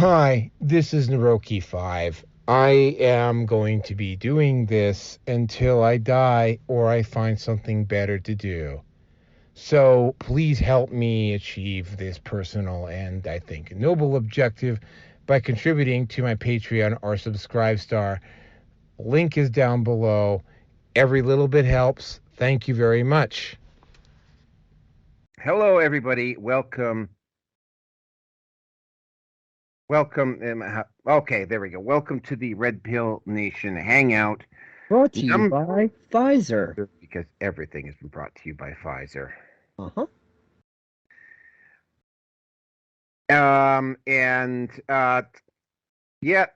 Hi, this is Naroki5. I am going to be doing this until I die or I find something better to do. So please help me achieve this personal and, I think, noble objective by contributing to my Patreon or Subscribe Star. Link is down below. Every little bit helps. Thank you very much. Hello, everybody. Welcome. Okay, there we go. Welcome to the Red Pill Nation Hangout. Brought to you by Pfizer. Because everything has been brought to you by Pfizer. Uh-huh.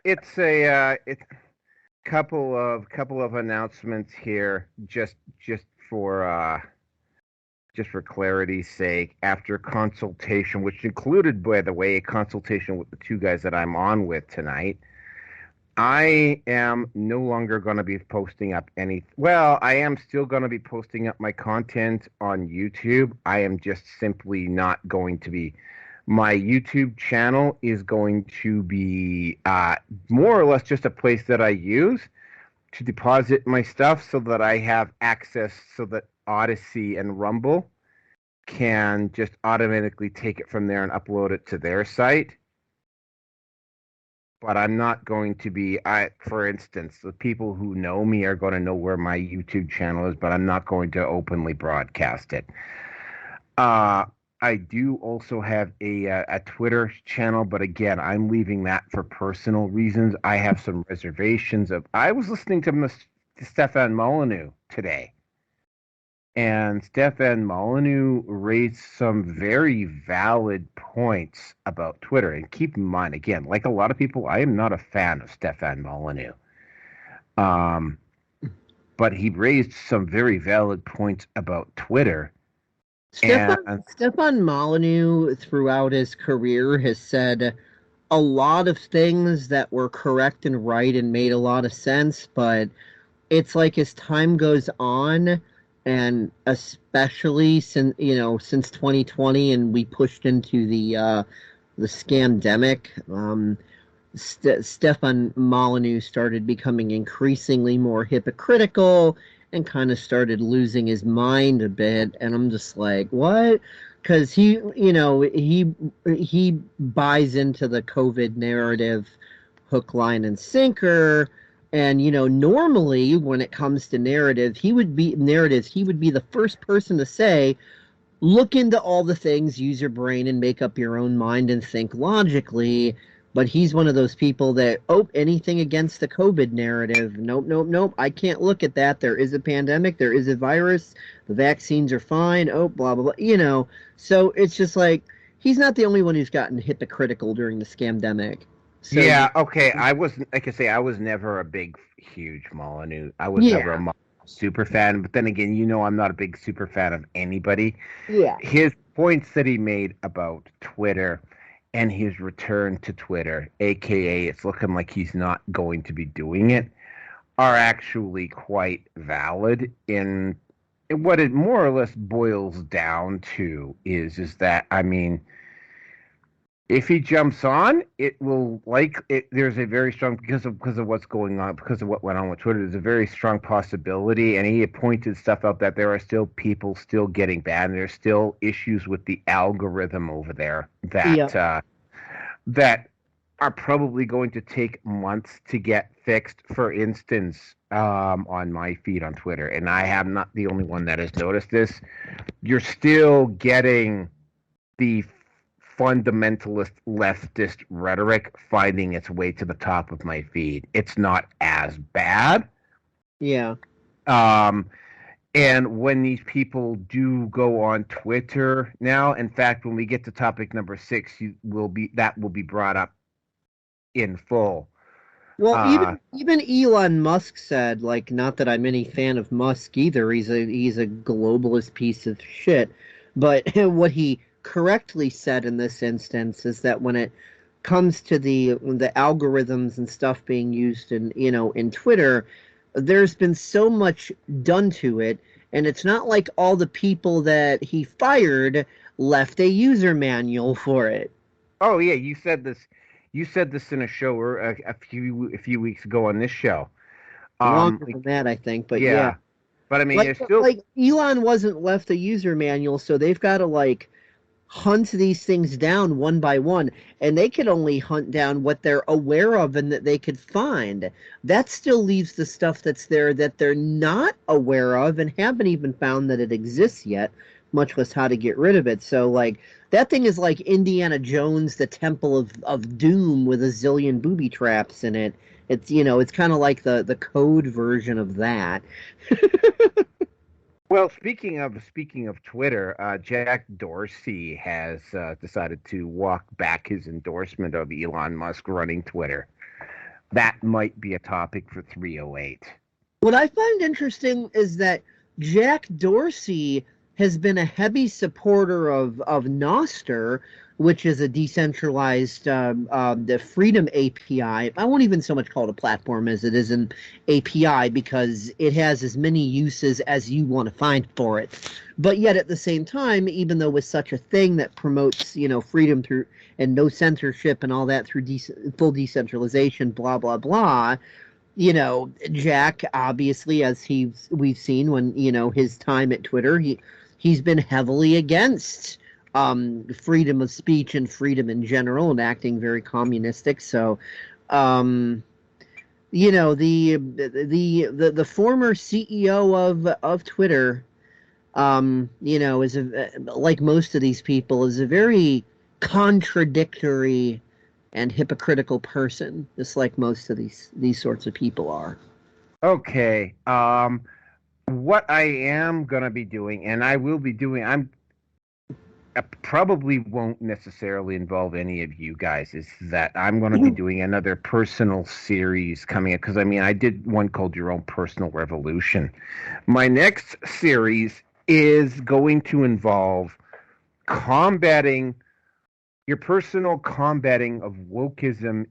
It's a couple of announcements here, just for clarity's sake. After consultation, which included, by the way, a consultation with the two guys that I'm on with tonight, I am no longer going to be posting up I am still going to be posting up my content on YouTube. I am just simply not going to be. My YouTube channel is going to be more or less just a place that I use to deposit my stuff so that I have access, so that Odyssey and Rumble can just automatically take it from there and upload it to their site. But I'm not going to be, for instance, the people who know me are going to know where my YouTube channel is, but I'm not going to openly broadcast it. I do also have a Twitter channel, but again, I'm leaving that for personal reasons. I have some reservations I was listening to Stefan Molyneux today, and Stefan Molyneux raised some very valid points about Twitter. And keep in mind, again, like a lot of people, I am not a fan of Stefan Molyneux. But he raised some very valid points about Twitter. Stefan Molyneux, throughout his career, has said a lot of things that were correct and right and made a lot of sense, but it's like as time goes on, and especially since 2020 and we pushed into the scamdemic, Stefan Molyneux started becoming increasingly more hypocritical and kind of started losing his mind a bit. And I'm just like, what? Because he buys into the COVID narrative hook, line, and sinker. And, normally when it comes to narratives, he would be the first person to say, look into all the things, use your brain and make up your own mind and think logically. But he's one of those people that, anything against the COVID narrative. Nope. I can't look at that. There is a pandemic. There is a virus. The vaccines are fine. Blah, blah, blah. So it's just like, he's not the only one who's gotten hypocritical during the scamdemic. So, yeah, okay. I was never a big, huge Molyneux. I was never a super fan. But then again, I'm not a big super fan of anybody. Yeah. His points that he made about Twitter and his return to Twitter, a.k.a. it's looking like he's not going to be doing it, are actually quite valid. In what it more or less boils down to is that, if he jumps on, it will there's a very strong, because of what's going on, because of what went on with Twitter, there's a very strong possibility, and he pointed stuff out that there are still people still getting banned. There's still issues with the algorithm over there that are probably going to take months to get fixed. For instance, on my feed on Twitter, and I am not the only one that has noticed this, you're still getting the fundamentalist leftist rhetoric finding its way to the top of my feed. It's not as bad. Yeah. And when these people do go on Twitter now, in fact, when we get to topic number 6, that will be brought up in full. Well, even Elon Musk said, not that I'm any fan of Musk either. He's a globalist piece of shit. But what he correctly said in this instance is that when it comes to the algorithms and stuff being used in Twitter, there's been so much done to it, and it's not like all the people that he fired left a user manual for it. Oh yeah, you said this You said this in a show or a few weeks ago on this show. Longer than that, I think, but yeah. But I mean, there's still like Elon wasn't left a user manual, so they've got to like hunt these things down one by one, and they could only hunt down what they're aware of and that they could find. That still leaves the stuff that's there that they're not aware of and haven't even found that it exists yet, much less how to get rid of it. So like that thing is like Indiana Jones, the Temple of Doom with a zillion booby traps in it. It's it's kind of like the code version of that. Well, speaking of Twitter, Jack Dorsey has decided to walk back his endorsement of Elon Musk running Twitter. That might be a topic for 308. What I find interesting is that Jack Dorsey has been a heavy supporter of Nostr, which is a decentralized the Freedom API. I won't even so much call it a platform as it is an API because it has as many uses as you want to find for it. But yet at the same time, even though with such a thing that promotes freedom through and no censorship and all that through full decentralization, blah blah blah. Jack obviously, as we've seen when his time at Twitter, he's been heavily against freedom of speech and freedom in general and acting very communistic. So, the former CEO of Twitter, is like most of these people, is a very contradictory and hypocritical person, just like most of these sorts of people are. Okay. What I am gonna be doing, and I will be doing, I probably won't necessarily involve any of you guys, is that I'm going to be doing another personal series coming up, because I did one called Your Own Personal Revolution. My next series is going to involve your personal combating of wokeism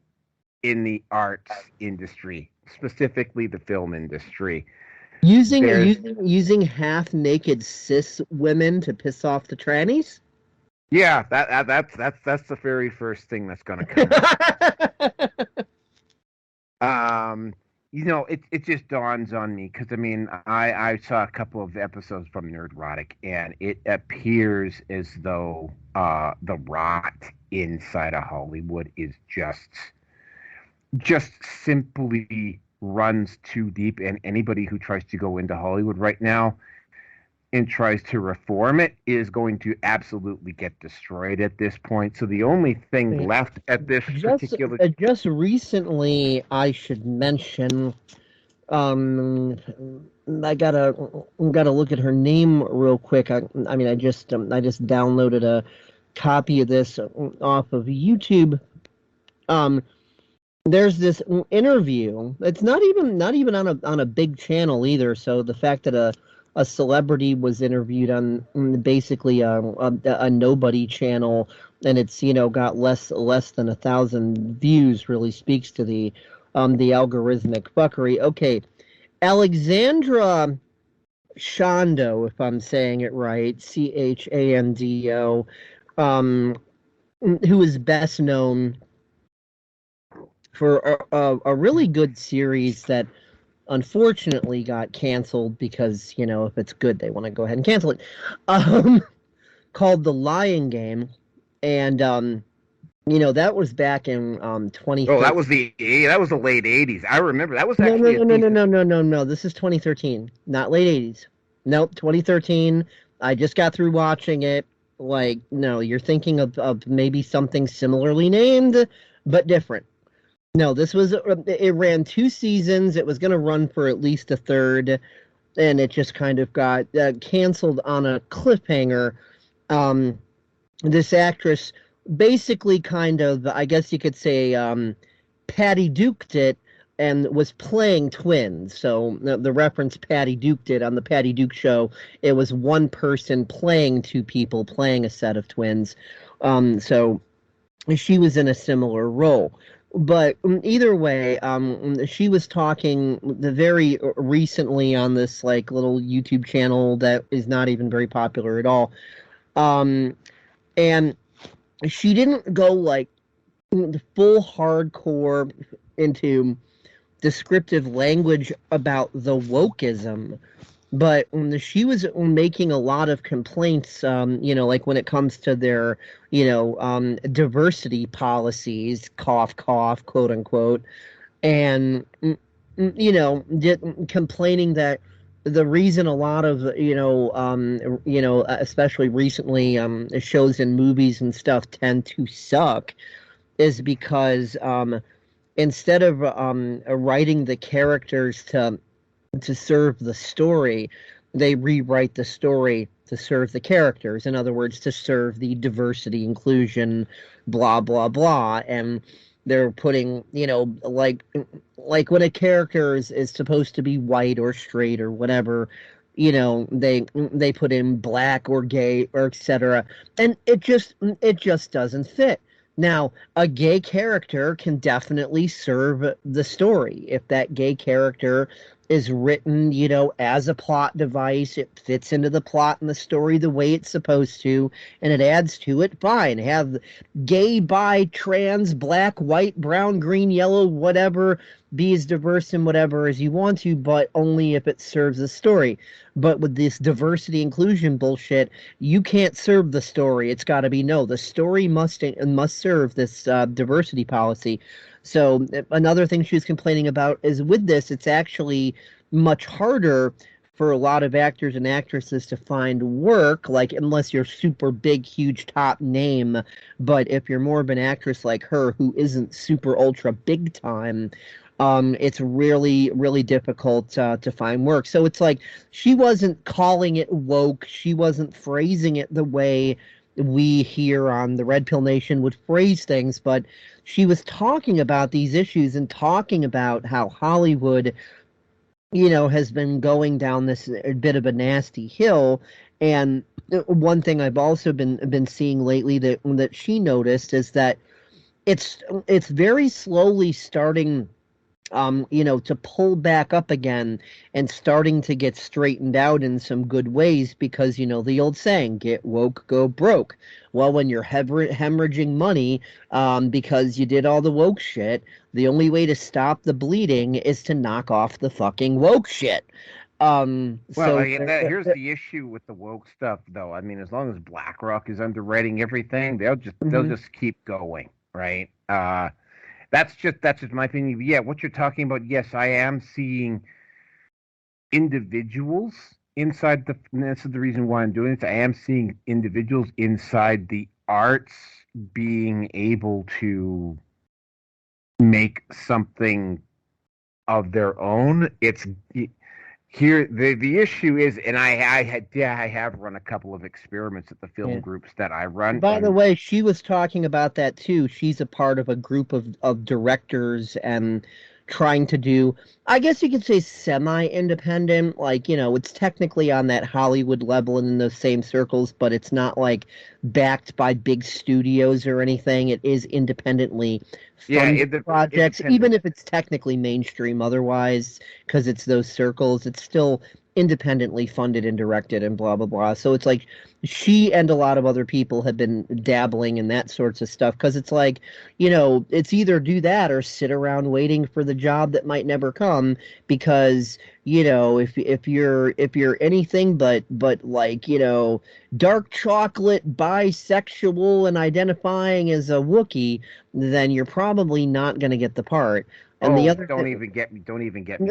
in the arts industry, specifically the film industry. Using half-naked cis women to piss off the trannies? Yeah, that's the very first thing that's going to come. It just dawns on me because I saw a couple of episodes from Nerdrotic, and it appears as though the rot inside of Hollywood is just simply runs too deep, and anybody who tries to go into Hollywood right now and tries to reform it is going to absolutely get destroyed at this point. So the only thing left at this particular... Just recently, I should mention, I gotta look at her name real quick. I just downloaded a copy of this off of YouTube. There's this interview. It's not even on a big channel either. So the fact that a celebrity was interviewed on basically a nobody channel, and it's got less than 1,000 views really speaks to the algorithmic fuckery. Okay, Alexandra Shando, if I'm saying it right, Chando, who is best known for a really good series that unfortunately got canceled because, if it's good, they want to go ahead and cancel it, called The Lying Game. And, that was back in 2013. Oh, that was the late 80s. I remember. That was actually... No. This is 2013, not late 80s. Nope, 2013. I just got through watching it. Like, no, you're thinking of maybe something similarly named, but different. No, it ran 2 seasons. It was going to run for at least a third, and it just kind of got canceled on a cliffhanger. This actress basically kind of, I guess you could say, Patty Duked it and was playing twins. So the reference Patty Duked it on the Patty Duke show, it was one person playing 2 people, playing a set of twins. So she was in a similar role. But either way, she was talking very recently on this little YouTube channel that is not even very popular at all. And she didn't go full hardcore into descriptive language about the wokeism. But she was making a lot of complaints, like when it comes to their, diversity policies, cough, cough, quote unquote, and, complaining that the reason a lot of, especially recently, shows and movies and stuff tend to suck is because instead of writing the characters to serve the story, they rewrite the story to serve the characters. In other words, to serve the diversity, inclusion, blah blah blah, and they're putting, like when a character is supposed to be white or straight or whatever, they put in black or gay or etc. And it just doesn't fit. Now, a gay character can definitely serve the story. If that gay character is written, as a plot device, it fits into the plot and the story the way it's supposed to, and it adds to it, fine. Have gay, bi, trans, black, white, brown, green, yellow, whatever, be as diverse and whatever as you want to, but only if it serves the story. But with this diversity inclusion bullshit, you can't serve the story. It's got to be the story must serve this diversity policy. So another thing she was complaining about is with this, it's actually much harder for a lot of actors and actresses to find work, like unless you're super big, huge top name. But if you're more of an actress like her who isn't super ultra big time, it's really, really difficult to find work. So it's like she wasn't calling it woke. She wasn't phrasing it the way we here on the Red Pill Nation would phrase things, but she was talking about these issues and talking about how Hollywood, has been going down this bit of a nasty hill. And one thing I've also been seeing lately that she noticed is that it's very slowly starting to pull back up again and starting to get straightened out in some good ways because, the old saying, get woke, go broke. Well, when you're hemorrhaging money because you did all the woke shit, the only way to stop the bleeding is to knock off the fucking woke shit. Here's the issue with the woke stuff, though. I mean, as long as BlackRock is underwriting everything, they'll just keep going, right? That's just my opinion. Yeah, what you're talking about, yes, I am seeing individuals inside and this is the reason why I'm doing this. I am seeing individuals inside the arts being able to make something of their own. It's here the issue is, and I have run a couple of experiments at the film groups that I run. By the way, she was talking about that too. She's a part of a group of directors and trying to do, I guess you could say, semi-independent. Like, it's technically on that Hollywood level and in those same circles, but it's not like backed by big studios or anything. It is independently funded projects, even if it's technically mainstream otherwise, because it's those circles. It's still independently funded and directed and blah blah blah. So it's like she and a lot of other people have been dabbling in that sorts of stuff because it's like, it's either do that or sit around waiting for the job that might never come because, if you're anything but like, dark chocolate, bisexual and identifying as a Wookiee, then you're probably not going to get the part. And don't even get me.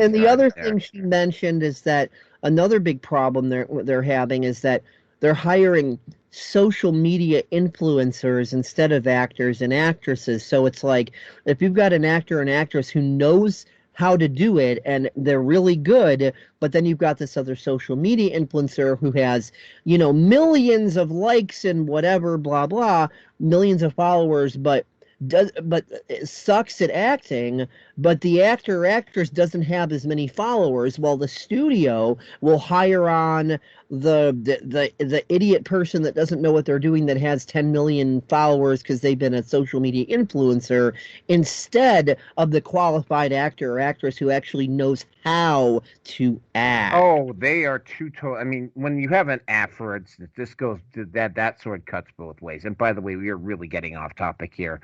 And the other thing she mentioned is that another big problem they're having is that they're hiring social media influencers instead of actors and actresses. So it's like if you've got an actor and actress who knows how to do it and they're really good, but then you've got this other social media influencer who has, millions of likes and whatever, blah blah, millions of followers, but sucks at acting, but the actor or actress doesn't have as many followers. Well, the studio will hire on the idiot person that doesn't know what they're doing that has 10 million followers because they've been a social media influencer instead of the qualified actor or actress who actually knows how to act. Oh, they are I mean, when you have an app, for instance, this goes to that sword cuts both ways. And by the way, we are really getting off topic here.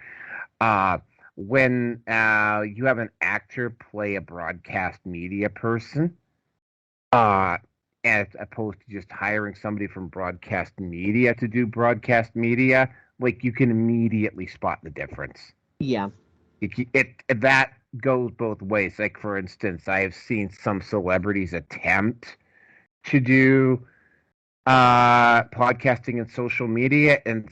When you have an actor play a broadcast media person, as opposed to just hiring somebody from broadcast media to do broadcast media, like you can immediately spot the difference. Yeah. That goes both ways. Like, for instance, I have seen some celebrities attempt to do podcasting and social media, and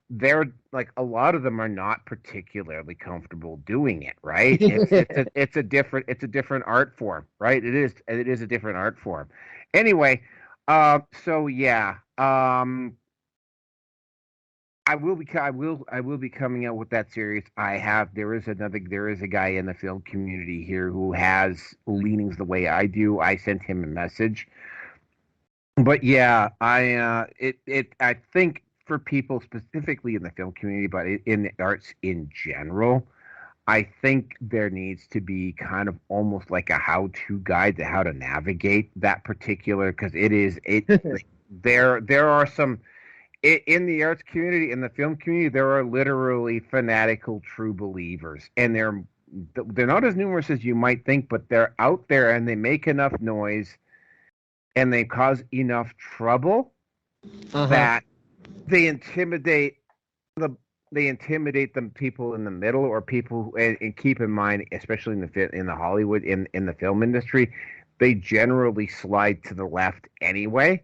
they're like, a lot of them are not particularly comfortable doing it. Right? It's a different art form. Right? It is a different art form. Anyway, so yeah. I will be coming out with that series. There is a guy in the film community here who has leanings the way I do. I sent him a message. But yeah, I think for people specifically in the film community, but in the arts in general, I think there needs to be kind of almost like a how-to guide to how to navigate that particular, because there are some in the arts community, in the film community, there are literally fanatical true believers, and they're not as numerous as you might think, but they're out there, and they make enough noise and they cause enough trouble that they intimidate the people in the middle, or people. And keep in mind, especially in the Hollywood in the film industry, they generally slide to the left anyway.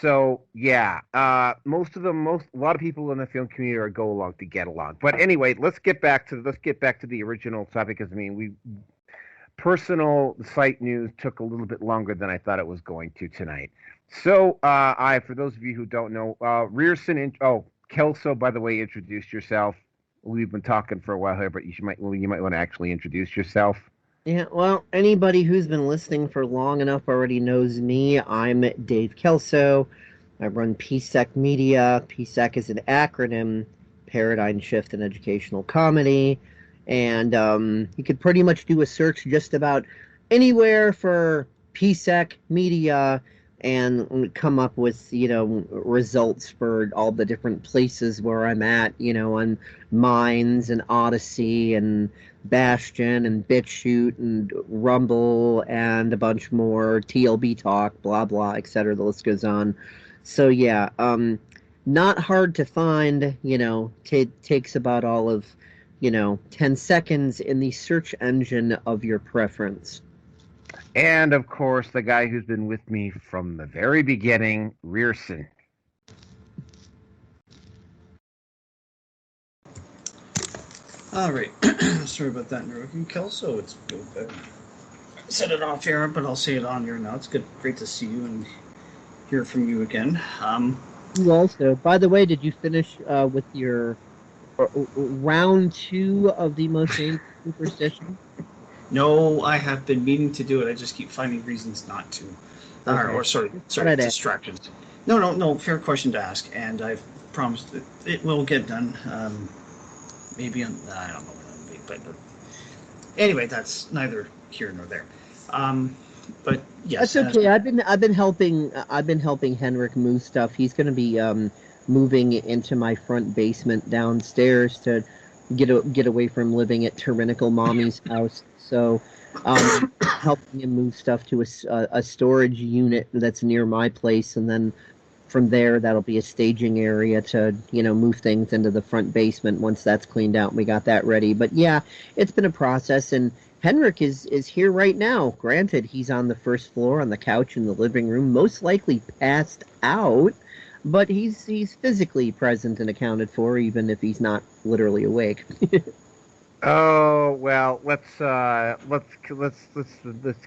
So yeah, a lot of people in the film community are go along to get along. But anyway, let's get back to the original topic. Because I mean, personal site news took a little bit longer than I thought it was going to tonight. So for those of you who don't know, Kelso, by the way, introduced yourself. We've been talking for a while here, but you might want to actually introduce yourself. Yeah, well, anybody who's been listening for long enough already knows me. I'm Dave Kelso. I run PSEC Media. PSEC is an acronym, Paradigm Shift in Educational Comedy. And you could pretty much do a search just about anywhere for PSEC Media and come up with, results for all the different places where I'm at, on Minds and Odyssey and Bastion and BitChute and Rumble and a bunch more, TLB Talk, blah, blah, etc. The list goes on. So, yeah, not hard to find, takes about all of, 10 seconds in the search engine of your preference. And, of course, the guy who's been with me from the very beginning, Rearson. All right. Sorry about that, Neurokin Kelso. It's good. Set it off here, but I'll say it on here now. It's great to see you and hear from you again. You also, by the way, did you finish with your round 2 of the most ancient superstition? No, I have been meaning to do it. I just keep finding reasons not to. Sorry, distractions. No, fair question to ask, and I've promised that it will get done. Maybe I don't know when it'll be, but anyway, that's neither here nor there. But yes, that's okay. I've been helping Henrik move stuff. He's going to be moving into my front basement downstairs to get away from living at tyrannical mommy's house. So, helping him move stuff to a storage unit that's near my place, and then from there, that'll be a staging area to, move things into the front basement once that's cleaned out and we got that ready. But yeah, it's been a process, and Henrik is here right now. Granted, he's on the first floor on the couch in the living room, most likely passed out, but he's physically present and accounted for, even if he's not literally awake. Oh well, let's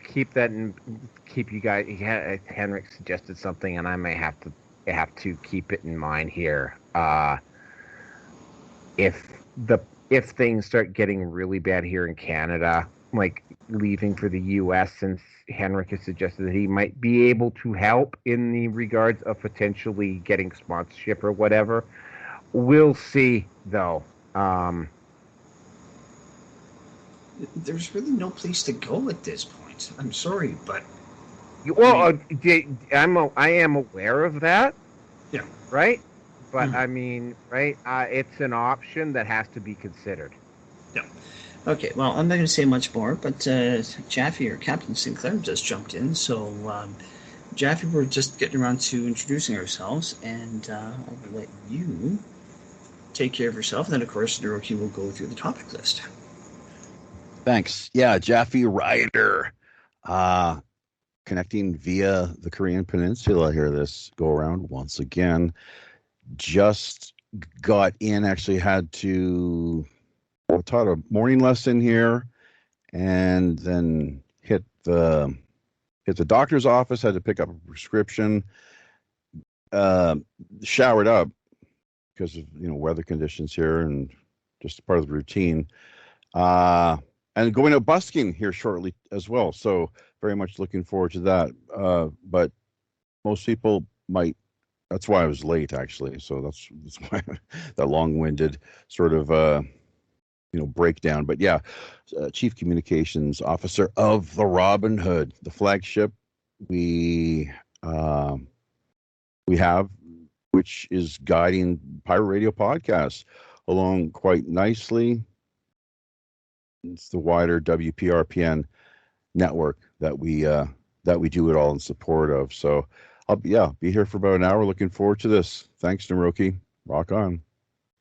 keep that and keep you guys. Henrik suggested something, and I may have to keep it in mind here. If things start getting really bad here in Canada, like leaving for the U.S., since Henrik has suggested that he might be able to help in the regards of potentially getting sponsorship or whatever, we'll see though. There's really no place to go at this point. I'm sorry, but I am aware of that. Yeah. Right. But I mean, right? It's an option that has to be considered. Yeah. Okay, well, I'm not going to say much more, but Jaffe or Captain Sinclair just jumped in. So, Jaffe, we're just getting around to introducing ourselves, and I'll let you take care of yourself. And then, of course, Naroki will go through the topic list. Thanks. Yeah, Jaffe Ryder. Connecting via the Korean Peninsula here this go around once again. Just got in, actually had to taught a morning lesson here and then hit the doctor's office, had to pick up a prescription, showered up because of weather conditions here and just part of the routine. And going out busking here shortly as well. So very much looking forward to that. But most people might, that's why I was late actually. So that's why that long-winded sort of, breakdown. But yeah, Chief Communications Officer of the Robin Hood, the flagship we have, which is guiding pirate radio podcasts along quite nicely. It's the wider WPRPN network that we do it all in support of. So I'll be here for about an hour. Looking forward to this. Thanks, Naroki. Rock on.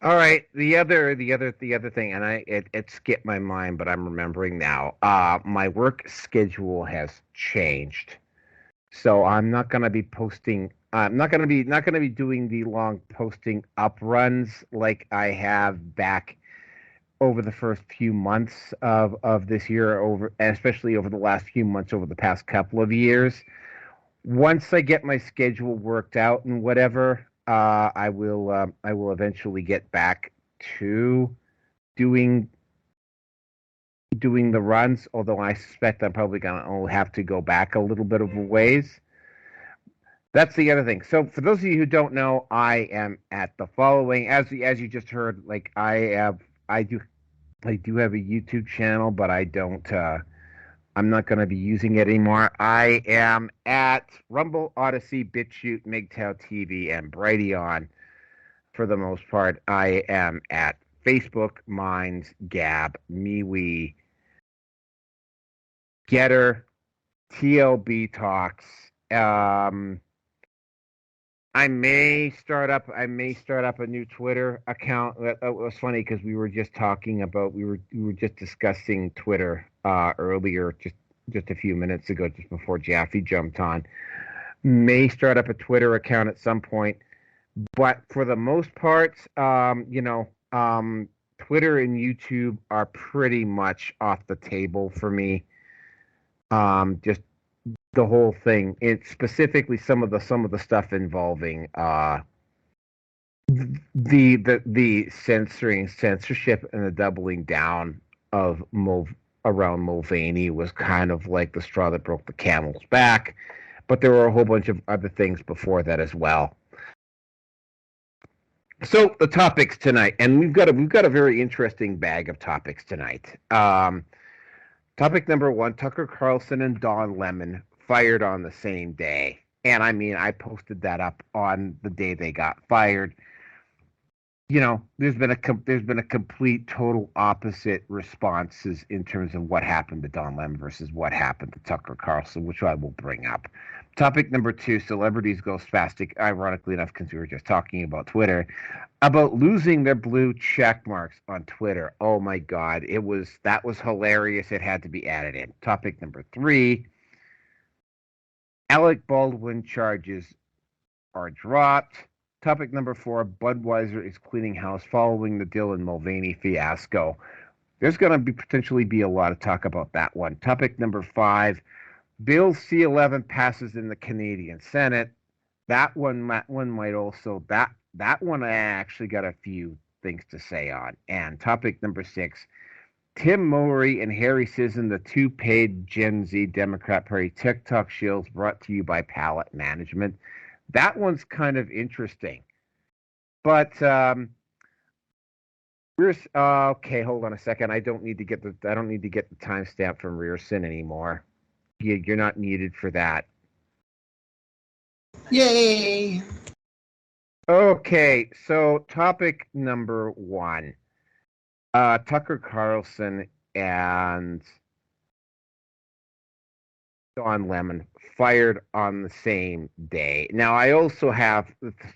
All right. The other thing, and it skipped my mind, but I'm remembering now. My work schedule has changed, so I'm not going to be posting. I'm not going to be doing the long posting up runs like I have back over the first few months of this year, especially over the last few months over the past couple of years. Once I get my schedule worked out and whatever, I will eventually get back to doing the runs. Although I suspect I'm probably gonna have to go back a little bit of a ways. That's the other thing. So for those of you who don't know, I am at the following, as you just heard. Like I do have a YouTube channel, but I don't. I'm not going to be using it anymore. I am at Rumble, Odyssey, BitChute, MGTOW TV, and Brighteon for the most part. I am at Facebook, Minds, Gab, MeWe, Getter, TLB Talks. I may start up a new Twitter account. That was funny because we were just discussing Twitter earlier, just a few minutes ago, just before Jaffe jumped on. May start up a Twitter account at some point, but for the most part, Twitter and YouTube are pretty much off the table for me. Just the whole thing. It's specifically some of the stuff involving the censorship and the doubling down of around Mulvaney was kind of like the straw that broke the camel's back. But there were a whole bunch of other things before that as well. So the topics tonight, and we've got a very interesting bag of topics tonight. Topic number 1: Tucker Carlson and Don Lemon fired on the same day. And I mean, I posted that up on the day they got fired. There's been a complete total opposite responses in terms of what happened to Don Lemon versus what happened to Tucker Carlson, which I will bring up. Topic number 2: celebrities go spastic, ironically enough, because we were just talking about Twitter, about losing their blue check marks on Twitter. Oh my God, that was hilarious. It had to be added in. Topic number 3: Alec Baldwin charges are dropped. Topic number 4: Budweiser is cleaning house following the Dylan Mulvaney fiasco. There's going to potentially be a lot of talk about that one. Topic number 5: Bill C-11 passes in the Canadian Senate. That one might also, that one I actually got a few things to say on. And topic number 6: Tim Mowery and Harry Sisson, the two paid Gen Z Democrat Party TikTok shills, brought to you by Palette Management. That one's kind of interesting. But okay, hold on a second. I don't need to get the timestamp from Rearson anymore. You're not needed for that. Yay! Okay, so topic number one. Tucker Carlson and Don Lemon fired on the same day. Now, I also have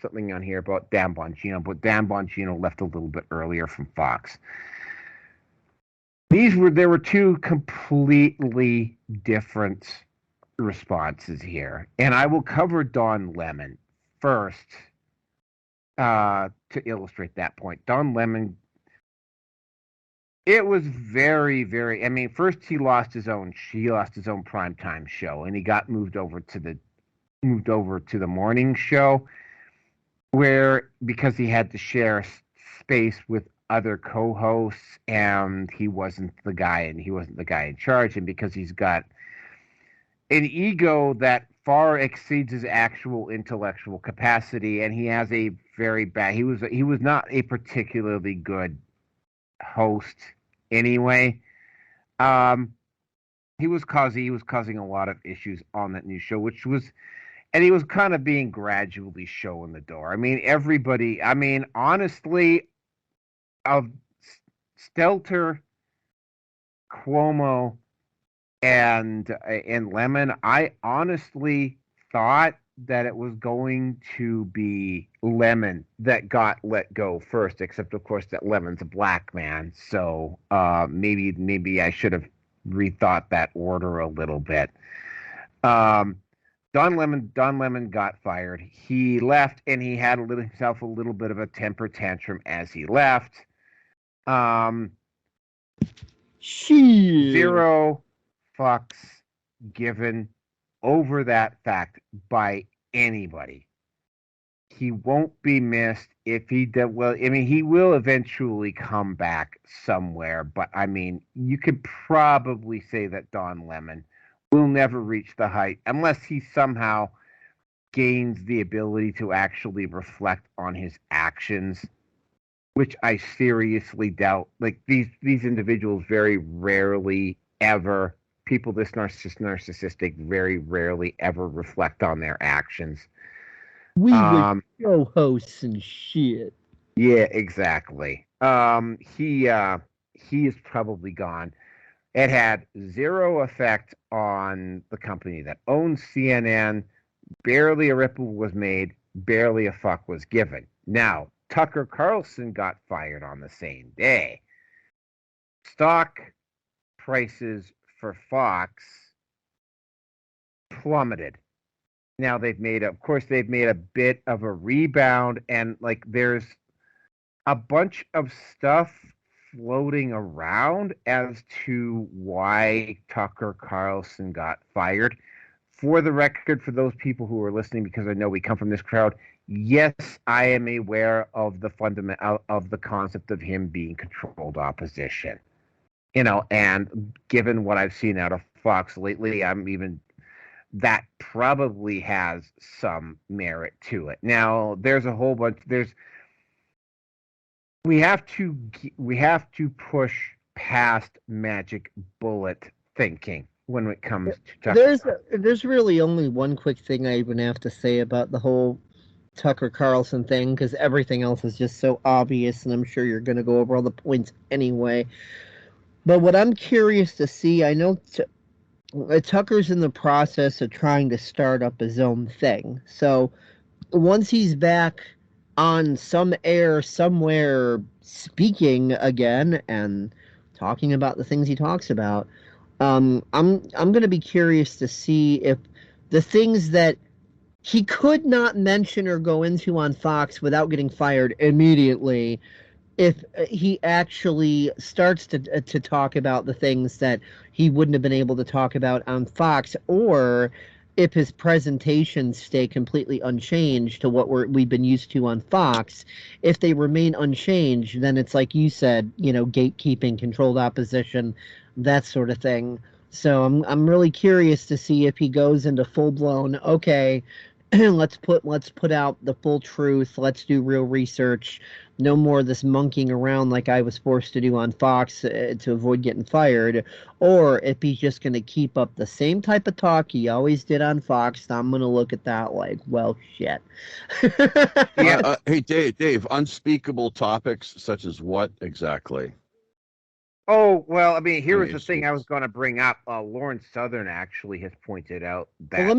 something on here about Dan Bongino, but Dan Bongino left a little bit earlier from Fox. There were two completely different responses here, and I will cover Don Lemon first to illustrate that point. Don Lemon, it was very, very. I mean, first he lost his own primetime show, and he got moved over to the morning show, where because he had to share space with other co-hosts, and he wasn't the guy in charge, and because he's got an ego that far exceeds his actual intellectual capacity, and he has a very bad. He was not a particularly good host anyway. He was causing a lot of issues on that new show, and he was kind of being gradually showing the door. I mean, everybody. I mean, honestly, of Stelter, Cuomo, and Lemon, I honestly thought that it was going to be Lemon that got let go first, except of course that Lemon's a black man, so maybe I should have rethought that order a little bit. Don Lemon got fired. He left, and he had himself a little bit of a temper tantrum as he left. Zero fucks given over that fact by anybody. He won't be missed if he did well. I mean, he will eventually come back somewhere, but I mean, you could probably say that Don Lemon will never reach the height unless he somehow gains the ability to actually reflect on his actions, which I seriously doubt. Like these individuals very rarely ever, people this narcissistic very rarely ever reflect on their actions. We were show hosts and shit. Yeah, exactly. He is probably gone. It had zero effect on the company that owns CNN. Barely a ripple was made. Barely a fuck was given. Now, Tucker Carlson got fired on the same day. Stock prices for Fox plummeted. Now they've made a bit of a rebound, and like there's a bunch of stuff floating around as to why Tucker Carlson got fired. For the record, for those people who are listening, because I know we come from this crowd, yes, I am aware of the concept of him being controlled opposition. You know, and given what I've seen out of Fox lately, that probably has some merit to it. Now, there's a whole bunch. We have to push past magic bullet thinking when it comes to There's really only one quick thing I even have to say about the whole Tucker Carlson thing, because everything else is just so obvious, and I'm sure you're going to go over all the points anyway. But what I'm curious to see, I know Tucker's in the process of trying to start up his own thing. So once he's back on some air somewhere speaking again and talking about the things he talks about, I'm going to be curious to see if the things that he could not mention or go into on Fox without getting fired immediately, if he actually starts to talk about the things that he wouldn't have been able to talk about on Fox, or if his presentations stay completely unchanged to what we've been used to on Fox. If they remain unchanged, then it's like you said, you know, gatekeeping, controlled opposition, that sort of thing. So I'm really curious to see if he goes into full-blown, okay, let's put out the full truth. Let's do real research. No more of this monkeying around like I was forced to do on Fox to avoid getting fired. Or if he's just going to keep up the same type of talk he always did on Fox, I'm going to look at that like, well, shit. Hey, Dave, unspeakable topics such as what exactly? Oh, well, I mean, here was the thing I was going to bring up. Lawrence Southern actually has pointed out that. Well,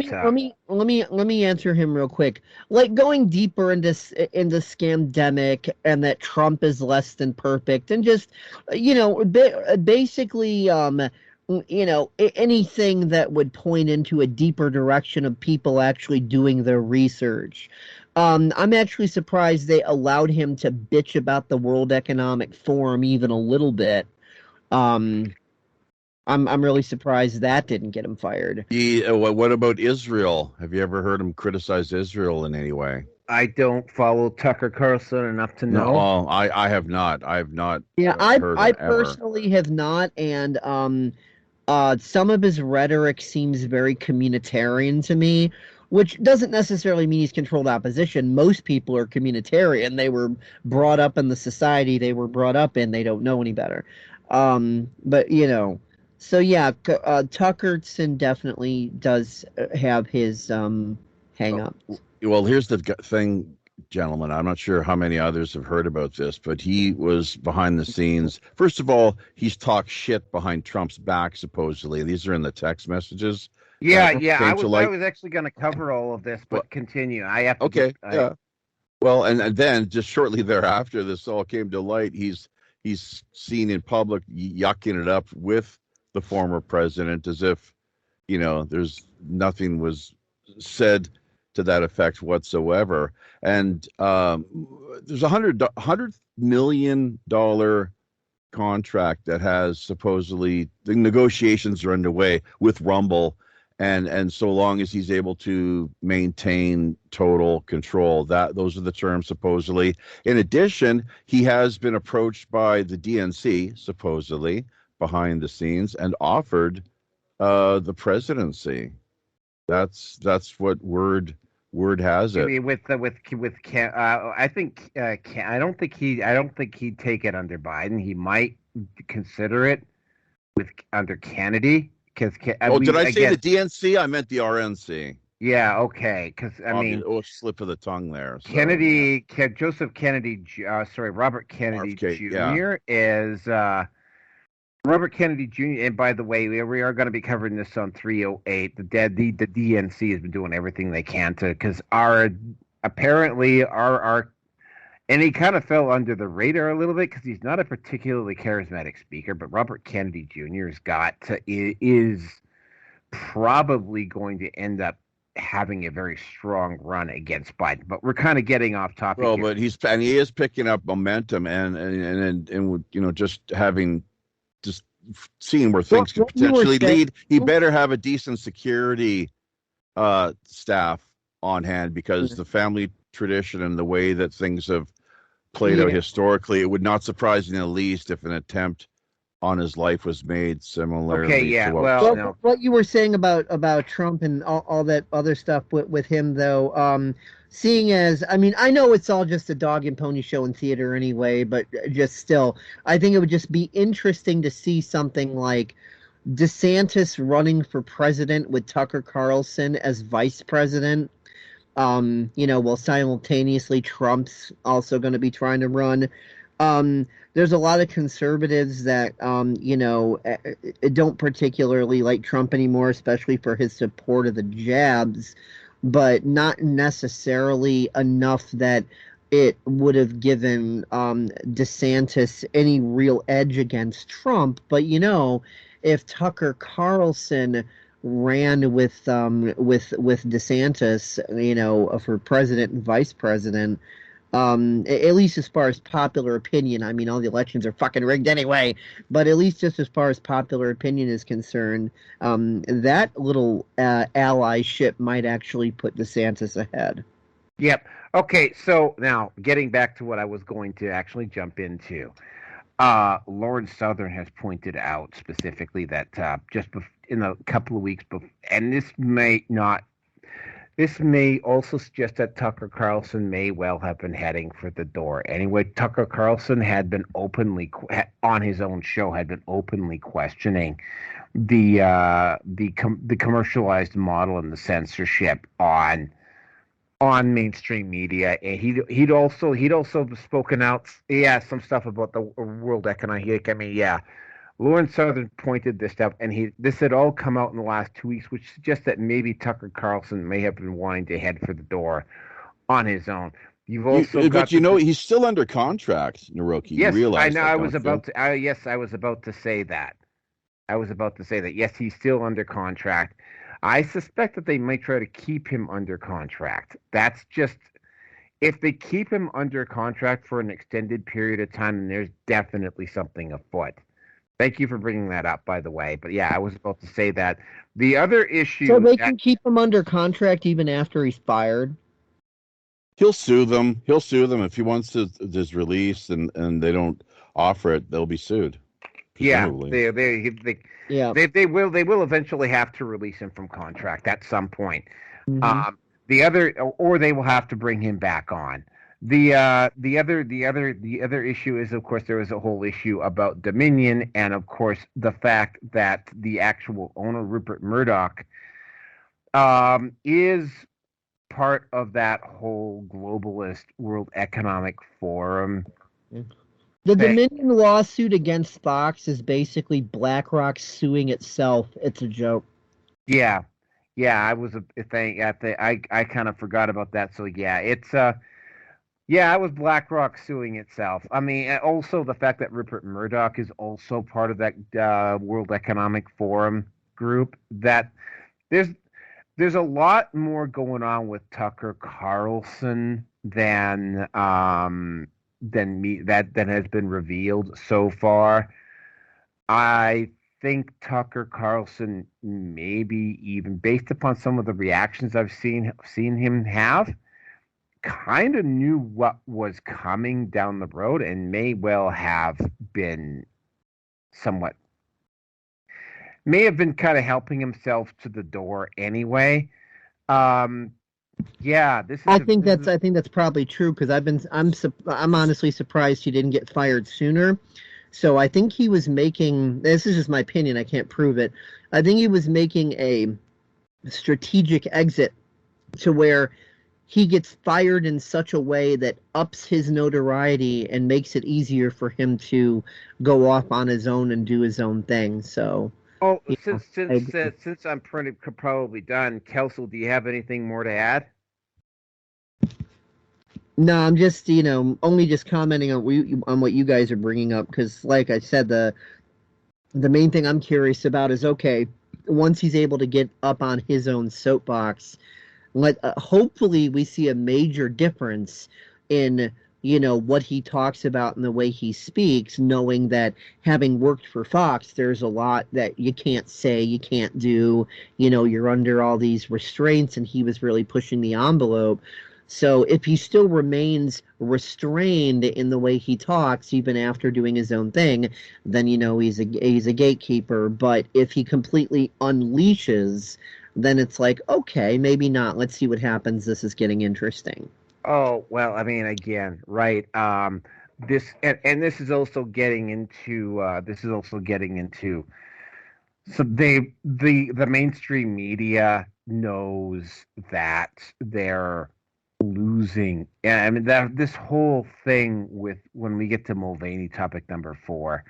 let me answer him real quick. Like going deeper into scamdemic and that Trump is less than perfect, and just basically anything that would point into a deeper direction of people actually doing their research. I'm actually surprised they allowed him to bitch about the World Economic Forum even a little bit. I'm really surprised that didn't get him fired. What about Israel? Have you ever heard him criticize Israel in any way? I don't follow Tucker Carlson enough to know. No, I have not. I have not. Yeah, I personally have not, and some of his rhetoric seems very communitarian to me, which doesn't necessarily mean he's controlled opposition. Most people are communitarian. They were brought up in the society they were brought up in. They don't know any better. But so yeah, Tuckerson definitely does have his hang-ups. Well, here's the thing, gentlemen. I'm not sure how many others have heard about this, but he was behind the scenes. First of all, he's talked shit behind Trump's back, supposedly. These are in the text messages. Yeah. I was actually going to cover all of this, but continue. I have to. Okay. Yeah. Well, and then just shortly thereafter, this all came to light. He's seen in public yucking it up with the former president as if, there's nothing was said to that effect whatsoever. And there's $100 million contract that has supposedly, the negotiations are underway with Rumble. And so long as he's able to maintain total control, those are the terms supposedly. In addition, he has been approached by the DNC, supposedly behind the scenes, and offered the presidency. That's what word has it. I mean, I don't think he'd take it under Biden. He might consider it under Kennedy. Did I say the DNC? I meant the RNC. Yeah, okay. Because slip of the tongue there. So, Kennedy, yeah. Robert Kennedy Jr. is Robert Kennedy Jr. And by the way, we are going to be covering this on 308. The DNC has been doing everything they can to, because and he kind of fell under the radar a little bit because he's not a particularly charismatic speaker, but Robert Kennedy Jr. is probably going to end up having a very strong run against Biden. But we're kind of getting off topic. Well, but he is picking up momentum and just seeing where things could potentially lead. He better have a decent security staff on hand, because the family tradition and the way that things have played out historically, it would not surprise me in the least if an attempt on his life was made similarly. Okay, yeah. What you were saying about Trump and all that other stuff with him, though, seeing as, I mean, I know it's all just a dog and pony show in theater anyway, but just still, I think it would just be interesting to see something like DeSantis running for president with Tucker Carlson as vice president. While simultaneously Trump's also going to be trying to run. There's a lot of conservatives that, don't particularly like Trump anymore, especially for his support of the jabs, but not necessarily enough that it would have given DeSantis any real edge against Trump. But, if Tucker Carlson ran with DeSantis, for president and vice president, at least as far as popular opinion. I mean, all the elections are fucking rigged anyway, but at least just as far as popular opinion is concerned, that little allyship might actually put DeSantis ahead. Yep. Okay, so now getting back to what I was going to actually jump into. Lawrence Southern has pointed out specifically that just in a couple of weeks before, and this may not, This may also suggest that Tucker Carlson may well have been heading for the door. Anyway, Tucker Carlson had been on his own show, had been openly questioning the commercialized model and the censorship on mainstream media, and he'd also spoken out, some stuff about the World Economic. I mean, Lawrence Southern pointed this out, and this had all come out in the last 2 weeks, which suggests that maybe Tucker Carlson may have been wanting to head for the door on his own. You've also but he's still under contract, Naroki. Yes, I know. I was about to say that. Yes, he's still under contract. I suspect that they might try to keep him under contract. That's just, if they keep him under contract for an extended period of time, then there's definitely something afoot. Thank you for bringing that up, by the way. But yeah, I was about to say that. The other issue... So they can keep him under contract even after he's fired? He'll sue them. If he wants to just release and they don't offer it, they'll be sued. Presumably. Yeah, they will eventually have to release him from contract at some point. Mm-hmm. Or they will have to bring him back on. The other issue is, of course, there was a whole issue about Dominion, and of course the fact that the actual owner, Rupert Murdoch, is part of that whole globalist World Economic Forum. The Dominion lawsuit against Fox is basically BlackRock suing itself. It's a joke. Yeah, I was I kind of forgot about that. So yeah, it's it was BlackRock suing itself. I mean, also the fact that Rupert Murdoch is also part of that World Economic Forum group. That there's a lot more going on with Tucker Carlson than has been revealed so far. I think Tucker Carlson, maybe even based upon some of the reactions I've seen him have, kind of knew what was coming down the road and may have been kind of helping himself to the door anyway. This is I think that's probably true, because I'm honestly surprised he didn't get fired sooner. So I think he was making, this is just my opinion, I can't prove it, I think he was making a strategic exit to where he gets fired in such a way that ups his notoriety and makes it easier for him to go off on his own and do his own thing. So since I'm probably done, Kelsey, do you have anything more to add? No, I'm just, only just commenting on what you guys are bringing up, because, like I said, the main thing I'm curious about is, okay, once he's able to get up on his own soapbox, hopefully we see a major difference in, what he talks about and the way he speaks, knowing that having worked for Fox, there's a lot that you can't say, you can't do, you're under all these restraints, and he was really pushing the envelope. So if he still remains restrained in the way he talks, even after doing his own thing, then, he's a gatekeeper. But if he completely unleashes, then it's like, okay, maybe not. Let's see what happens. This is getting interesting. Oh, well, I mean, again, right. This is also getting into so the mainstream media knows that they're losing. I mean, this whole thing with, when we get to Mulvaney topic number 4,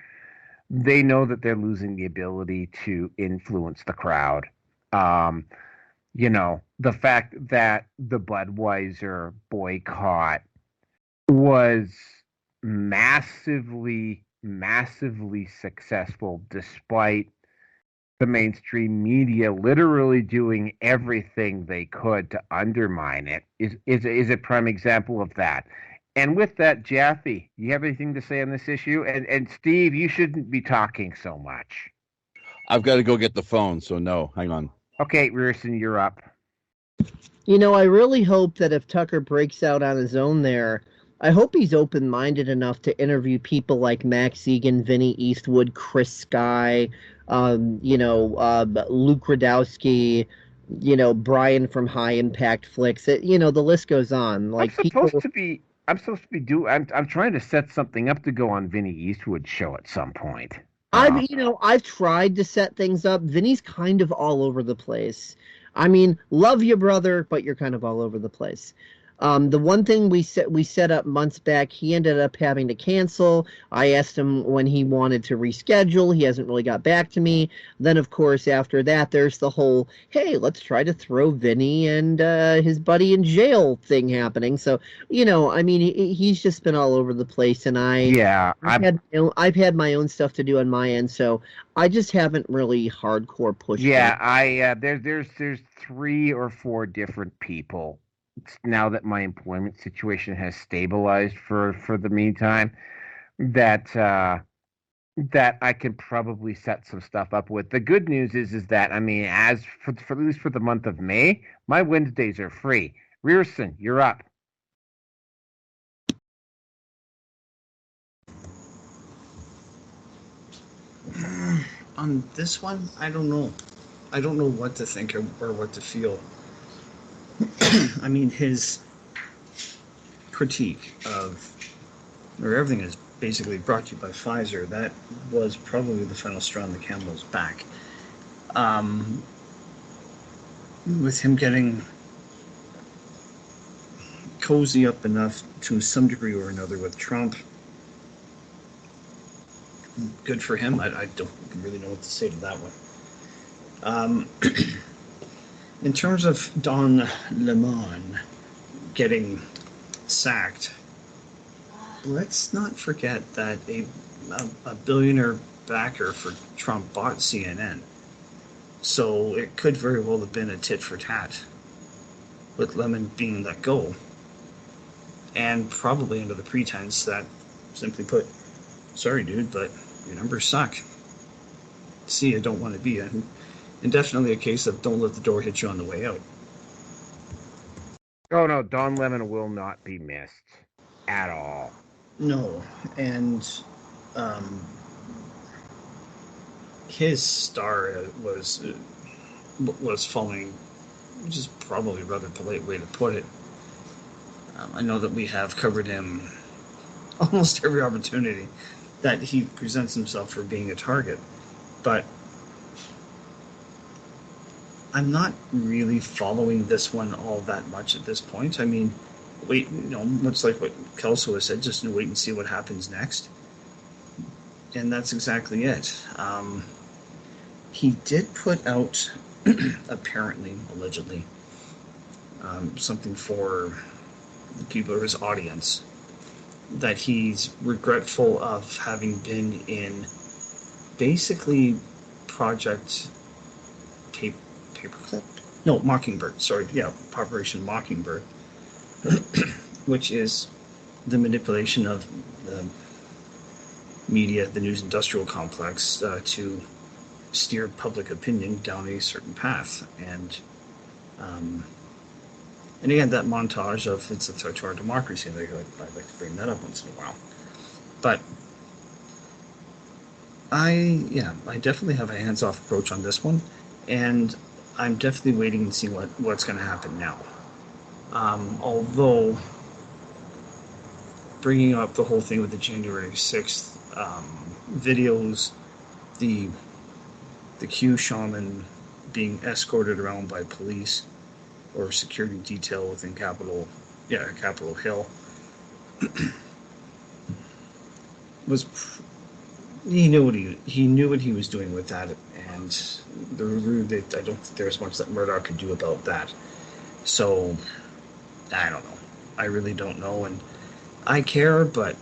they know that they're losing the ability to influence the crowd. The fact that the Budweiser boycott was massively successful, despite the mainstream media literally doing everything they could to undermine it, is a prime example of that. And with that, Jaffe, you have anything to say on this issue? And Steve, you shouldn't be talking so much. I've got to go get the phone, so no, hang on. Okay, Rearson, you're up. I really hope that if Tucker breaks out on his own there, I hope he's open-minded enough to interview people like Max Egan, Vinny Eastwood, Chris Sky, Luke Radowski, Brian from High Impact Flicks. The list goes on. Like people. I'm supposed to be I'm trying to set something up to go on Vinny Eastwood's show at some point. I've tried to set things up. Vinny's kind of all over the place. Love you, brother, but you're kind of all over the place. The one thing we set up months back, he ended up having to cancel. I asked him when he wanted to reschedule. He hasn't really got back to me. Then, of course, after that, there's the whole, hey, let's try to throw Vinny and his buddy in jail thing happening. So, he's just been all over the place, and I've had my own stuff to do on my end, so I just haven't really hardcore pushed. Yeah, there's 3 or 4 different people now that my employment situation has stabilized for the meantime, that I can probably set some stuff up with. The good news is that as for at least for the month of May, my Wednesdays are free. Rearson, you're up. On this one, I don't know. I don't know what to think or what to feel. His critique of, or everything is basically brought to you by Pfizer. That was probably the final straw on the camel's back. With him getting cozy up enough to some degree or another with Trump, good for him. I don't really know what to say to that one. In terms of Don Lemon getting sacked, let's not forget that a billionaire backer for Trump bought CNN. So it could very well have been a tit for tat with Lemon being let go. And probably under the pretense that, simply put, sorry, dude, but your numbers suck. See, you don't want to be in. And definitely a case of don't let the door hit you on the way out. Oh, no, Don Lemon will not be missed at all. No, and his star was falling, which is probably a rather polite way to put it. I know that we have covered him almost every opportunity that he presents himself for being a target, but I'm not really following this one all that much at this point. Much like what Kelso has said, just wait and see what happens next. And that's exactly it. He did put out, apparently, allegedly, something for the people of his audience, that he's regretful of having been in basically Project Paperclip? No, Mockingbird. Sorry, yeah, Operation Mockingbird, which is the manipulation of the media, the news industrial complex, to steer public opinion down a certain path. And again, that montage of it's a threat to our democracy, and I'd like to bring that up once in a while. But I definitely have a hands-off approach on this one, and I'm definitely waiting to see what's going to happen now. Although, bringing up the whole thing with the January 6th videos, the Q shaman being escorted around by police or security detail within Capitol Hill, was he knew what he was doing with that, and I don't think there's much that Murdoch could do about that. So I don't know. I really don't know, and I care, but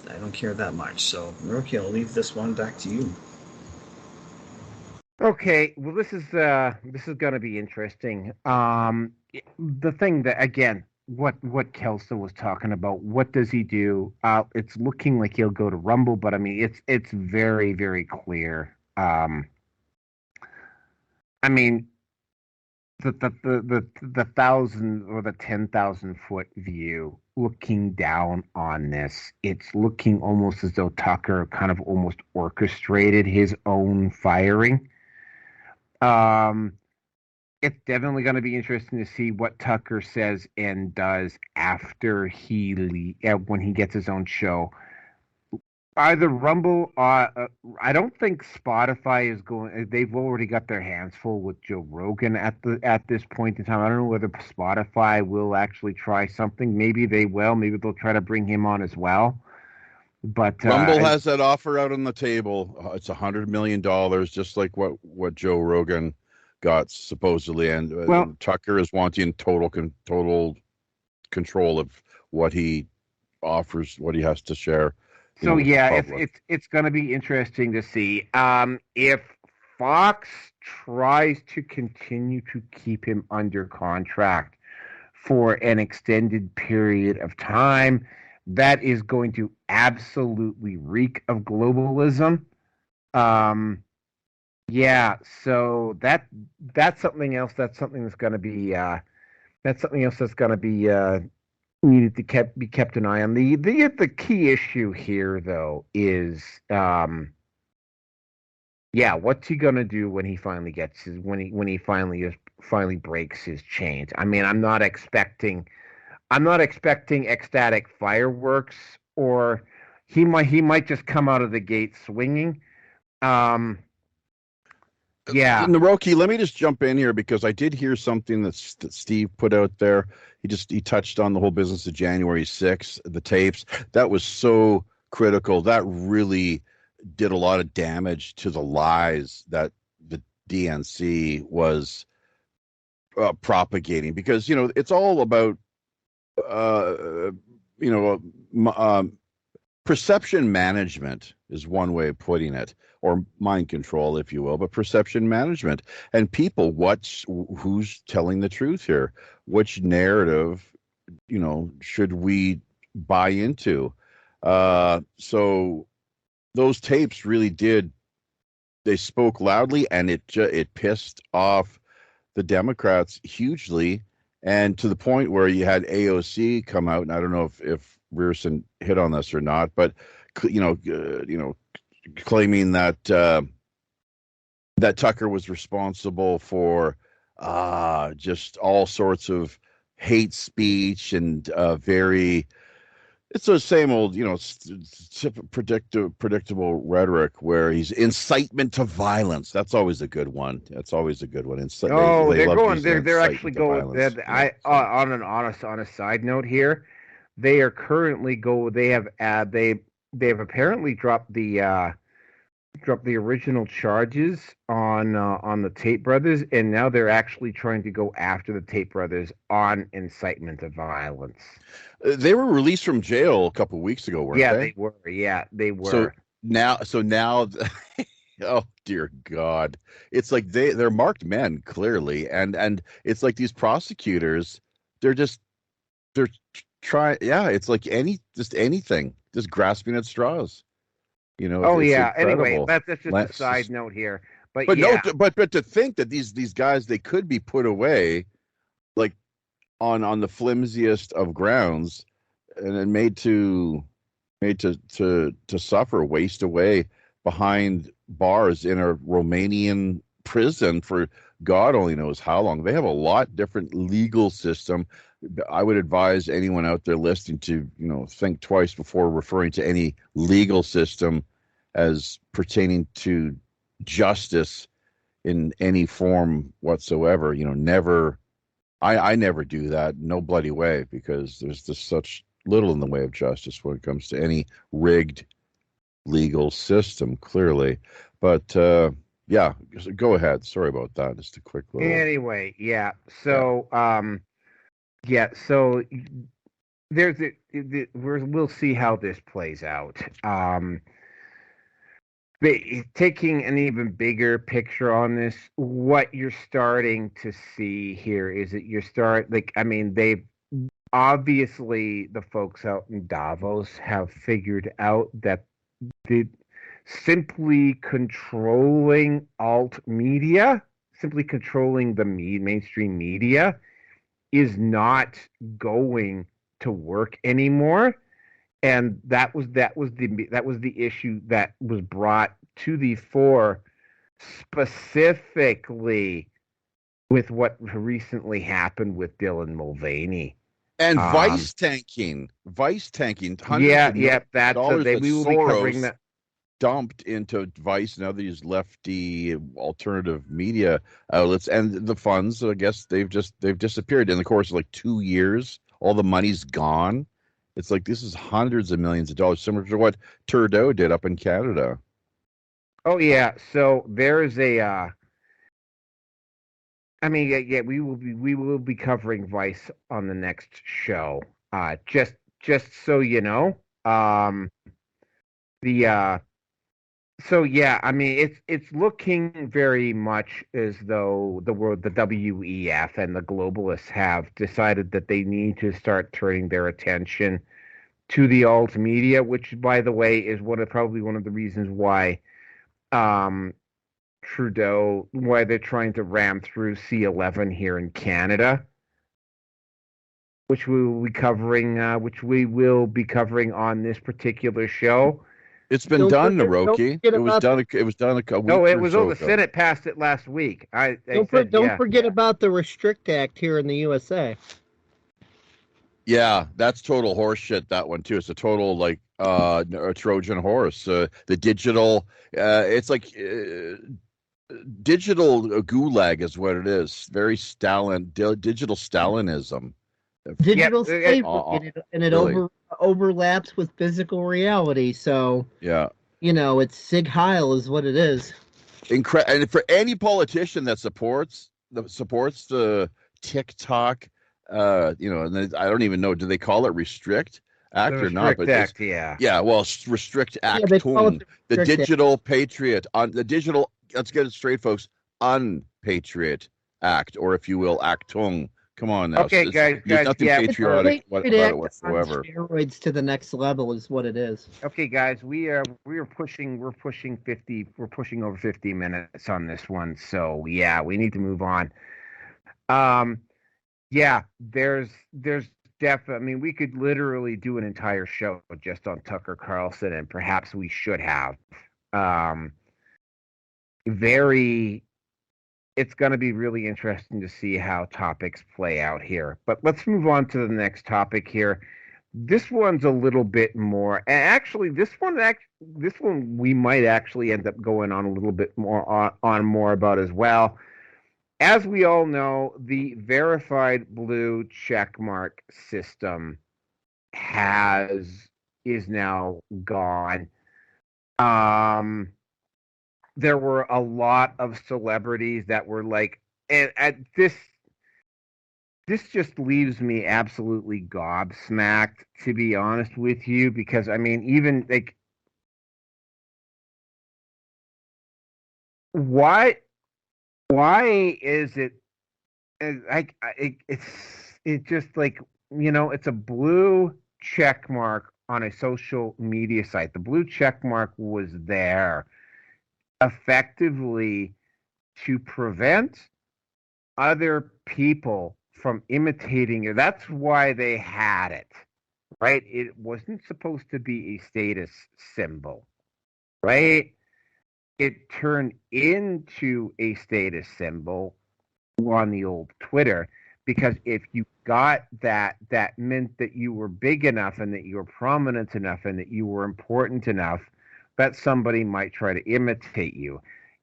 I don't care that much. So Murdoch, I'll leave this one back to you. Okay, well, this is going to be interesting. The thing that, again, what Kelso was talking about, what does he do? It's looking like he'll go to Rumble, but it's very, very clear. The 1,000 or the 10,000 foot view, looking down on this, it's looking almost as though Tucker kind of almost orchestrated his own firing. it's definitely going to be interesting to see what Tucker says and does after when he gets his own show. Either Rumble, I don't think Spotify is going. They've already got their hands full with Joe Rogan at this point in time. I don't know whether Spotify will actually try something. Maybe they will. Maybe they'll try to bring him on as well. But Rumble has that offer out on the table. It's $100 million, just like what Joe Rogan got supposedly, and Tucker is wanting total control of what he offers, what he has to share. So yeah, it's going to be interesting to see if Fox tries to continue to keep him under contract for an extended period of time. That is going to absolutely reek of globalism. Yeah, so that's something else. That's something that's going to be needed to be kept an eye on. The key issue here, though, is what's he gonna do when he finally gets when he finally breaks his chains? I mean, I'm not expecting ecstatic fireworks, or he might just come out of the gate swinging. Naroki, let me just jump in here because I did hear something that Steve put out there. He touched on the whole business of January 6th, the tapes. That was so critical. That really did a lot of damage to the lies that the DNC was propagating, because it's all about perception management is one way of putting it, or mind control, if you will, but perception management. And people, who's telling the truth here? Which narrative, should we buy into? So those tapes really they spoke loudly, and it pissed off the Democrats hugely, and to the point where you had AOC come out, and I don't know if Rearson hit on this or not, but claiming that that Tucker was responsible for just all sorts of hate speech and it's the same old, predictable rhetoric where he's incitement to violence. That's always a good one. They're actually going. On a side note here, they are currently they've apparently dropped the original charges on the Tate brothers, and now they're actually trying to go after the Tate brothers on incitement to violence. They were released from jail a couple of weeks ago, weren't they? They were. Yeah, they were. So now, oh dear God, it's like they're marked men, clearly, and it's like these prosecutors, they're trying. Yeah, it's like anything, just grasping at straws. Anyway, that's just a side note here. But to think that these guys, they could be put away, like on the flimsiest of grounds, and then made to suffer, waste away behind bars in a Romanian prison for God only knows how long. They have a lot different legal system. I would advise anyone out there listening to think twice before referring to any legal system as pertaining to justice in any form whatsoever. Never. I never do that. No bloody way, because there's just such little in the way of justice when it comes to any rigged legal system, clearly. But go ahead. Sorry about that. Just a quick little. Anyway, yeah. So, so we'll see how this plays out. Taking an even bigger picture on this, what you're starting to see here is that they've obviously, the folks out in Davos have figured out that simply controlling simply controlling the mainstream media is not going to work anymore. And that was the issue that was brought to the fore specifically with what recently happened with Dylan Mulvaney. And vice tanking, hundreds of millions that's of dollars that we will be covering Soros that. dumped into Vice and other these lefty alternative media outlets, and the funds, I guess they've disappeared in the course of like 2 years. All the money's gone. It's like this is hundreds of millions of dollars, similar to what Trudeau did up in Canada. Oh yeah, so there's a. I mean, yeah, we will be covering Vice on the next show. Just so you know, So yeah, I mean, it's looking very much as though the WEF and the globalists have decided that they need to start turning their attention to the alt media, which, by the way, is probably one of the reasons why Trudeau, why they're trying to ram through C11 here in Canada, which we will be covering on this particular show. It's been done, Naroki. It was done. It was done a week. No, it was. So the Senate passed it last week. Don't forget about the Restrict Act here in the USA. Yeah, that's total horseshit. That one too. It's a total like a Trojan horse. The digital. It's like digital gulag is what it is. Very digital Stalinism. Digital slavery, and it really overlaps with physical reality. So yeah, it's Sig Heil is what it is. And for any politician that supports the TikTok, and I don't even know, do they call it Restrict Act or not? But Act, yeah. Yeah, well, Restrict Act, the digital patriot on the digital. Let's get it straight, folks. Unpatriot Act, or if you will, Actung. Come on now. Okay, guys, nothing patriotic about it whatsoever. Steroids to the next level is what it is. Okay, guys, we're pushing over 50 minutes on this one, so yeah, we need to move on. Yeah, there's definitely. I mean, we could literally do an entire show just on Tucker Carlson, and perhaps we should have. It's going to be really interesting to see how topics play out here. But let's move on to the next topic here. This one's a little bit more. And actually, this one we might actually end up going on a little bit more on more about as well. As we all know, the verified blue checkmark system is now gone. There were a lot of celebrities that were like, and this just leaves me absolutely gobsmacked, to be honest with you, because I mean, even like, why is it like it's just like, it's a blue check mark on a social media site. The blue check mark was there effectively to prevent other people from imitating it. That's why they had it, right? It wasn't supposed to be a status symbol, right? It turned into a status symbol on the old Twitter, because if you got that meant that you were big enough and that you were prominent enough and that you were important enough that somebody might try to imitate you.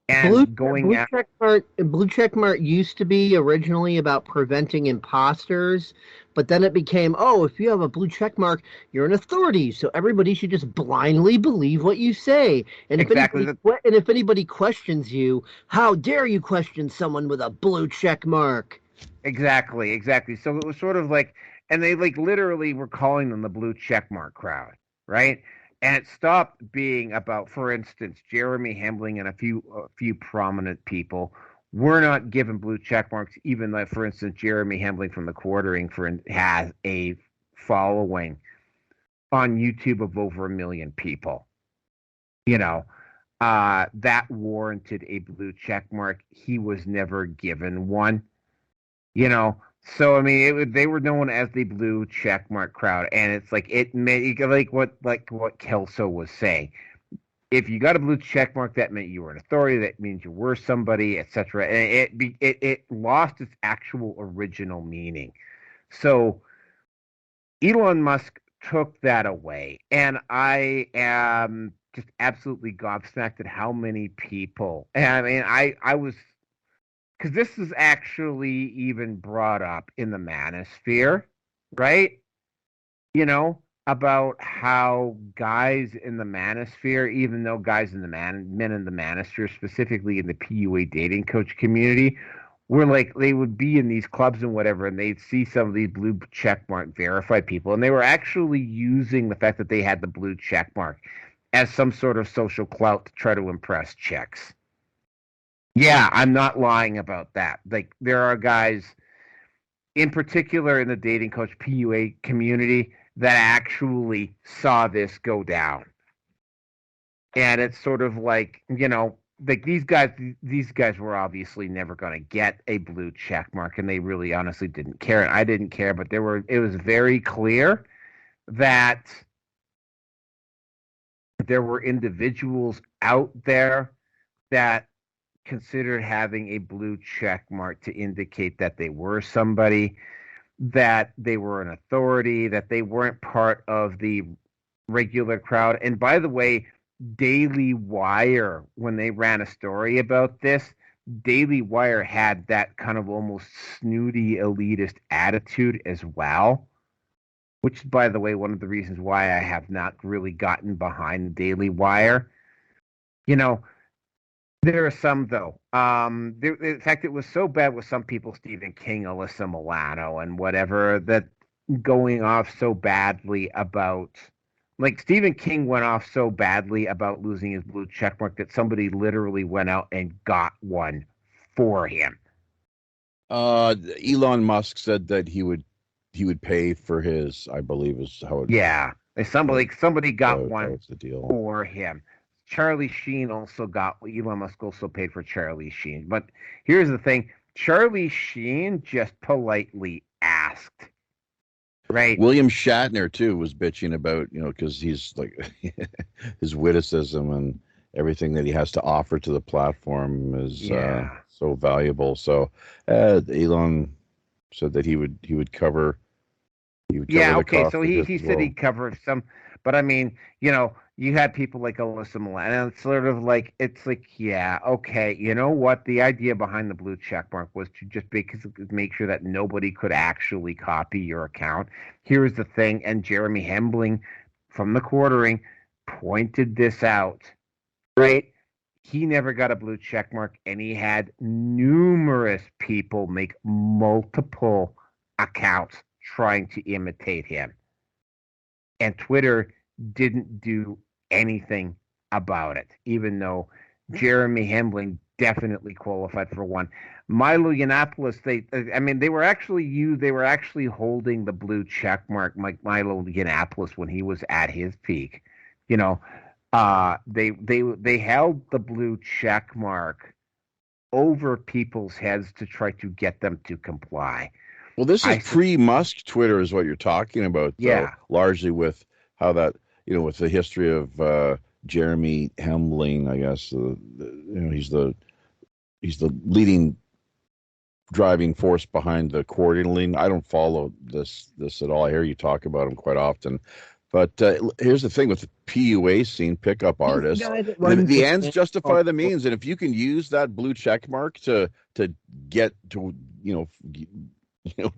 And blue checkmark used to be originally about preventing imposters, but then it became, if you have a blue checkmark, you're an authority, so everybody should just blindly believe what you say. And if anybody questions you, how dare you question someone with a blue checkmark? Exactly. So it was sort of like, and they like literally were calling them the blue checkmark crowd, right? And it stopped being about, for instance, Jeremy Hamblin and a few prominent people were not given blue check marks, even though, for instance, Jeremy Hamblin from the Quartering has a following on YouTube of over 1 million people. That warranted a blue check mark. He was never given one. So I mean, they were known as the blue checkmark crowd, and it's like it made like what Kelso was saying. if you got a blue check mark, that meant you were an authority. That means you were somebody, etc. And it lost its actual original meaning. So Elon Musk took that away, and I am just absolutely gobsmacked at how many people. And I mean, I was, because this is actually even brought up in the manosphere, right? You know, about how guys in the manosphere, even though guys in the men in the manosphere, specifically in the PUA dating coach community, were like, they would be in these clubs and whatever, and they'd see some of these blue check mark verified people, and they were actually using the fact that they had the blue check mark as some sort of social clout to try to impress chicks. Yeah, I'm not lying about that. Like, there are guys, in particular in the dating coach PUA community, that actually saw this go down. And it's sort of like, you know, like these guys were obviously never going to get a blue check mark, and they really honestly didn't care. And I didn't care, but it was very clear that there were individuals out there that considered having a blue check mark to indicate that they were somebody, that they were an authority, that they weren't part of the regular crowd. And by the way, Daily Wire, when they ran a story about this, Daily Wire had that kind of almost snooty elitist attitude as well, which is, by the way, one of the reasons why I have not really gotten behind Daily Wire. You know, there are some, though. In fact, it was so bad with some people, Stephen King, Alyssa Milano, and whatever, that going off so badly about, like, Stephen King went off so badly about losing his blue checkmark that somebody literally went out and got one for him. Elon Musk said that he would pay for his, I believe is how it. Yeah, somebody got one the deal. for him. Charlie Sheen Elon Musk also paid for Charlie Sheen. But here's the thing, Charlie Sheen just politely asked. Right. William Shatner too was bitching about, you know, because he's like his witticism and everything that he has to offer to the platform is so valuable. So Elon said that he would cover. Okay. So he said he'd cover some, but I mean, you know, you had people like Alyssa Milano, and it's sort of like, it's like, yeah, okay, you know what? The idea behind the blue checkmark was to just make sure that nobody could actually copy your account. Here's the thing, and Jeremy Hembling from The Quartering pointed this out, right? He never got a blue checkmark, and he had numerous people make multiple accounts trying to imitate him. And Twitter didn't do anything about it, even though Jeremy Hembling definitely qualified for one. Milo Yiannopoulos, they were actually holding the blue check mark, like Milo Yiannopoulos, when he was at his peak. You know, they held the blue check mark over people's heads to try to get them to comply. Well, this is pre-Musk Twitter is what you're talking about, though, largely with how that, you know, with the history of Jeremy Hembling, I guess, you know, he's the leading driving force behind the quarterly. I don't follow this at all. I hear you talk about him quite often. But here's the thing with the PUA scene, pickup artists, the ends justify the means. And if you can use that blue check mark to get to, you know,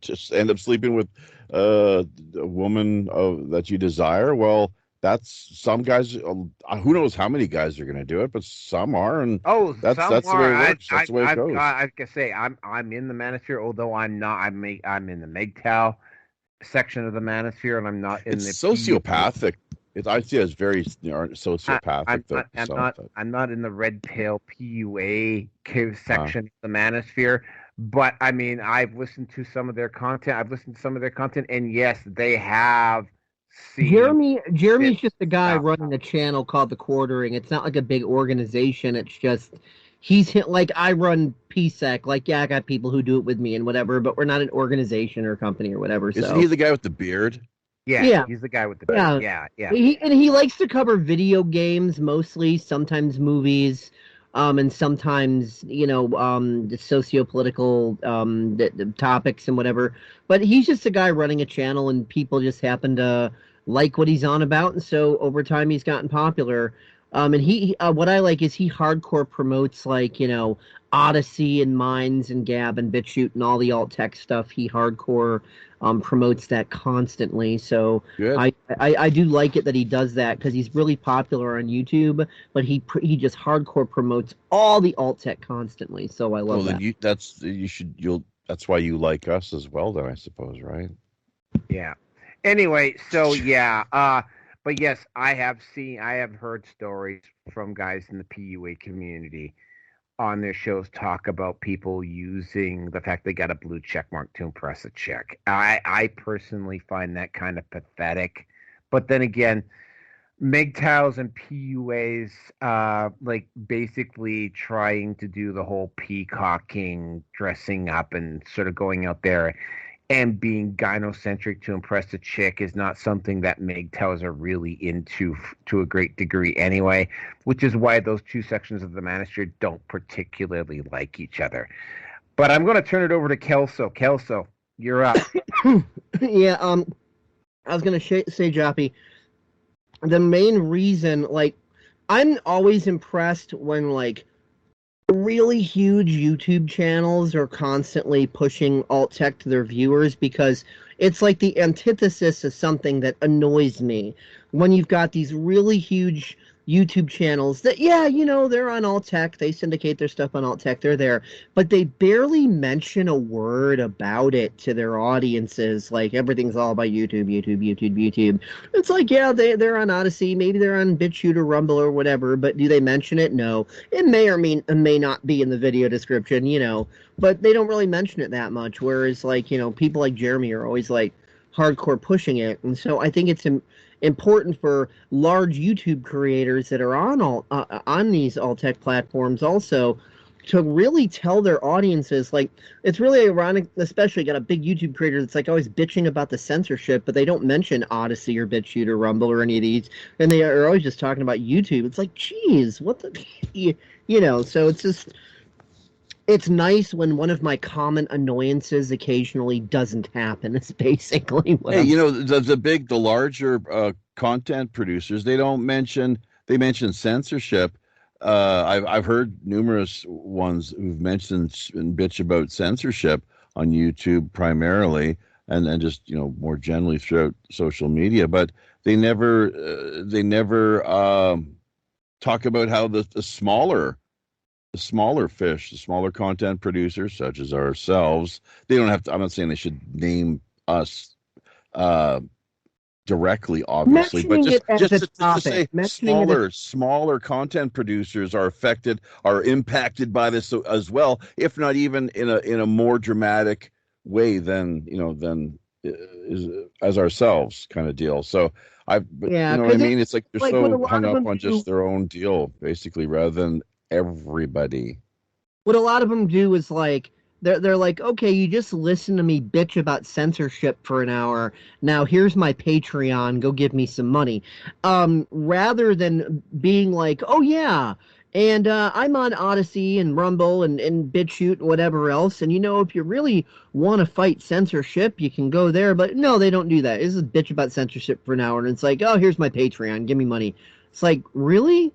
just end up sleeping with a woman that you desire, well, that's some guys. Who knows how many guys are going to do it, but some are, and that's the way it works. That's the way it goes. I can say I'm in the manosphere, although I'm not. I'm in the MGTOW section of the manosphere, and I'm not in the sociopathic. I see it as very sociopathic. I'm not in the red pill PUA section of the manosphere. But I mean, I've listened to some of their content. And yes, they have seen. Jeremy's just a guy running a channel called The Quartering. It's not like a big organization. It's just he's like, I run PSEC. Like, yeah, I got people who do it with me and whatever, but we're not an organization or company or whatever. Isn't he the guy with the beard? Yeah, he's the guy with the beard. Yeah. He likes to cover video games mostly, sometimes movies, and sometimes the socio-political the topics and whatever. But he's just a guy running a channel, and people just happen to like what he's on about, and so over time he's gotten popular. And he what I like is he hardcore promotes Odyssey and Minds and Gab and BitChute and all the alt tech stuff. He hardcore promotes that constantly. So I do like it that he does that because he's really popular on YouTube, but he just hardcore promotes all the alt tech constantly. So I love that. That's why you like us as well, then I suppose, right? Yeah. Anyway, so but yes, I have heard stories from guys in the PUA community on their shows talk about people using the fact they got a blue check mark to impress a chick. I personally find that kind of pathetic. But then again, MGTOWs and PUAs, basically trying to do the whole peacocking, dressing up, and sort of going out there and being gynocentric to impress a chick is not something that MGTOWs are really into to a great degree anyway, which is why those two sections of the Manosphere don't particularly like each other. But I'm going to turn it over to Kelso. Kelso, you're up. Yeah, I was going to say, Joppy, the main reason, I'm always impressed when, really huge YouTube channels are constantly pushing alt tech to their viewers because it's like the antithesis of something that annoys me. When you've got these really huge YouTube channels that, they're on alt tech, they syndicate their stuff on alt tech, they're there, but they barely mention a word about it to their audiences. Like everything's all about YouTube. It's like, they're on Odyssey, maybe they're on BitChute or Rumble or whatever, but do they mention it? No. It may or may not be in the video description, but they don't really mention it that much. Whereas people like Jeremy are always hardcore pushing it. And so I think it's important for large YouTube creators that are on these alt tech platforms also to really tell their audiences. It's really ironic, especially got a big YouTube creator that's always bitching about the censorship, but they don't mention Odyssey or BitChute or Rumble or any of these, and they are always just talking about YouTube. It's geez, what the so it's just, it's nice when one of my common annoyances occasionally doesn't happen. It's basically what the larger content producers, they mention censorship. I've heard numerous ones who've mentioned and bitch about censorship on YouTube primarily, and then just more generally throughout social media, but they never talk about how the smaller fish, the smaller content producers, such as ourselves, they don't have to. I'm not saying they should name us directly, obviously, but just to say smaller content producers are impacted by this as well, if not even in a more dramatic way than as ourselves kind of deal. So you know what I mean? It's they're so hung up on just their own deal, basically, rather than everybody. What a lot of them do is they're like, okay, you just listen to me bitch about censorship for an hour. Now here's my Patreon. Go give me some money. Rather than being like, oh yeah, and I'm on Odyssey and Rumble and BitChute and whatever else. And if you really want to fight censorship, you can go there. But no, they don't do that. This is bitch about censorship for an hour, and it's like, oh, here's my Patreon. Give me money. It's like, really?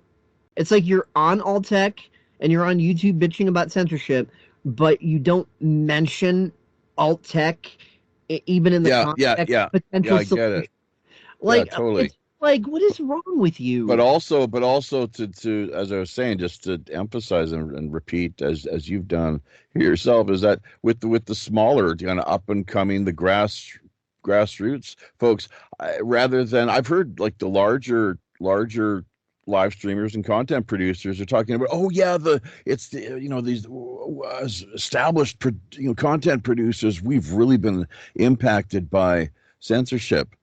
It's like you're on alt tech and you're on YouTube bitching about censorship, but you don't mention alt tech even in the context of potential solution. I get it. Totally. It's what is wrong with you? But also to as I was saying, just to emphasize and repeat as you've done here yourself, is that with the smaller kind of up and coming, the grassroots folks, rather than, I've heard the larger live streamers and content producers are talking about, these established content producers, we've really been impacted by censorship.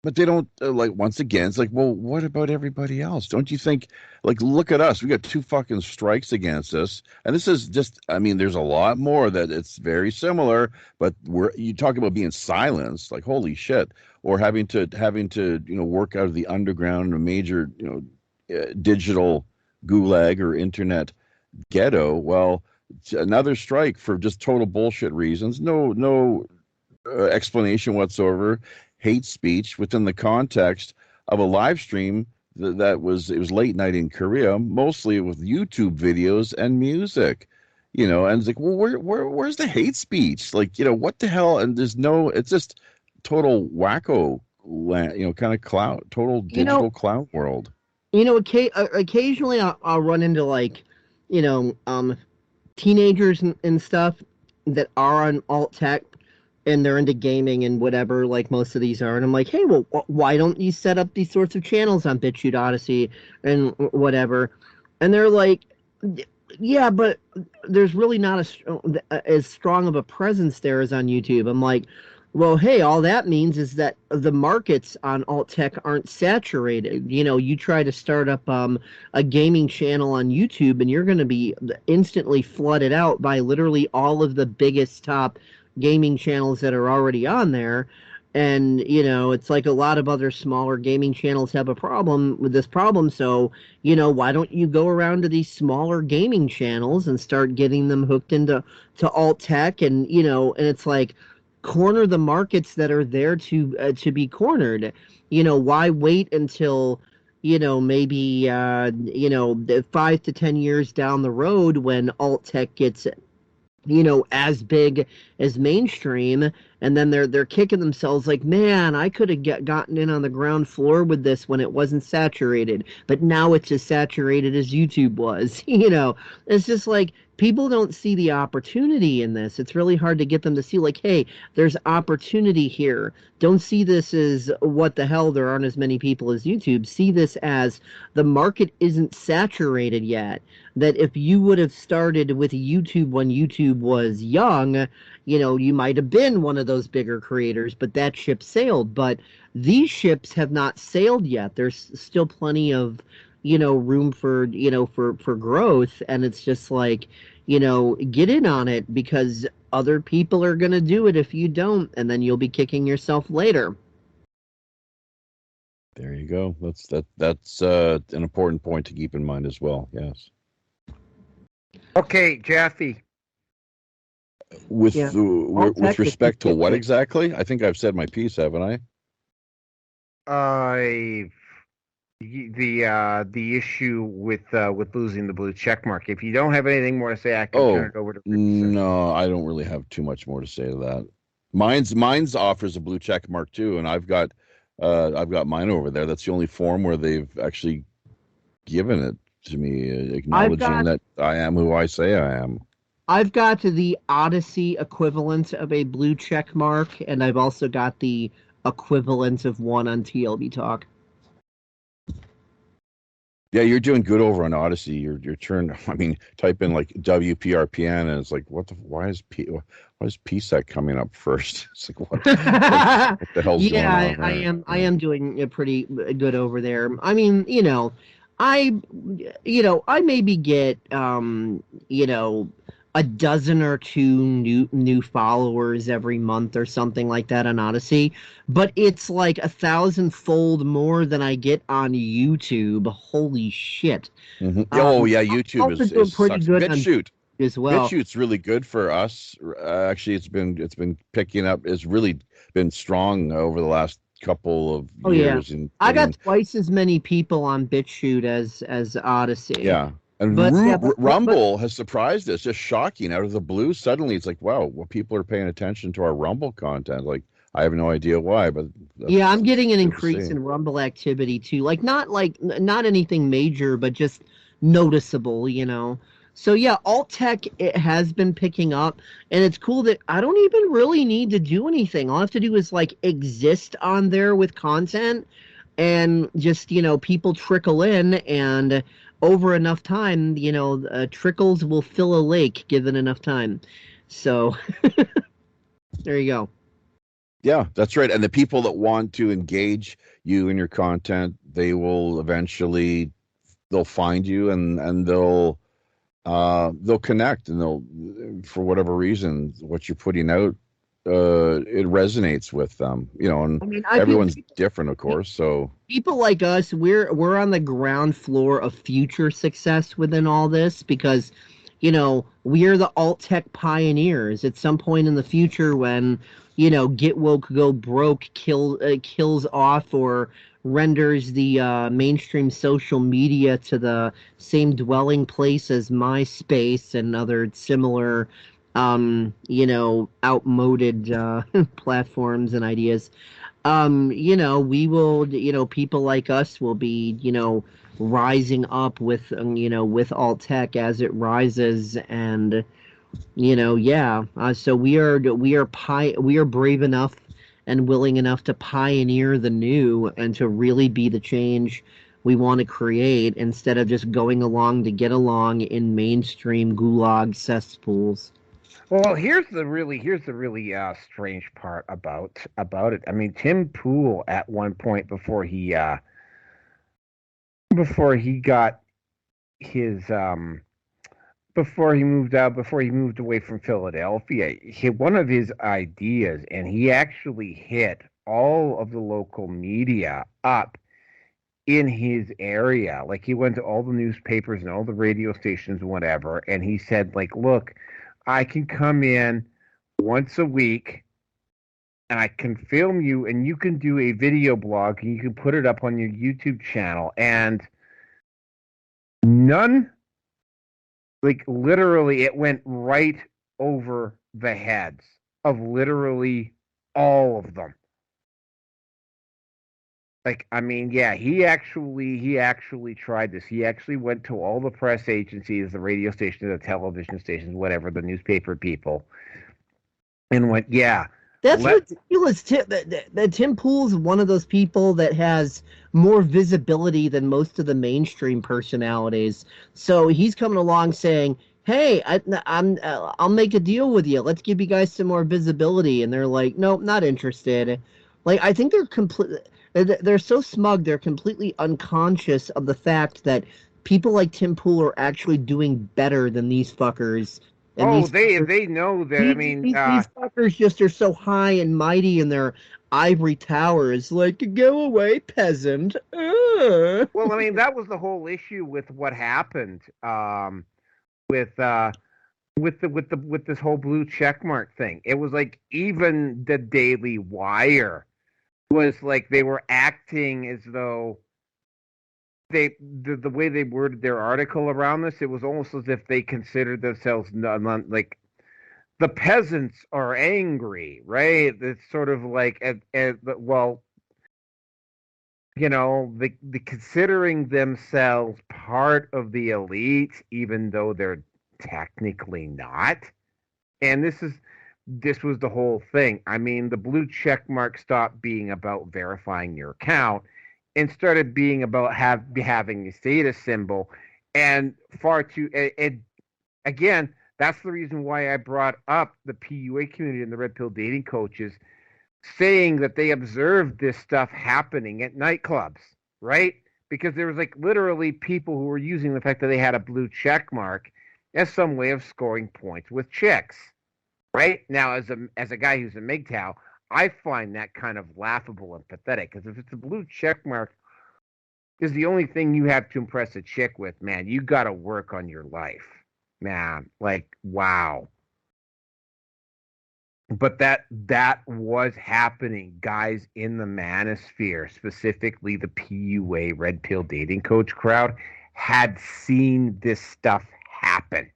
But they don't once again, it's well, what about everybody else? Don't you think, look at us, we got 2 fucking strikes against us, and this is just, there's a lot more that it's very similar, but you talk about being silenced, holy shit, or having to work out of the underground in a major digital gulag or internet ghetto. Well, it's another strike for just total bullshit reasons. No explanation whatsoever. Hate speech within the context of a live stream it was late night in Korea, mostly with YouTube videos and music. And it's like, well, where's the hate speech? Like, what the hell? And it's just total wacko land, kind of clown, total digital clown world. Occasionally I'll run into teenagers and stuff that are on alt tech and they're into gaming and whatever, like most of these are. And I'm like, hey, well, why don't you set up these sorts of channels on BitChute, Odyssey, and whatever? And they're like, yeah, but there's really not as strong of a presence there as on YouTube. I'm like, well, hey, all that means is that the markets on alt tech aren't saturated. You try to start up a gaming channel on YouTube and you're going to be instantly flooded out by literally all of the biggest top gaming channels that are already on there. And, it's like a lot of other smaller gaming channels have a problem with this problem. So, why don't you go around to these smaller gaming channels and start getting them hooked into alt tech and, and it's like corner the markets that are there to be cornered. Why wait until, maybe, 5 to 10 years down the road when alt tech gets as big as mainstream, and then they're kicking themselves like, man, I could have gotten in on the ground floor with this when it wasn't saturated, but now it's as saturated as YouTube was. It's just like people don't see the opportunity in this. It's really hard to get them to see, like, hey, there's opportunity here. Don't see this as what the hell, there aren't as many people as YouTube. See this as the market isn't saturated yet. That if you would have started with YouTube when YouTube was young, you might have been one of those bigger creators, but that ship sailed. But these ships have not sailed yet. There's still plenty of room for for growth, and it's just like, get in on it, because other people are going to do it if you don't, and then you'll be kicking yourself later. There you go. That's an important point to keep in mind as well. Yes. Okay, Jaffe. With respect to what exactly? I think I've said my piece, haven't I? The issue with losing the blue check mark. If you don't have anything more to say, I can turn it over to Richard. No, I don't really have too much more to say to that. Mine's offers a blue check mark too, and I've got mine over there. That's the only form where they've actually given it to me, acknowledging that I am who I say I am. I've got the Odyssey equivalent of a blue check mark, and I've also got the equivalent of one on TLB Talk. Yeah, you're doing good over on Odyssey. Your turn. I mean, type in like WPRPN, and it's like, why is PSEC coming up first? It's like, what the hell's going on? Yeah, I am doing pretty good over there. I mean, I maybe get a dozen or two new followers every month or something like that on Odyssey, but it's like 1,000-fold more than I get on YouTube. Holy shit! Mm-hmm. YouTube is pretty good. BitChute as well. BitChute's really good for us. Actually, it's been picking up. It's really been strong over the last couple of years. Yeah. I got twice as many people on BitChute as Odyssey. Yeah. And Rumble has surprised us, just shocking out of the blue. Suddenly, it's like, wow, people are paying attention to our Rumble content. Like, I have no idea why, but I'm getting an increase in Rumble activity too. Not anything major, but just noticeable, So yeah, alt tech, it has been picking up, and it's cool that I don't even really need to do anything. All I have to do is exist on there with content, and just people trickle in, and over enough time, trickles will fill a lake given enough time. So there you go. Yeah, that's right. And the people that want to engage you in your content, they will eventually, they'll find you and they'll connect, and they'll, for whatever reason, what you're putting out it resonates with them, and I mean, everyone's different, of course. So people like us, we're on the ground floor of future success within all this because, we are the alt tech pioneers. At some point in the future, when Get Woke Go Broke kills off or renders the mainstream social media to the same dwelling place as MySpace and other similar, outmoded platforms and ideas. We will, people like us will be, rising up with, with alt tech as it rises, and, yeah. So we are brave enough and willing enough to pioneer the new and to really be the change we want to create instead of just going along to get along in mainstream gulag cesspools. Well, here's the really strange part about it. I mean, Tim Pool at one point before he got his before he moved away from Philadelphia, one of his ideas, and he actually hit all of the local media up in his area. Like, he went to all the newspapers and all the radio stations and whatever, and he said, like, look, I can come in once a week and I can film you and you can do a video blog and you can put it up on your YouTube channel. And literally, it went right over the heads of literally all of them. Like, I mean, yeah, he actually tried this. He actually went to all the press agencies, the radio stations, the television stations, whatever, the newspaper people, and went, yeah. That's ridiculous. Tim Pool's one of those people that has more visibility than most of the mainstream personalities. So he's coming along saying, hey, I'll make a deal with you. Let's give you guys some more visibility. And they're like, nope, not interested. Like, I think they're so smug, they're completely unconscious of the fact that people like Tim Pool are actually doing better than these fuckers. And they know that. These fuckers just are so high and mighty in their ivory towers. Like, go away, peasant. Well, I mean, that was the whole issue with what happened with this whole blue checkmark thing. It was like even the Daily Wire was like they were acting as though the way they worded their article around this, it was almost as if they considered themselves like the peasants are angry, right? It's sort of like, well, the considering themselves part of the elite, even though they're technically not. And this was the whole thing. I mean, the blue check mark stopped being about verifying your account and started being about having a status symbol, and again, that's the reason why I brought up the PUA community and the Red Pill dating coaches saying that they observed this stuff happening at nightclubs, right? Because there was like literally people who were using the fact that they had a blue check mark as some way of scoring points with chicks, right? Now, as a guy who's a MGTOW, I find that kind of laughable and pathetic, because if it's a blue check mark is the only thing you have to impress a chick with, man, you got to work on your life, man. Like, wow. But that was happening, guys, in the manosphere, specifically the PUA Red Pill dating coach crowd, had seen this stuff happen.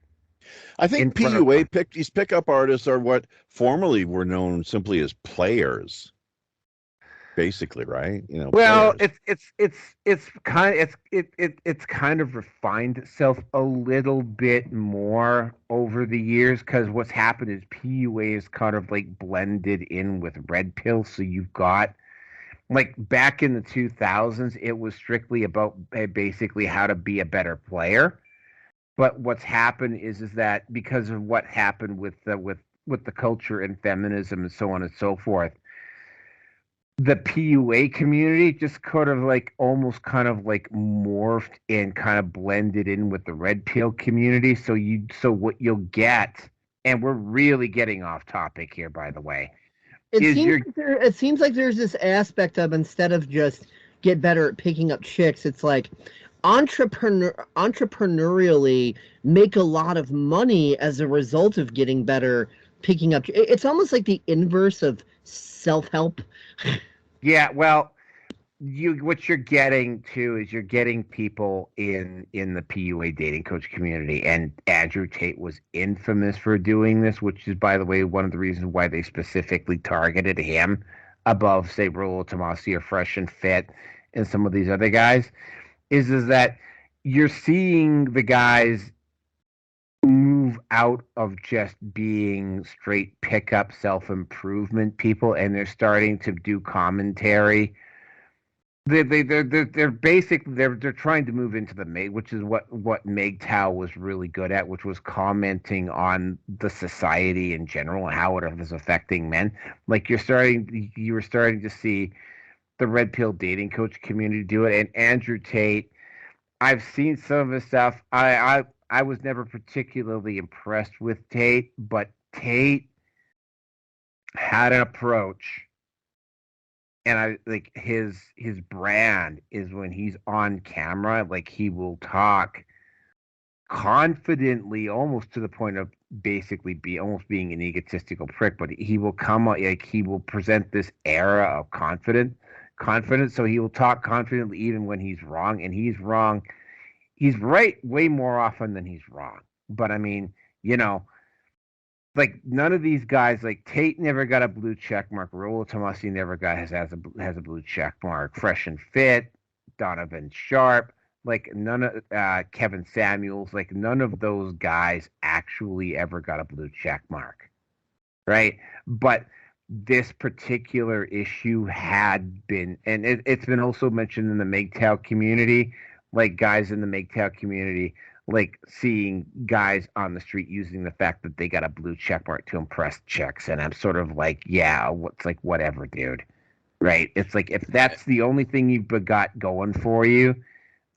I think PUA these pickup artists are what formerly were known simply as players, basically, right? Well, players. it's kind of refined itself a little bit more over the years, because what's happened is PUA is kind of like blended in with Red Pill. So you've got, like, back in the 2000s, it was strictly about basically how to be a better player. But what's happened is that because of what happened with the culture and feminism and so on and so forth, the PUA community just almost morphed and kind of blended in with the Red Pill community. So what you'll get and we're really getting off topic here, by the way. It seems like there's this aspect of, instead of just get better at picking up chicks, it's like entrepreneurially make a lot of money as a result of getting better picking up. It's almost like the inverse of self-help. Yeah, well, what you're getting to is you're getting people in the PUA dating coach community, and Andrew Tate was infamous for doing this, which is, by the way, one of the reasons why they specifically targeted him above, say, Rollo Tomasi or Fresh and Fit and some of these other guys, is that you're seeing the guys move out of just being straight pickup self-improvement people, and they're starting to do commentary. They're basically they're trying to move into the Meg, which is what MGTOW was really good at, which was commenting on the society in general and how it was affecting men. Like you were starting to see the Red Pill dating coach community do it, and Andrew Tate. I've seen some of his stuff. I was never particularly impressed with Tate, but Tate had an approach. And I like his brand is when he's on camera, like he will talk confidently, almost to the point of basically being an egotistical prick. But he will he will present this era of confidence. So he will talk confidently even when he's wrong, and he's wrong. He's right way more often than he's wrong. But I mean, like none of these guys, like Tate never got a blue check mark. Rollo Tomasi never has a blue check mark. Fresh and Fit, Donovan Sharp, like none of Kevin Samuels, like none of those guys actually ever got a blue check mark, right? But this particular issue had been, and it's been also mentioned in the MGTOW community, like guys in the MGTOW community. Like seeing guys on the street using the fact that they got a blue check mark to impress chicks, and I'm sort of like, yeah, it's like whatever, dude. Right? It's like if that's the only thing you've got going for you,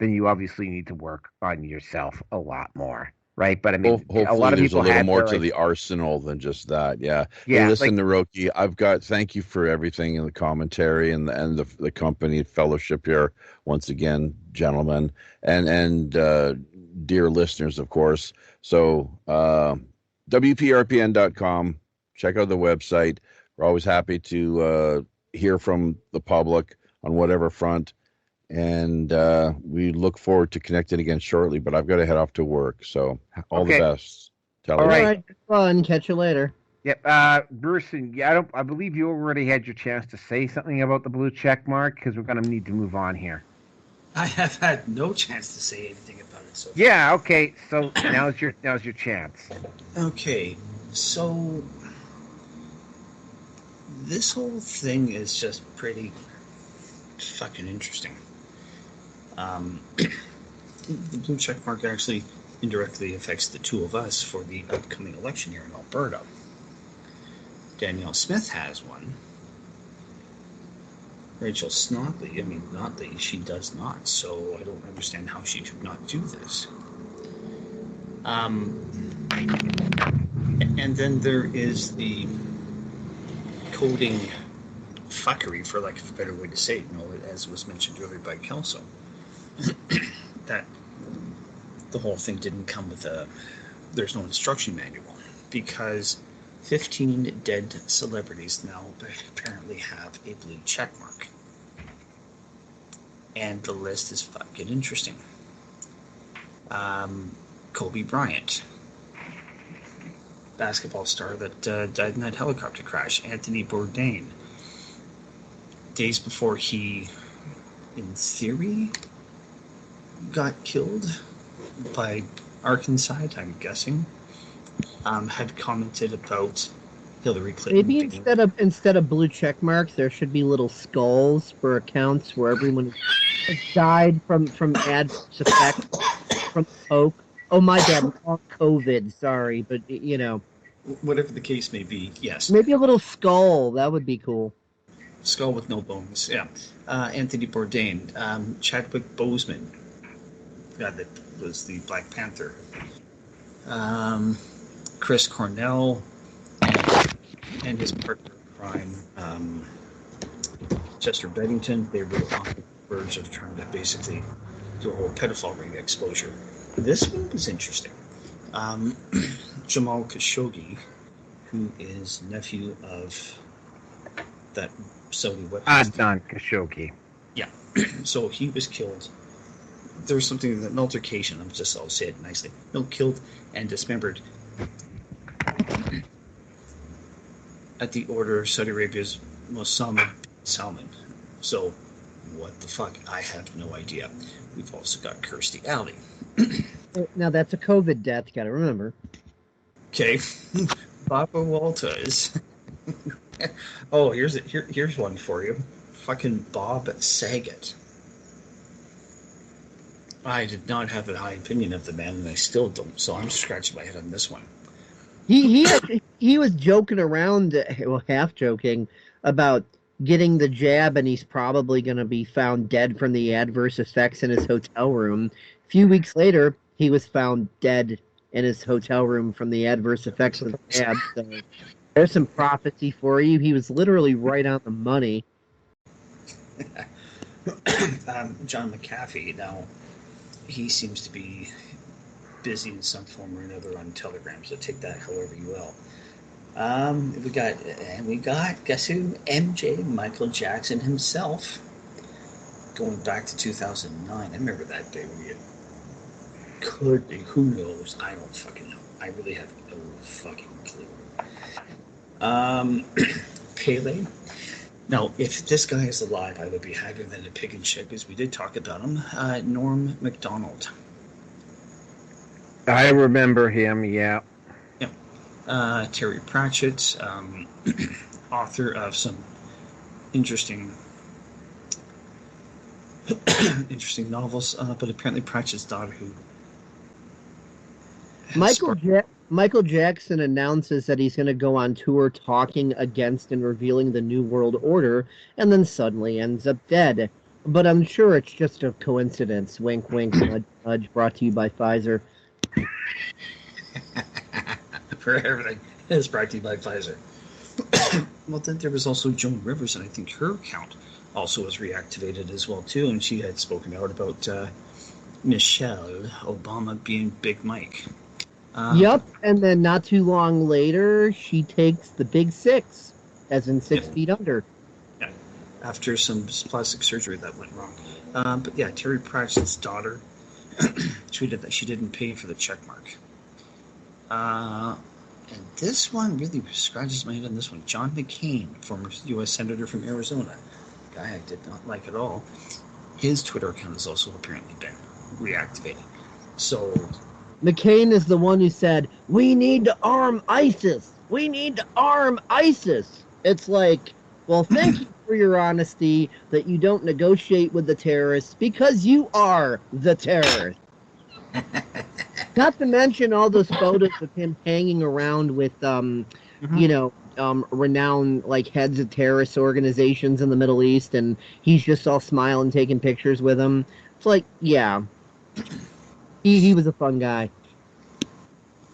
then you obviously need to work on yourself a lot more, right? But I mean, hopefully a lot of there's people a little had more their, to the arsenal than just that. Yeah. Yeah. Hey, listen, Naroki, thank you for everything in the commentary and the company fellowship here. Once again, gentlemen, and dear listeners, of course. So WPRPN.com, check out the website. We're always happy to hear from the public on whatever front. And we look forward to connecting again shortly, but I've got to head off to work. So all the best. All right. Fun. Catch you later. Yep. Bruce, I believe you already had your chance to say something about the blue check mark, because we're going to need to move on here. I have had no chance to say anything about it. So yeah. Okay. So now's your chance. Okay. So this whole thing is just pretty fucking interesting. The blue check mark actually indirectly affects the two of us for the upcoming election here in Alberta. Danielle Smith has one. Rachel Notley, she does not. So I don't understand how she should not do this. And then there is the coding fuckery, for lack of a better way to say it, as was mentioned earlier by Kelso, that the whole thing didn't come with there's no instruction manual, because 15 dead celebrities now apparently have a blue check mark. And the list is fucking interesting. Kobe Bryant, basketball star that died in that helicopter crash. Anthony Bourdain, days before he, in theory, got killed by Arkansas, I'm guessing, had commented about Hillary Clinton. Maybe instead of blue check marks, there should be little skulls for accounts where everyone has died from adverse effects from coke. Oh my God, COVID. Sorry, but whatever the case may be, yes. Maybe a little skull. That would be cool. Skull with no bones. Yeah. Anthony Bourdain, Chadwick Boseman, that was the Black Panther. Chris Cornell and his partner in crime, Chester Bennington, they were on the verge of trying to basically do a whole pedophile ring exposure. This one was interesting. Jamal Khashoggi, who is nephew of that Saudi weapons. Adnan Khashoggi. Yeah. So he was killed. There was something, an altercation, I'll say it nicely. No, killed and dismembered at the order of Saudi Arabia's Mohammed bin Salman. So, what the fuck? I have no idea. We've also got Kirstie Alley. Now that's a COVID death, you gotta remember. Okay. Baba Walters. Oh, here's one for you. Fucking Bob Saget. I did not have a high opinion of the man, and I still don't. So I'm scratching my head on this one. He was joking around, well, half joking, about getting the jab, and he's probably going to be found dead from the adverse effects in his hotel room. A few weeks later, he was found dead in his hotel room from the adverse effects of the jab. So there's some prophecy for you. He was literally right on the money. John McAfee, now, he seems to be busy in some form or another on Telegram, so take that however you will. We got, guess who? MJ, Michael Jackson himself, going back to 2009. I remember that day when could be, who knows? I don't fucking know. I really have no fucking clue. Pele. Now, if this guy is alive, I would be happier than a pig in shit, because we did talk about him. Norm MacDonald. I remember him, yeah. Terry Pratchett, author of some interesting novels, but apparently Pratchett's daughter, who Michael Jackson announces that he's going to go on tour talking against and revealing the New World Order, and then suddenly ends up dead. But I'm sure it's just a coincidence. Wink, wink, nudge, nudge, brought to you by Pfizer. For everything is brought to you by Pfizer. Well, then there was also Joan Rivers, and I think her account also was reactivated as well, too, and she had spoken out about Michelle Obama being Big Mike. Yep, and then not too long later, she takes the Big Six, as in 6 feet under. Yeah, after some plastic surgery that went wrong. But yeah, Terry Pratchett's daughter tweeted that she didn't pay for the checkmark. And this one really scratches my head on this one. John McCain, former U.S. Senator from Arizona, guy I did not like at all. His Twitter account has also apparently been reactivated. So McCain is the one who said, "We need to arm ISIS. We need to arm ISIS." It's like, well, thank you for your honesty that you don't negotiate with the terrorists, because you are the terrorist. Not to mention all those photos of him hanging around with, renowned like heads of terrorist organizations in the Middle East, and he's just all smiling, taking pictures with them. It's like, yeah, he was a fun guy.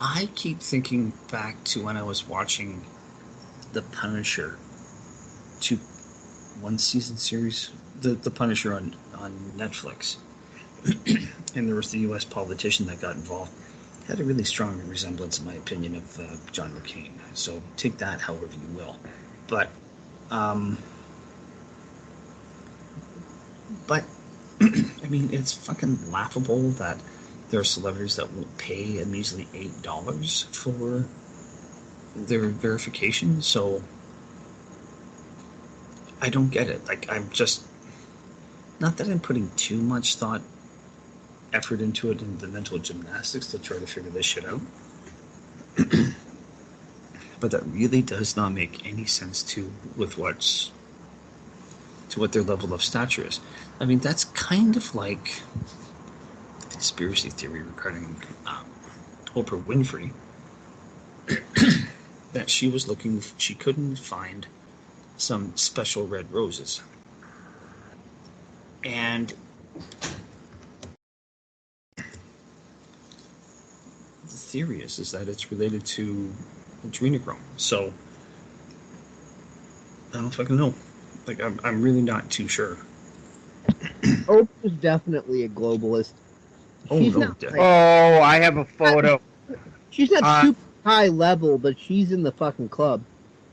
I keep thinking back to when I was watching The Punisher, one season series, The Punisher on Netflix. And there was the U.S. politician that got involved. Had a really strong resemblance, in my opinion, of John McCain. So take that however you will. But I mean, it's fucking laughable that there are celebrities that won't pay a measly $8 for their verification. So I don't get it. Like, I'm just, not that I'm putting too much effort into it and the mental gymnastics to try to figure this shit out. But that really does not make any sense with what their level of stature is. I mean, that's kind of like the conspiracy theory regarding Oprah Winfrey, that she couldn't find some special red roses. And theory is that it's related to adrenochrome. So I don't fucking know. Like, I'm really not too sure. Oprah's definitely a globalist. Oh, She's no, not, definitely. Oh, I have a photo. she's not super high level, but she's in the fucking club.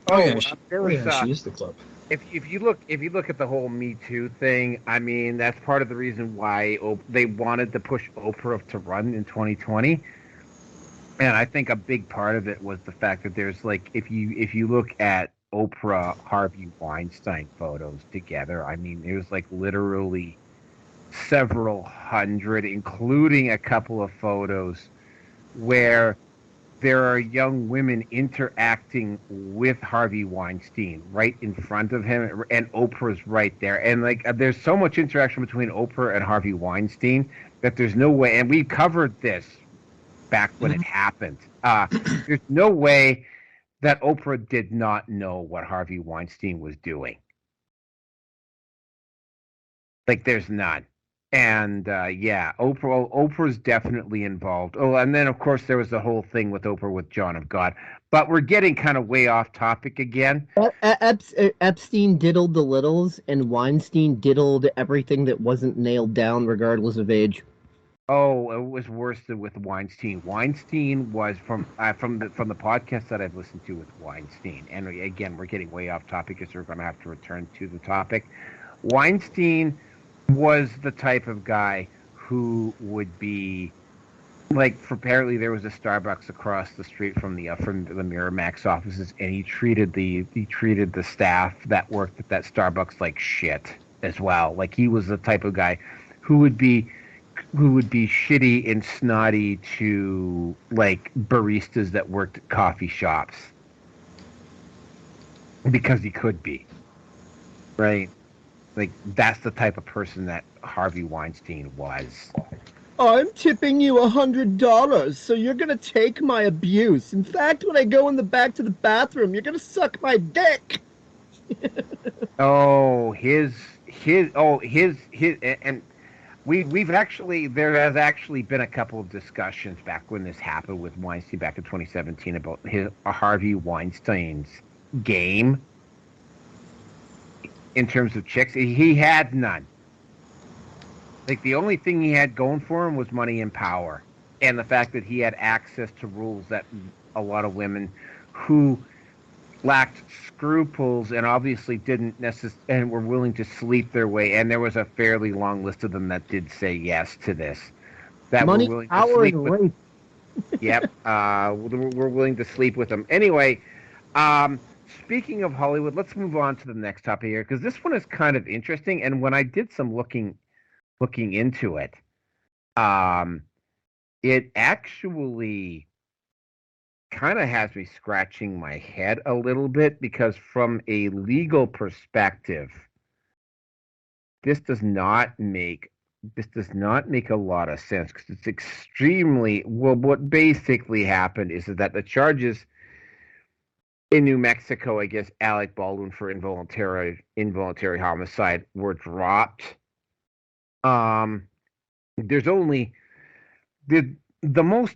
There She is the club. If you look at the whole Me Too thing, I mean, that's part of the reason why they wanted to push Oprah to run in 2020. And I think a big part of it was the fact that there's like, if you look at Oprah Harvey Weinstein photos together, I mean, there's like literally several hundred, including a couple of photos where there are young women interacting with Harvey Weinstein right in front of him, and Oprah's right there. And like, there's so much interaction between Oprah and Harvey Weinstein that there's no way, and we covered this back when it happened. There's no way that Oprah did not know what Harvey Weinstein was doing. Like, there's none. And yeah, Oprah's definitely involved. Oh, and then of course there was the whole thing with Oprah with John of God. But we're getting kind of way off topic again. Epstein diddled the littles, and Weinstein diddled everything that wasn't nailed down, regardless of age. Oh, it was worse than with Weinstein. Weinstein was from the podcast that I've listened to with Weinstein. And again, we're getting way off topic, because we're going to have to return to the topic. Weinstein was the type of guy who would be like, apparently there was a Starbucks across the street from the Miramax offices, and he treated the staff that worked at that Starbucks like shit as well. Like, he was the type of guy who would be shitty and snotty to like baristas that worked at coffee shops, because he could be, right? Like, that's the type of person that Harvey Weinstein was. I'm tipping you $100, so you're gonna take my abuse. In fact, when I go in the back to the bathroom, you're gonna suck my dick. And we've actually, there has actually been a couple of discussions back when this happened with Weinstein back in 2017 about Harvey Weinstein's game. In terms of chicks, he had none. Like, the only thing he had going for him was money and power, and the fact that he had access to rules that a lot of women who lacked scruples and obviously didn't and were willing to sleep their way. And there was a fairly long list of them that did say yes to this. That money, were willing power, to sleep and with. rape. Yep, we're willing to sleep with them. Anyway, speaking of Hollywood, let's move on to the next topic here, because this one is kind of interesting. And when I did some looking into it, it actually kind of has me scratching my head a little bit, because from a legal perspective, this does not make a lot of sense, because it's extremely well. What basically happened is that the charges in New Mexico against Alec Baldwin for involuntary homicide were dropped. There's only the most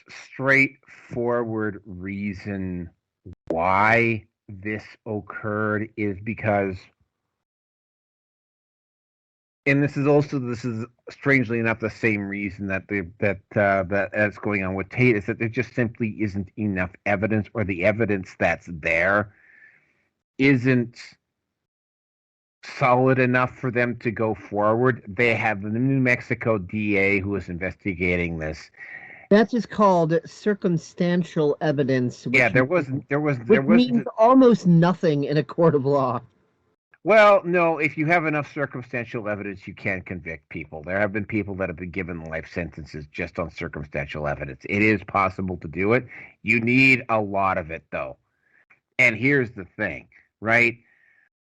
straightforward reason why this occurred is because, and this is strangely enough the same reason that's going on with Tate, is that there just simply isn't enough evidence, or the evidence that's there isn't solid enough for them to go forward. They have the New Mexico DA who is investigating this. That's just called circumstantial evidence. Yeah, there was means almost nothing in a court of law. Well, no, if you have enough circumstantial evidence, you can convict people. There have been people that have been given life sentences just on circumstantial evidence. It is possible to do it. You need a lot of it, though. And here's the thing, right?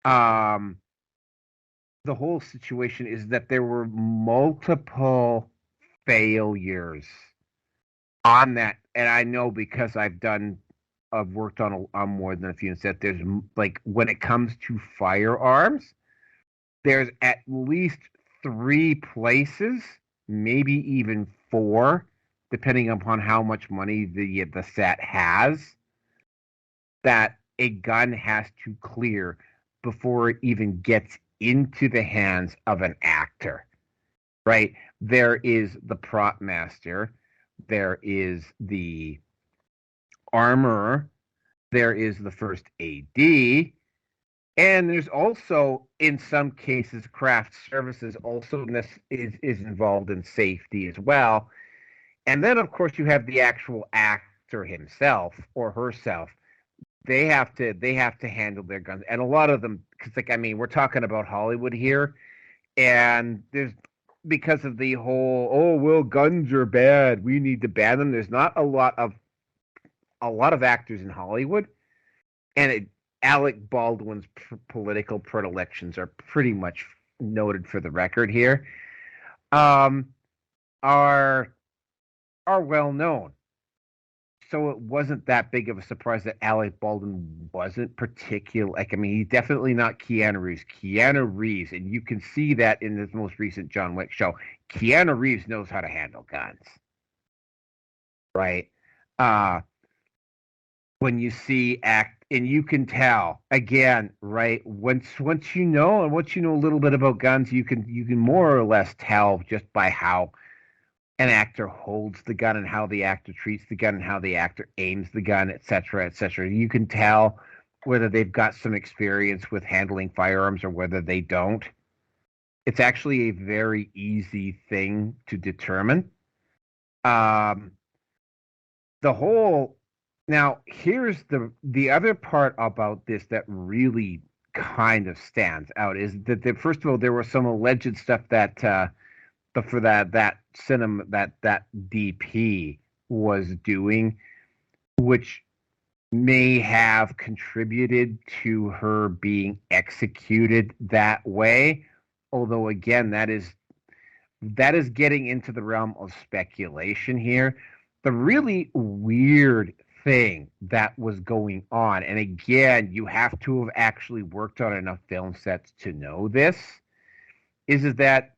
The whole situation is that there were multiple failures on that. And I know, because I've worked on more than a few, and said there's, like, when it comes to firearms, there's at least 3 places, maybe even 4, depending upon how much money the set has, that a gun has to clear before it even gets into the hands of an actor, right? There is the prop master, there is the armorer, there is the first AD, and there's also, in some cases, craft services also is involved in safety as well. And then, of course, you have the actual actor himself or herself. They have to handle their guns, and a lot of them, because we're talking about Hollywood here, and there's, because of the whole, oh well, guns are bad, we need to ban them. There's not a lot of actors in Hollywood, and Alec Baldwin's political predilections are pretty much noted for the record here. Are well known. So it wasn't that big of a surprise that Alec Baldwin wasn't particular. He's definitely not Keanu Reeves. Keanu Reeves, and you can see that in this most recent John Wick show, Keanu Reeves knows how to handle guns. Right? When you see and you can tell, again, right, once you know a little bit about guns, you can more or less tell just by how an actor holds the gun and how the actor treats the gun and how the actor aims the gun, etc., etc. You can tell whether they've got some experience with handling firearms or whether they don't. It's actually a very easy thing to determine. Now, here's the other part about this that really kind of stands out is that first of all, there was some alleged stuff that that DP was doing, which may have contributed to her being executed that way. Although again, that is getting into the realm of speculation here. The really weird thing that was going on, and again, you have to have actually worked on enough film sets to know this, is that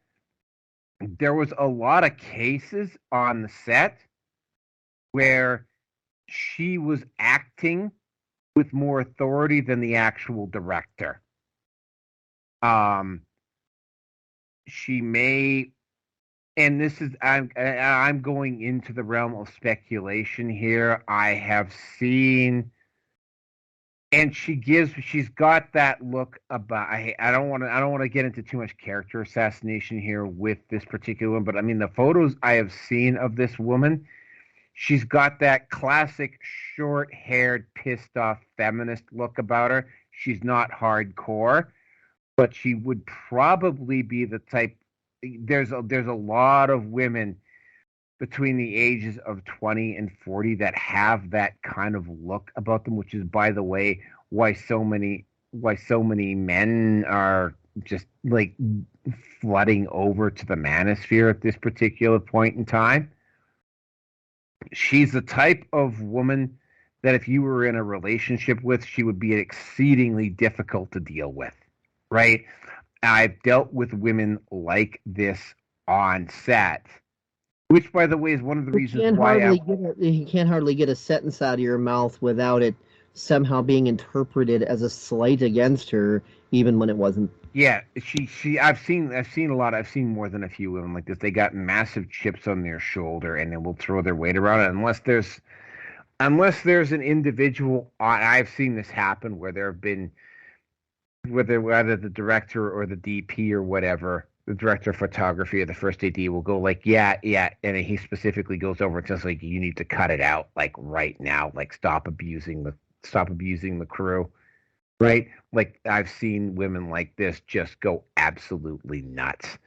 there was a lot of cases on the set where she was acting with more authority than the actual director. She may, and this is, I'm going into the realm of speculation here. I have seen, and she's got that look about, I don't want to get into too much character assassination here with this particular one, but the photos I have seen of this woman, she's got that classic short-haired, pissed-off feminist look about her. She's not hardcore, but she would probably be the type. There's a lot of women between the ages of 20 and 40 that have that kind of look about them, which is, by the way, why so many men are just like flooding over to the manosphere at this particular point in time. She's the type of woman that if you were in a relationship with, she would be exceedingly difficult to deal with, right? I've dealt with women like this on set, which, by the way, is one of the reasons why you can't hardly get a sentence out of your mouth without it somehow being interpreted as a slight against her, even when it wasn't. Yeah, I've seen a lot. I've seen more than a few women like this. They got massive chips on their shoulder, and they will throw their weight around it unless there's an individual. I've seen this happen where there have been, whether the director or the DP or whatever, the director of photography or the first AD will go like, yeah, and he specifically goes over and says like, you need to cut it out like right now, like stop abusing the crew, right? Like I've seen women like this just go absolutely nuts.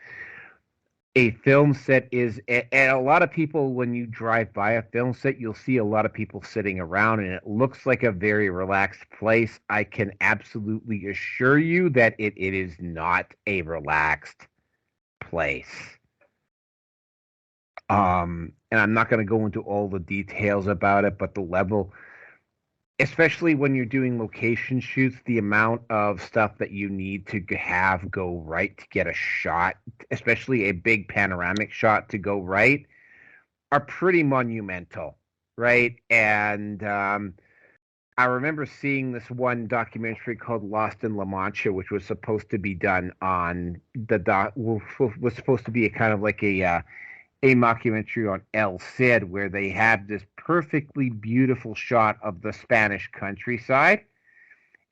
A film set is, and a lot of people, when you drive by a film set, you'll see a lot of people sitting around and it looks like a very relaxed place. I can absolutely assure you that it is not a relaxed place. And I'm not going to go into all the details about it, but the level, especially when you're doing location shoots, the amount of stuff that you need to have go right to get a shot, especially a big panoramic shot to go right, are pretty monumental, right? And I remember seeing this one documentary called Lost in La Mancha, which was supposed to be done on was supposed to be a kind of like a mockumentary on El Cid, where they had this perfectly beautiful shot of the Spanish countryside,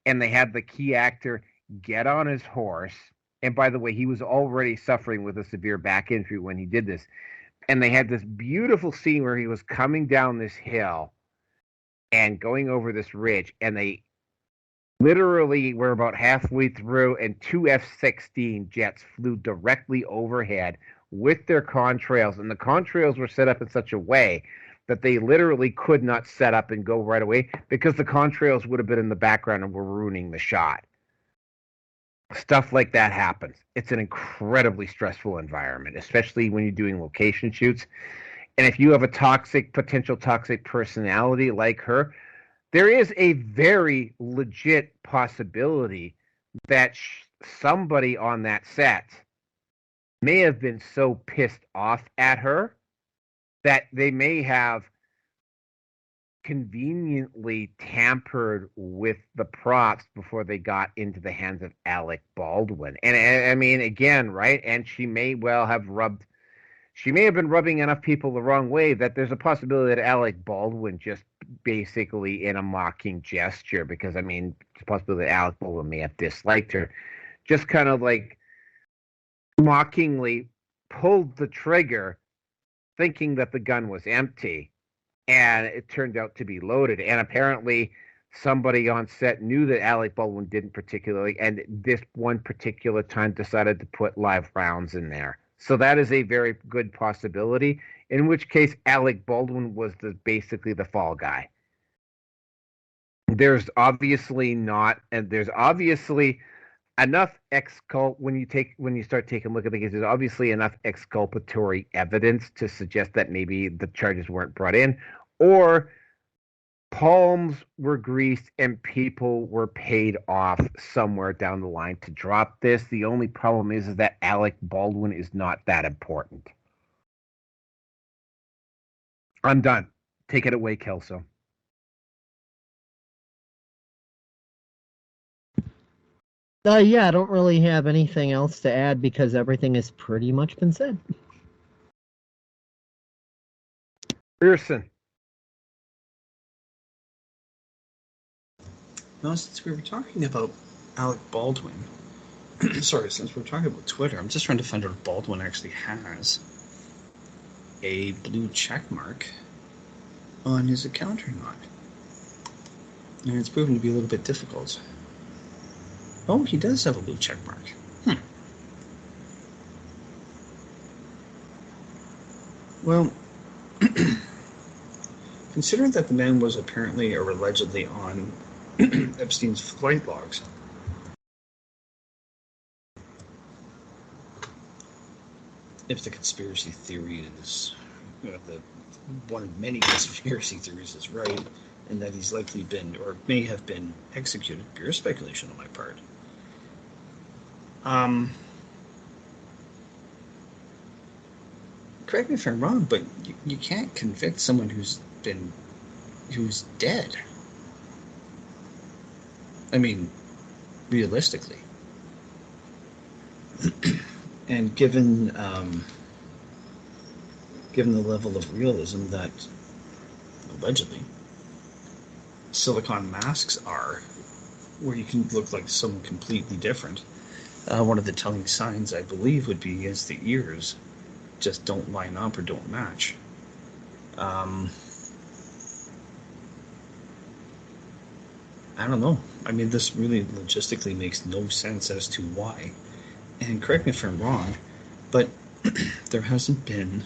and they had the key actor get on his horse. And by the way, he was already suffering with a severe back injury when he did this. And they had this beautiful scene where he was coming down this hill and going over this ridge, and they literally were about halfway through, and two F-16 jets flew directly overhead with their contrails, and the contrails were set up in such a way that they literally could not set up and go right away because the contrails would have been in the background and were ruining the shot. Stuff like that happens. It's an incredibly stressful environment, especially when you're doing location shoots. And if you have a potential toxic personality like her, there is a very legit possibility that somebody on that set may have been so pissed off at her that they may have conveniently tampered with the props before they got into the hands of Alec Baldwin. And I mean, again, right? And she may have been rubbing enough people the wrong way that there's a possibility that Alec Baldwin just basically in a mocking gesture, because I mean, it's a possibility that Alec Baldwin may have disliked her, just kind of like mockingly pulled the trigger thinking that the gun was empty, and it turned out to be loaded. And apparently somebody on set knew that Alec Baldwin didn't particularly, and this one particular time decided to put live rounds in there. So that is a very good possibility, in which case Alec Baldwin was basically the fall guy. There's obviously enough when you start taking a look at the case, there's obviously enough exculpatory evidence to suggest that maybe the charges weren't brought in, or palms were greased and people were paid off somewhere down the line to drop this. The only problem is that Alec Baldwin is not that important. I'm done. Take it away, Kelso. Yeah, I don't really have anything else to add because everything has pretty much been said. Pearson. Well, since we were talking about Alec Baldwin, since we're talking about Twitter, I'm just trying to find out if Baldwin actually has a blue check mark on his account or not. And it's proven to be a little bit difficult. Oh, he does have a blue check mark. Well, considering that the man was apparently or allegedly on Epstein's flight logs, if the conspiracy theory is one of many conspiracy theories is right, and that he's likely been or may have been executed, pure speculation on my part. Correct me if I'm wrong, but you can't convict someone who's dead. I mean, realistically. And given the level of realism that allegedly silicone masks are, where you can look like someone completely different, one of the telling signs, I believe, would be is the ears just don't line up or don't match. I don't know. I mean, this really logistically makes no sense as to why. And correct me if I'm wrong, but there hasn't been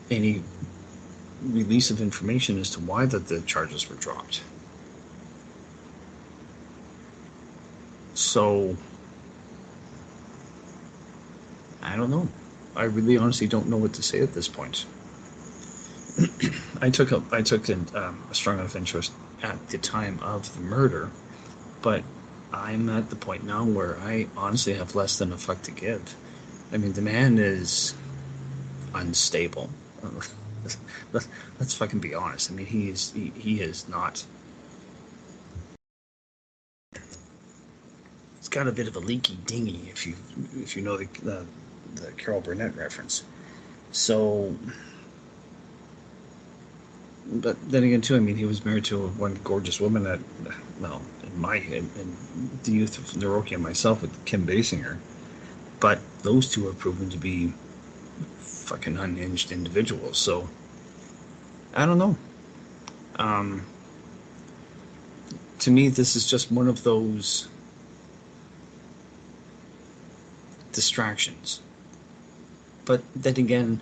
any release of information as to why the charges were dropped. So, I don't know. I really honestly don't know what to say at this point. I took a strong enough interest at the time of the murder, but I'm at the point now where I honestly have less than a fuck to give. I mean, the man is unstable. Let's fucking be honest. I mean, he is not. It's got a bit of a leaky dinghy, if you know the Carol Burnett reference. So, but then again, too, I mean, he was married to one gorgeous woman that, well, in the youth of Naroki and myself with Kim Basinger, but those two are proven to be fucking unhinged individuals. So, I don't know. To me, this is just one of those distractions. But then again,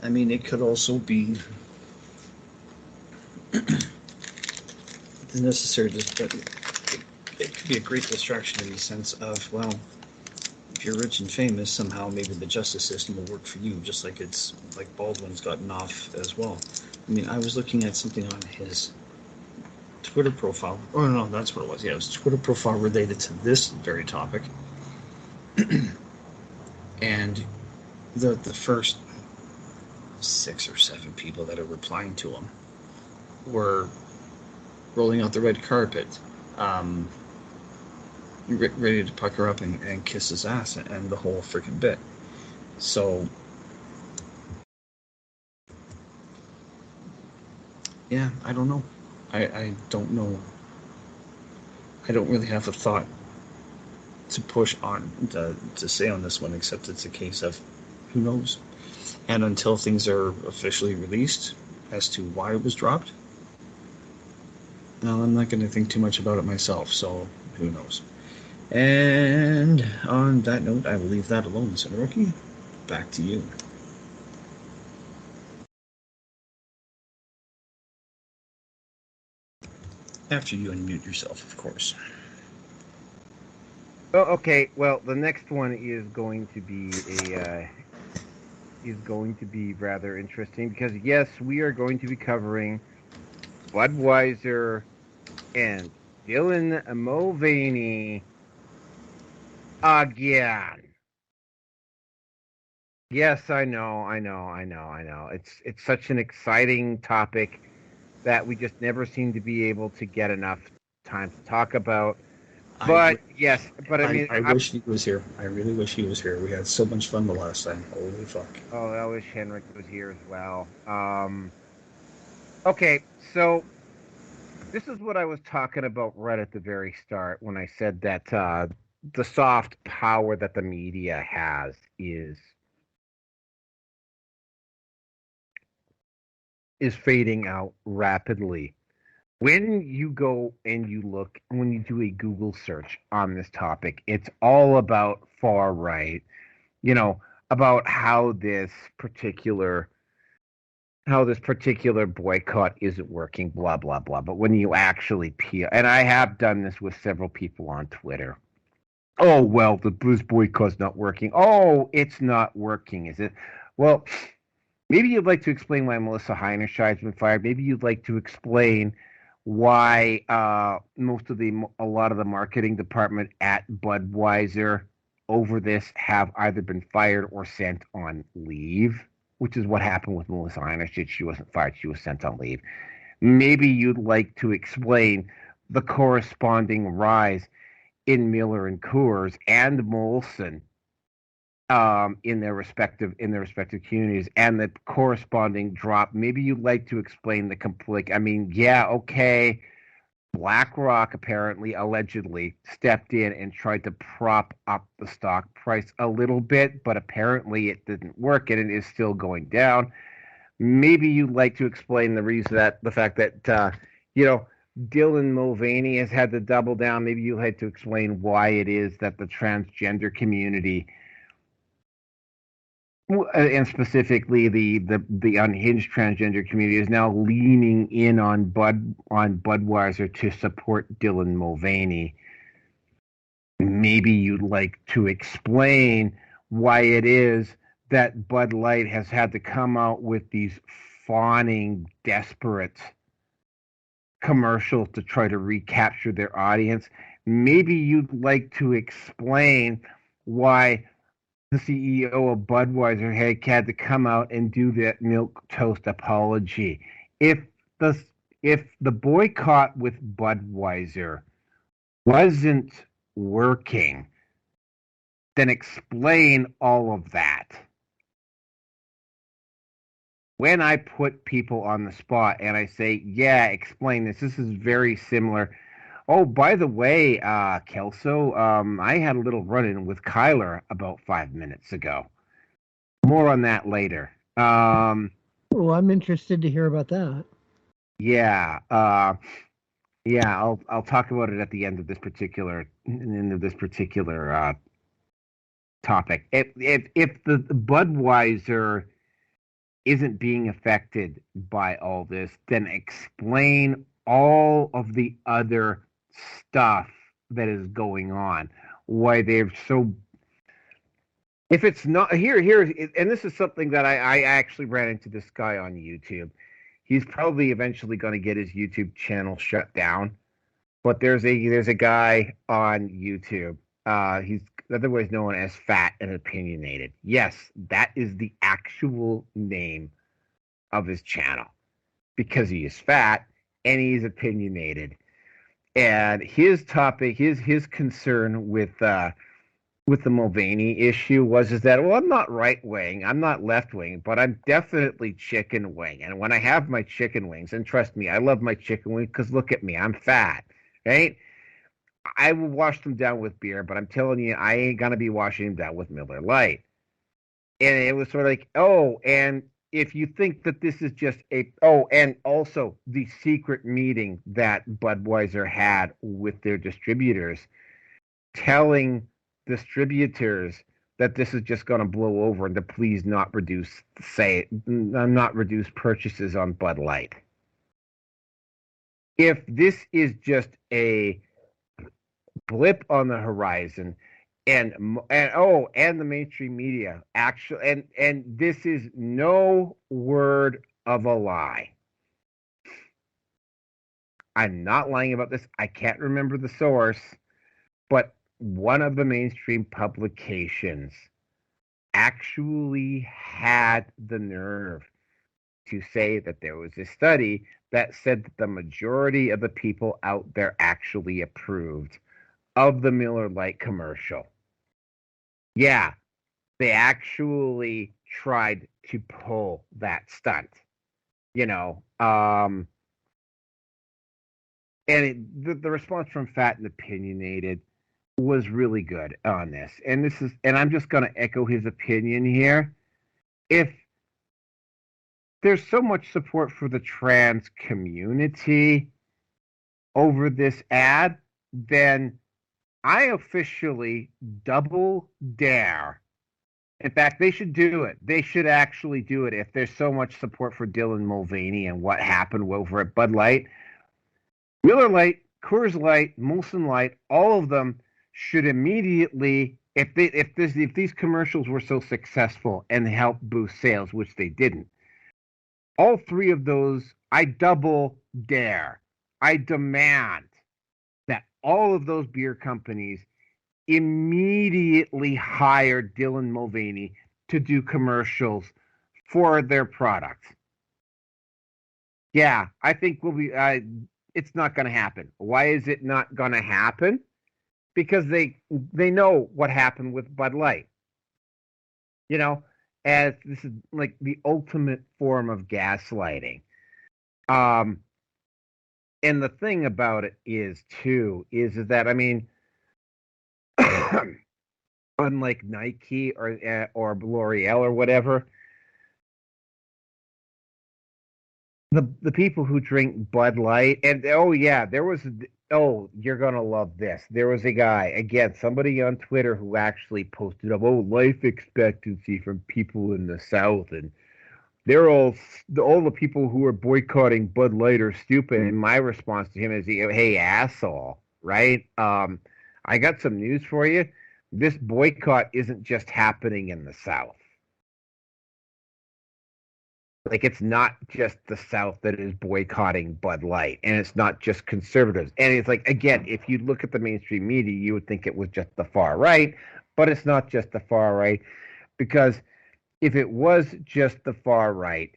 I mean, it could also be the necessary. But it could be a great distraction in the sense of, well, if you're rich and famous, somehow maybe the justice system will work for you, just like it's like Baldwin's gotten off as well. I mean, I was looking at something on his Twitter profile. Oh no, that's what it was. Yeah, it was a Twitter profile related to this very topic. And the first 6 or 7 people that are replying to him were rolling out the red carpet, ready to pucker up and kiss his ass and the whole freaking bit. So, yeah, I don't know. I don't know. I don't really have a thought to push on to say on this one, except it's a case of who knows. And until things are officially released as to why it was dropped, well, I'm not going to think too much about it myself, so who knows. And on that note, I will leave that alone. So, Rookie, back to you. After you unmute yourself, of course. Oh, okay. Well, the next one is going to be rather interesting because yes, we are going to be covering Budweiser and Dylan Mulvaney again. Yes, I know. It's such an exciting topic that we just never seem to be able to get enough time to talk about. But I wish he was here. I really wish he was here. We had so much fun the last time. Holy fuck. Oh, I wish Henrik was here as well. Okay, so this is what I was talking about right at the very start when I said that the soft power that the media has is fading out rapidly. When you go and you look, when you do a Google search on this topic, it's all about far right, about how this particular boycott isn't working, blah, blah, blah. But when you actually peel, and I have done this with several people on Twitter. Oh, well, this boycott's not working. Oh, it's not working, is it? Well, maybe you'd like to explain why Melissa Heinerscheide's been fired. Maybe you'd like to explain why a lot of the marketing department at Budweiser over this have either been fired or sent on leave, which is what happened with Melissa Heinerscheid. She wasn't fired, she was sent on leave. Maybe you'd like to explain the corresponding rise in Miller and Coors and Molson in their respective communities, and the corresponding drop. Maybe you'd like to explain the complete. I mean, yeah, okay. BlackRock apparently, allegedly, stepped in and tried to prop up the stock price a little bit, but apparently it didn't work, and it is still going down. Maybe you'd like to explain the fact that Dylan Mulvaney has had to double down. Maybe you had to explain why it is that the transgender community, and specifically the unhinged transgender community, is now leaning in on Budweiser to support Dylan Mulvaney. Maybe you'd like to explain why it is that Bud Light has had to come out with these fawning, desperate commercials to try to recapture their audience. Maybe you'd like to explain why the CEO of Budweiser had to come out and do that milk toast apology. If the boycott with Budweiser wasn't working, then explain all of that. When I put people on the spot and I say, yeah, explain this. This is very similar. Oh, by the way, Kelso, I had a little run-in with Kyler about 5 minutes ago. More on that later. I'm interested to hear about that. Yeah, I'll talk about it at the end of this particular topic. If the Budweiser isn't being affected by all this, then explain all of the other stuff that is going on. Why they're so. If it's not here, and this is something that I actually ran into this guy on YouTube. He's probably eventually going to get his YouTube channel shut down. But there's a guy on YouTube. He's otherwise known as Fat and Opinionated. Yes, that is the actual name of his channel because he is fat and he's opinionated. And his topic, his concern with the Mulvaney issue is that, well, I'm not right wing, I'm not left wing, but I'm definitely chicken wing. And when I have my chicken wings, and trust me, I love my chicken wings because look at me, I'm fat, right? I will wash them down with beer, but I'm telling you, I ain't gonna be washing them down with Miller Lite. And it was sort of like, oh, and if you think that this is just and also the secret meeting that Budweiser had with their distributors, telling distributors that this is just going to blow over and to please not reduce purchases on Bud Light. If this is just a blip on the horizon, and the mainstream media actually, and this is no word of a lie. I'm not lying about this. I can't remember the source, but one of the mainstream publications actually had the nerve to say that there was a study that said that the majority of the people out there actually approved of the Miller Lite commercial. Yeah, they actually tried to pull that stunt, and the response from Fat and Opinionated was really good on this. And I'm just going to echo his opinion here. If there's so much support for the trans community over this ad, then I officially double dare. In fact, they should do it. They should actually do it if there's so much support for Dylan Mulvaney and what happened over at Bud Light. Miller Lite, Coors Light, Molson Light, all of them should immediately, if these commercials were so successful and helped boost sales, which they didn't, all three of those, I double dare. I demand that all of those beer companies immediately hire Dylan Mulvaney to do commercials for their products. Yeah, I think it's not going to happen. Why is it not going to happen? Because they know what happened with Bud Light. As this is like the ultimate form of gaslighting. And the thing about it is that, I mean, unlike Nike or L'Oreal or whatever, the people who drink Bud Light, and you're gonna love this. There was a guy, again, somebody on Twitter who actually posted up, life expectancy from people in the South, and they're all the people who are boycotting Bud Light are stupid. And my response to him is, hey, asshole, right? I got some news for you. This boycott isn't just happening in the South. Like, it's not just the South that is boycotting Bud Light, and it's not just conservatives. And it's like, again, if you look at the mainstream media, you would think it was just the far right, but it's not just the far right, because if it was just the far right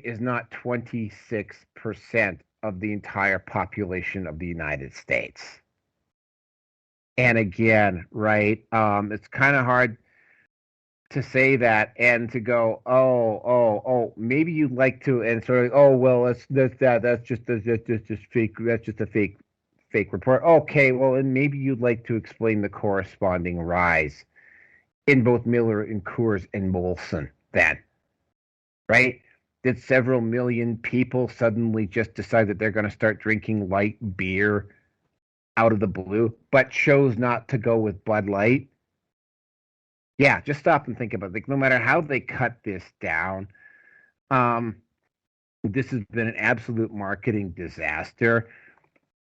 is not 26% of the entire population of the United States. And again, right, it's kind of hard to say that and to go, maybe you'd like to, and sort of, that's just fake. That's just a fake report. Okay, well, and maybe you'd like to explain the corresponding rise in both Miller and Coors and Molson then, right? Did several million people suddenly just decide that they're going to start drinking light beer out of the blue, but chose not to go with Bud Light? Yeah, just stop and think about it. Like, no matter how they cut this down, this has been an absolute marketing disaster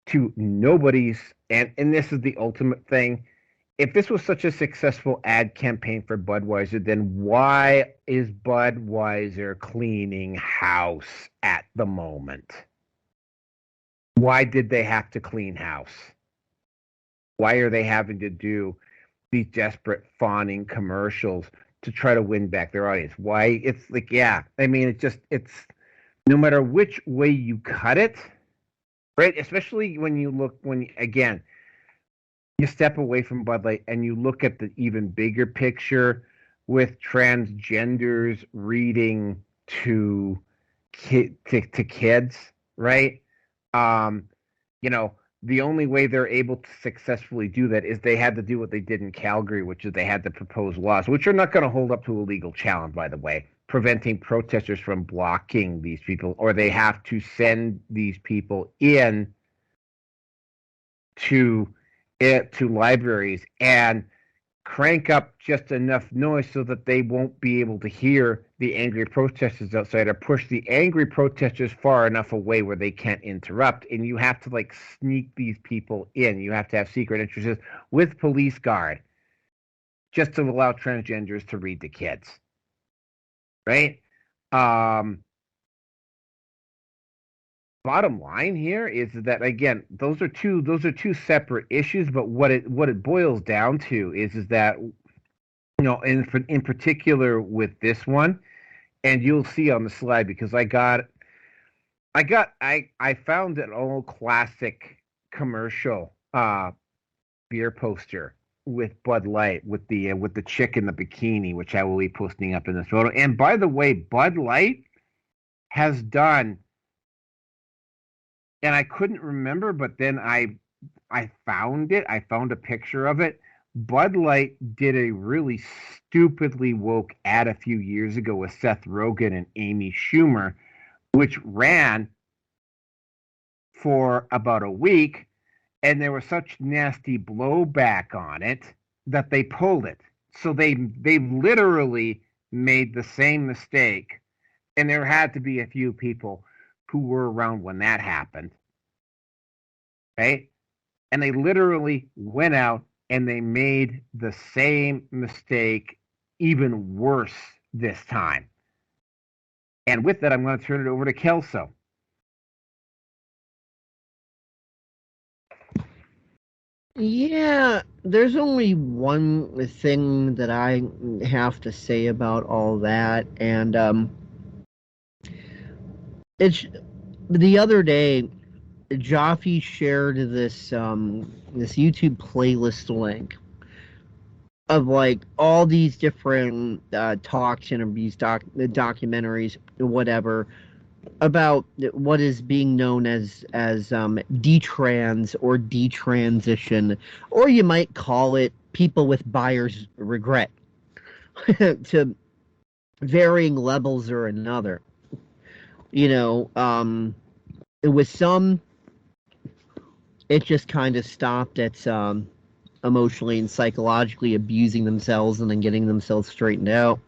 to nobody's, and this is the ultimate thing. If this was such a successful ad campaign for Budweiser, then why is Budweiser cleaning house at the moment? Why did they have to clean house? Why are they having to do these desperate fawning commercials to try to win back their audience? Why? It's like, yeah, I mean, it's no matter which way you cut it, right? Especially when again, you step away from Bud Light and you look at the even bigger picture with transgenders reading to kids, right? The only way they're able to successfully do that is they had to do what they did in Calgary, which is they had to propose laws, which are not going to hold up to a legal challenge, by the way, preventing protesters from blocking these people, or they have to send these people in to libraries and crank up just enough noise so that they won't be able to hear the angry protesters outside, or push the angry protesters far enough away where they can't interrupt. And you have to sneak these people in. You have to have secret entrances with police guard just to allow transgenders to read to kids, right? Bottom line here is that, again, those are two separate issues, but what it boils down to is that, in particular with this one, and you'll see on the slide, because I found an old classic commercial beer poster with Bud Light with the chick in the bikini, which I will be posting up in this photo. And by the way, Bud Light has done, and I couldn't remember, but then I found it. I found a picture of it. Bud Light did a really stupidly woke ad a few years ago with Seth Rogen and Amy Schumer, which ran for about a week, and there was such nasty blowback on it that they pulled it. So they literally made the same mistake, and there had to be a few people who were around when that happened, right? And they literally went out and they made the same mistake, even worse this time. And with that, I'm going to turn it over to Kelso. Yeah, there's only one thing that I have to say about all that, and it's the other day, Jaffe shared this YouTube playlist link of all these different talks, interviews, documentaries, whatever, about what is being known as detrans or detransition, or you might call it people with buyer's regret, to varying levels or another. With some, it just kind of stopped at emotionally and psychologically abusing themselves and then getting themselves straightened out.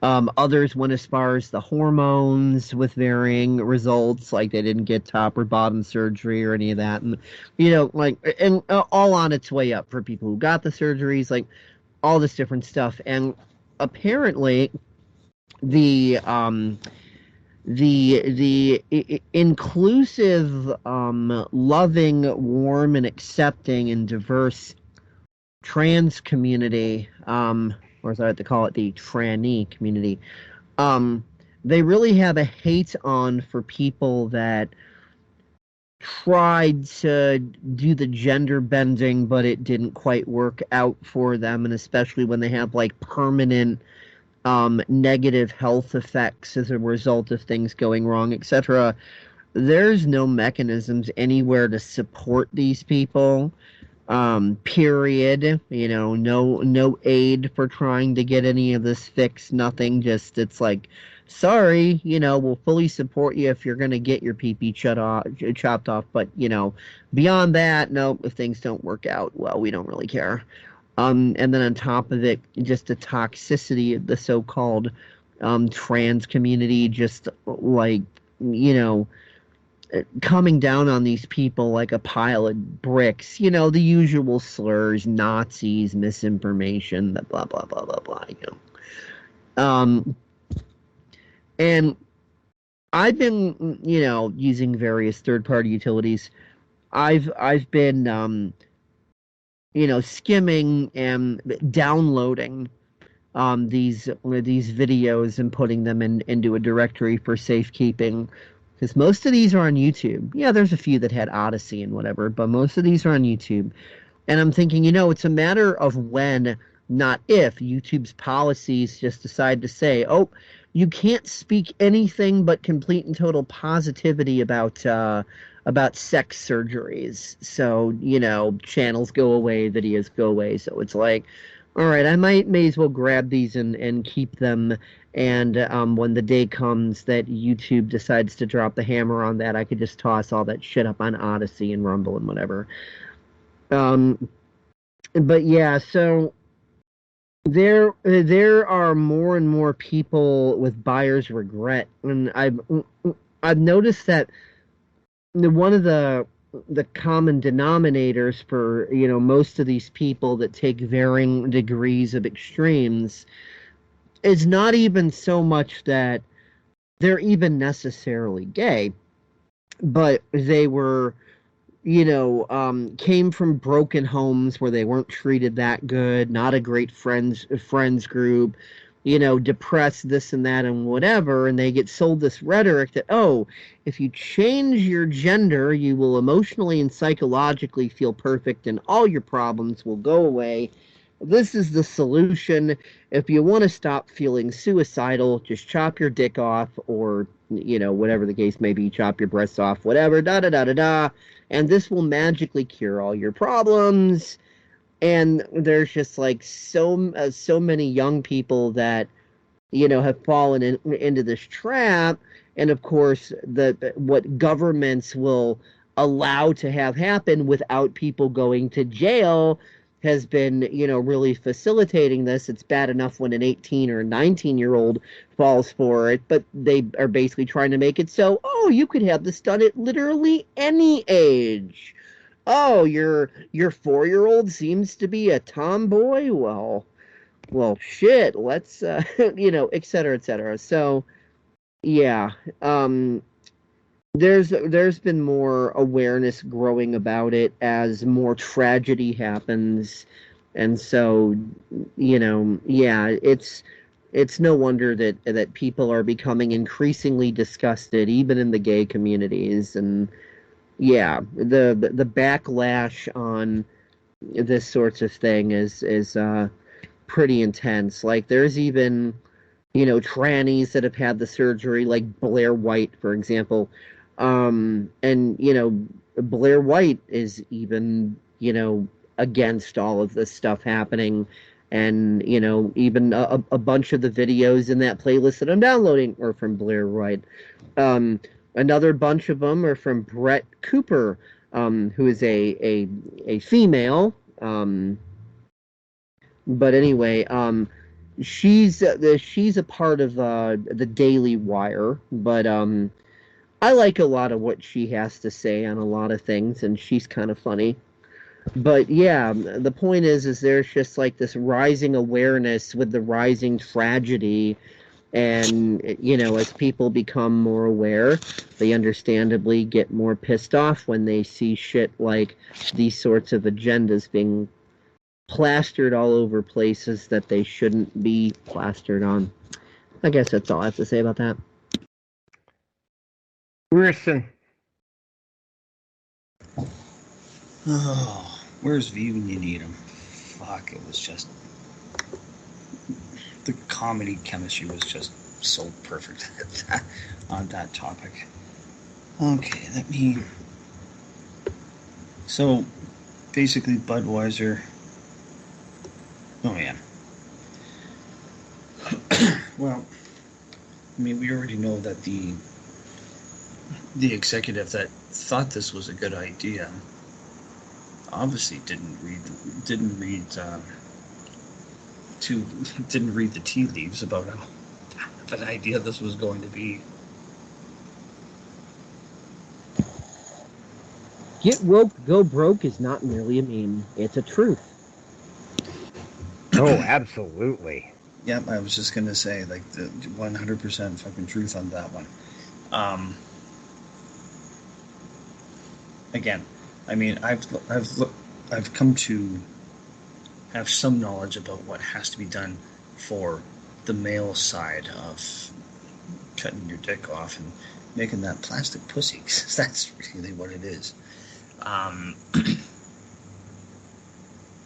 Others went as far as the hormones with varying results, like they didn't get top or bottom surgery or any of that, and and all on its way up for people who got the surgeries, all this different stuff. And apparently, the inclusive, loving, warm, and accepting and diverse trans community, or as I like to call it, the tranny community, they really have a hate on for people that tried to do the gender bending, but it didn't quite work out for them, and especially when they have like permanent negative health effects as a result of things going wrong, etc. There's no mechanisms anywhere to support these people. Period. No aid for trying to get any of this fixed. Nothing. Just it's like, sorry, we'll fully support you if you're gonna get your pee-pee chopped off. But beyond that, no. If things don't work out, well, we don't really care. And then on top of it, just the toxicity of the so-called trans community, just like coming down on these people like a pile of bricks, the usual slurs, Nazis, misinformation, the blah, blah, blah, blah, blah, and I've been, using various third-party utilities. I've been, skimming and downloading these videos and putting them into a directory for safekeeping. Because most of these are on YouTube. Yeah, there's a few that had Odyssey and whatever, but most of these are on YouTube. And I'm thinking, it's a matter of when, not if, YouTube's policies just decide to say, oh, you can't speak anything but complete and total positivity about sex surgeries. So, channels go away, videos go away. So it's like, all right, I may as well grab these and keep them. And when the day comes that YouTube decides to drop the hammer on that, I could just toss all that shit up on Odyssey and Rumble and whatever. But yeah, so there are more and more people with buyer's regret, and I've noticed that one of the common denominators for most of these people that take varying degrees of extremes is not even so much that they're even necessarily gay, but they were, came from broken homes where they weren't treated that good, not a great friends group, depressed, this and that and whatever, and they get sold this rhetoric that, oh, if you change your gender, you will emotionally and psychologically feel perfect and all your problems will go away. This is the solution. If you want to stop feeling suicidal, just chop your dick off, or, whatever the case may be, chop your breasts off, whatever, da-da-da-da-da, and this will magically cure all your problems. And there's just like so many young people that, have fallen into this trap. And of course, what governments will allow to have happen without people going to jail has been, really facilitating this. It's bad enough when an 18 or a 19-year-old falls for it, but they are basically trying to make it so, oh, you could have this done at literally any age. Oh, your 4-year-old seems to be a tomboy? Well, shit, let's, et cetera, et cetera. So, yeah, there's been more awareness growing about it as more tragedy happens, and so yeah, it's no wonder that people are becoming increasingly disgusted, even in the gay communities. And yeah, the backlash on this sorts of thing is pretty intense. Like there's even trannies that have had the surgery, like Blair White, for example. And, Blair White is even, against all of this stuff happening. And, even a bunch of the videos in that playlist that I'm downloading are from Blair White. Another bunch of them are from Brett Cooper, who is a female. But anyway, she's a part of the Daily Wire, but I like a lot of what she has to say on a lot of things, and she's kind of funny. But yeah, the point is there's just like this rising awareness with the rising tragedy, and as people become more aware, they understandably get more pissed off when they see shit like these sorts of agendas being plastered all over places that they shouldn't be plastered on. I guess that's all I have to say about that. Wilson. Oh, where's V when you need him? Fuck, it was just... The comedy chemistry was just so perfect on that topic. Okay, let me... So, basically, Budweiser... Oh, yeah. Well, I mean, we already know that the executive that thought this was a good idea obviously didn't read the tea leaves about how an idea this was going to be. Get woke, go broke is not merely a meme. It's a truth. Oh, absolutely. Yep, I was just gonna say, like, the 100% fucking truth on that one. Again, I mean, I've come to have some knowledge about what has to be done for the male side of cutting your dick off and making that plastic pussy, 'cause that's really what it is. I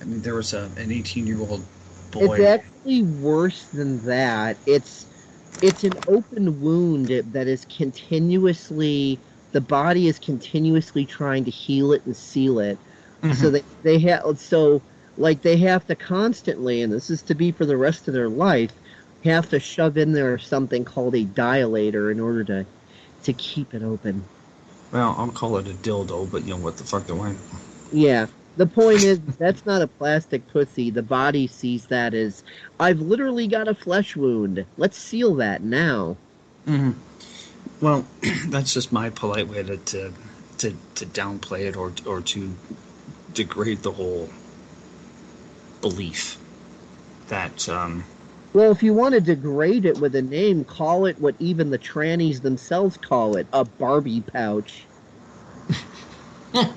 mean, there was an 18-year-old boy. It's actually worse than that. It's an open wound that is continuously, the body is continuously trying to heal it and seal it. Mm-hmm. So they have to constantly, and this is to be for the rest of their life, have to shove in there something called a dilator in order to keep it open. Well, I'll call it a dildo, but you know what the fuck do I? Yeah. The point is, that's not a plastic pussy. The body sees that as, I've literally got a flesh wound. Let's seal that now. Mm-hmm. Well, that's just my polite way to downplay it or to degrade the whole belief that... Well, if you want to degrade it with a name, call it what even the trannies themselves call it, a Barbie pouch. Well,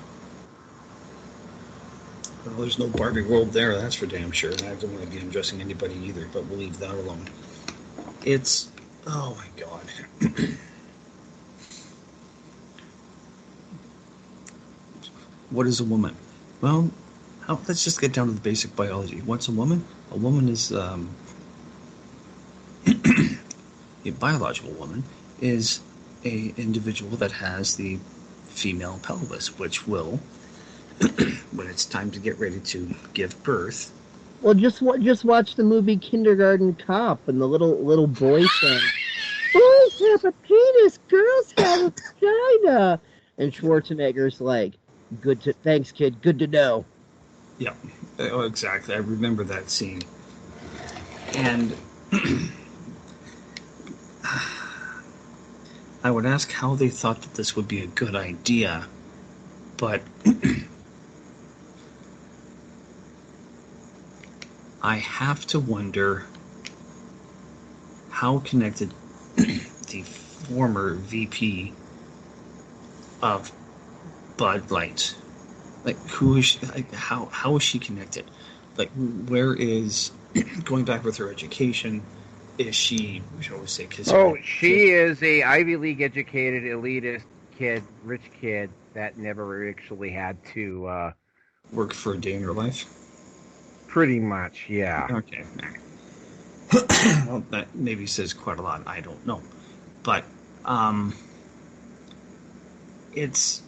there's no Barbie world there, that's for damn sure. And I don't want to be undressing anybody either, but we'll leave that alone. It's... Oh, my God. What is a woman? Well, let's just get down to the basic biology. What's a woman? A woman is... a biological woman is a individual that has the female pelvis, which will... when it's time to get ready to give birth. Well, just watch the movie Kindergarten Cop, and the little boy says, "Boys have a penis, girls have a vagina," and Schwarzenegger's like, "Thanks, kid. Good to know." Yeah, oh, exactly. I remember that scene, and I would ask how they thought that this would be a good idea, but. I have to wonder how connected the former VP of Bud Light, like, who is she, like, how is she connected? Like, where is, going back with her education, is she, we should always say, she is a Ivy League educated, elitist kid, rich kid that never actually had to work for a day in her life. Pretty much, yeah. Okay. Well, that maybe says quite a lot. I don't know. But it's...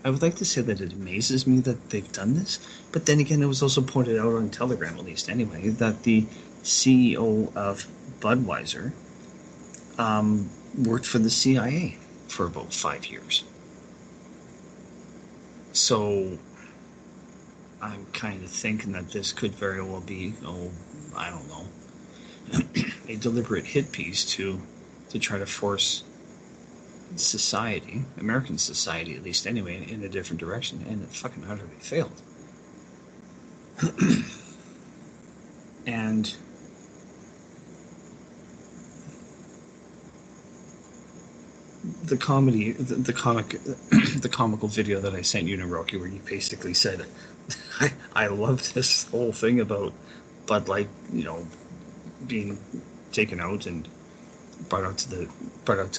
I would like to say that it amazes me that they've done this. But then again, it was also pointed out on Telegram, at least anyway, that the CEO of Budweiser worked for the CIA for about 5 years. So... I'm kind of thinking that this could very well be, I don't know, a deliberate hit piece to try to force society, American society at least anyway, in a different direction, and it fucking utterly failed. And the comical video that I sent you, Naroki, where you basically said, I love this whole thing about Bud Light, being taken out and brought out to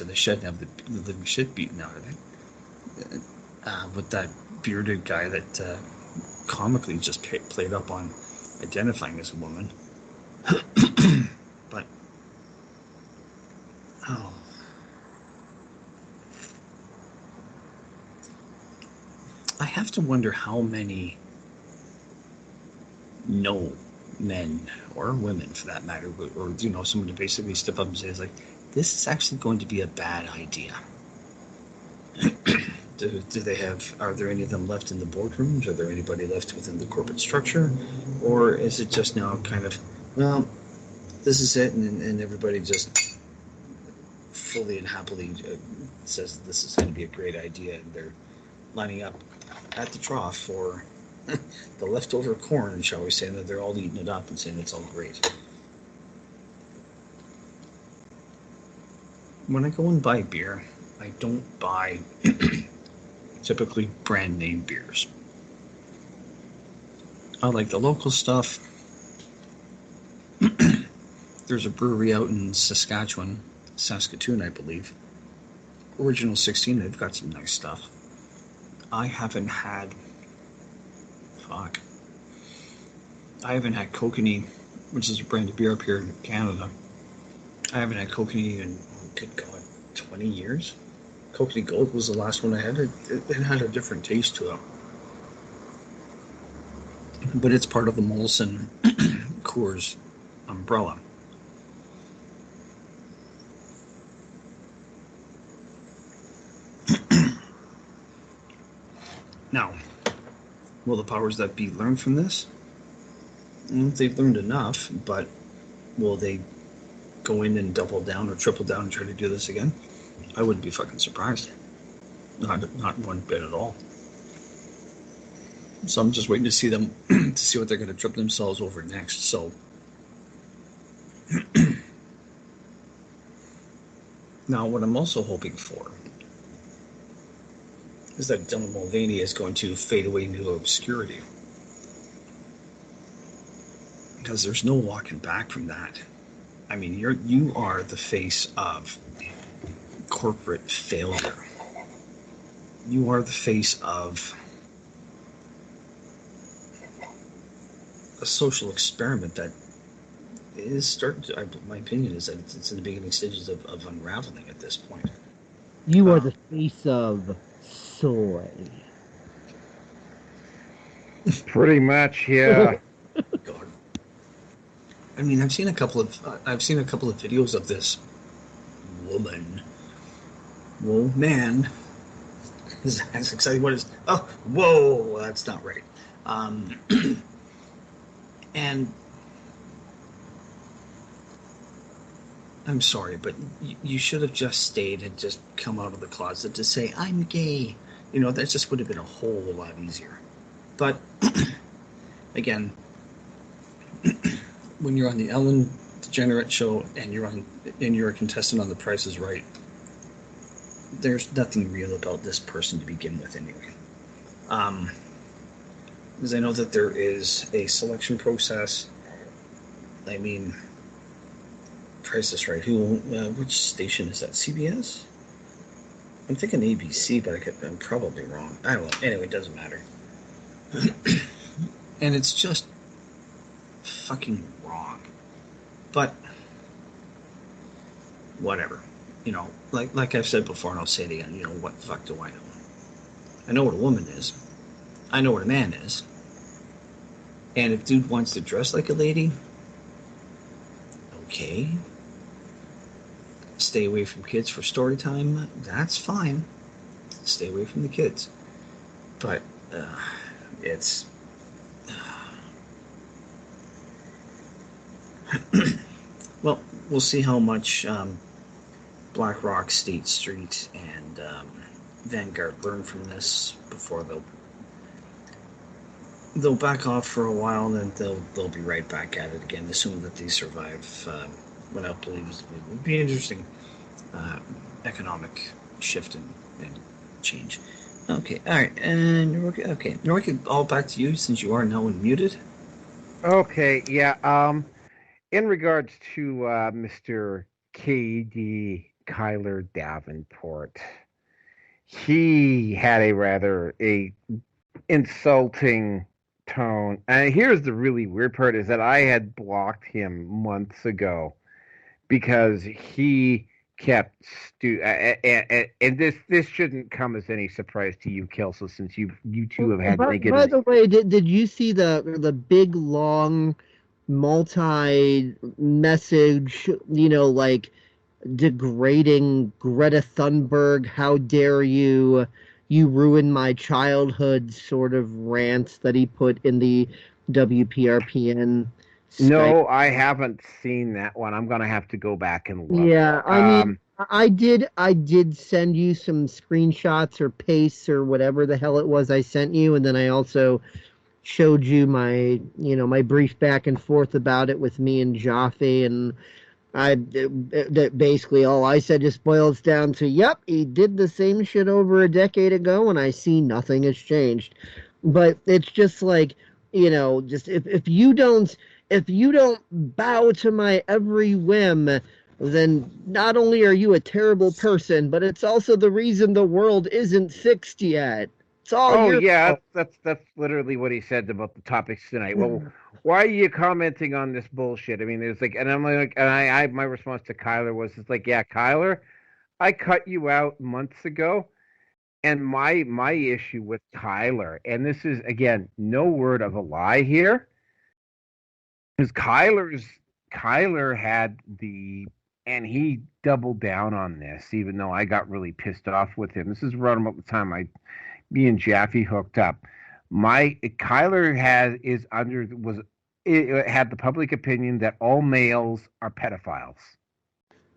the shed and have the living shit beaten out of it. With that bearded guy that comically just played up on identifying as a woman. But I have to wonder how many men or women, for that matter, or someone to basically step up and say, like, this is actually going to be a bad idea. Are there any of them left in the boardrooms? Are there anybody left within the corporate structure? Or is it just now kind of, well, this is it, and everybody just fully and happily says this is going to be a great idea, and they're lining up at the trough for the leftover corn, shall we say, that they're all eating it up and saying it's all great. When I go and buy beer, I don't buy typically brand name beers. I like the local stuff. There's a brewery out in Saskatoon, I believe. Original 16, they've got some nice stuff. I haven't had Kokanee, which is a brand of beer up here in Canada. I haven't had Kokanee in, good God, 20 years. Kokanee Gold was the last one I had. It had a different taste to it. But it's part of the Molson Coors umbrella. Now, will the powers that be learn from this? They've learned enough, but will they go in and double down or triple down and try to do this again? I wouldn't be fucking surprised. Not one bit at all. So I'm just waiting to see them, to see what they're going to trip themselves over next. So, now what I'm also hoping for is that Dylan Mulvaney is going to fade away into obscurity. Because there's no walking back from that. I mean, you are the face of corporate failure. You are the face of a social experiment that is starting to, my opinion is that it's in the beginning stages of unraveling at this point. You are the face of soy. Pretty much, yeah. God. I mean, I've seen a couple of videos of this woman. Whoa, man. That's exciting. What is? Oh, whoa, that's not right. And I'm sorry, but you should have just stayed and just come out of the closet to say, I'm gay. That just would have been a whole lot easier. But, again, when you're on the Ellen DeGenerate show and you're a contestant on The Price is Right, there's nothing real about this person to begin with anyway. Because I know that there is a selection process. I mean, Price is Right. Which station is that? CBS? I'm thinking ABC, but I'm probably wrong. I don't know. Anyway, it doesn't matter. And it's just fucking wrong. But whatever. Like I've said before, and I'll say it again, what the fuck do I know? I know what a woman is. I know what a man is. And if dude wants to dress like a lady, okay. Stay away from kids for story time, that's fine. Stay away from the kids. But it's... Well, we'll see how much Black Rock, State Street, and Vanguard learn from this before they'll back off for a while, and then they'll be right back at it again, assuming that they survive what I believe would be an interesting economic shift and change. Okay, all right, and Norika, all back to you since you are now unmuted. Okay, yeah. In regards to Mr. K.D. Kyler Davenport, he had a rather insulting tone. And here's the really weird part: is that I had blocked him months ago because he kept and this shouldn't come as any surprise to you, Kelso, since you two have had By negative. the way, did you see the big long multi-message, like degrading Greta Thunberg, how dare you ruin my childhood sort of rant that he put in the WPRPN Skype? No, I haven't seen that one. I'm gonna have to go back and look. Yeah, I mean, I did send you some screenshots or pastes or whatever the hell it was I sent you, and then I also showed you my brief back and forth about it with me and Jaffe, and that basically all I said just boils down to, yep, he did the same shit over a decade ago, and I see nothing has changed. But it's just like, just if you don't bow to my every whim, then not only are you a terrible person, but it's also the reason the world isn't fixed yet. It's all your fault. That's literally what he said about the topics tonight. Well, why are you commenting on this bullshit? I mean, there's like, and I'm like, and I my response to Kyler was, it's like, yeah, Kyler, I cut you out months ago, and my issue with Kyler, and this is again no word of a lie here, is Kyler had and he doubled down on this, even though I got really pissed off with him. This is around about the time me and Jaffe hooked up. Kyler had the public opinion that all males are pedophiles,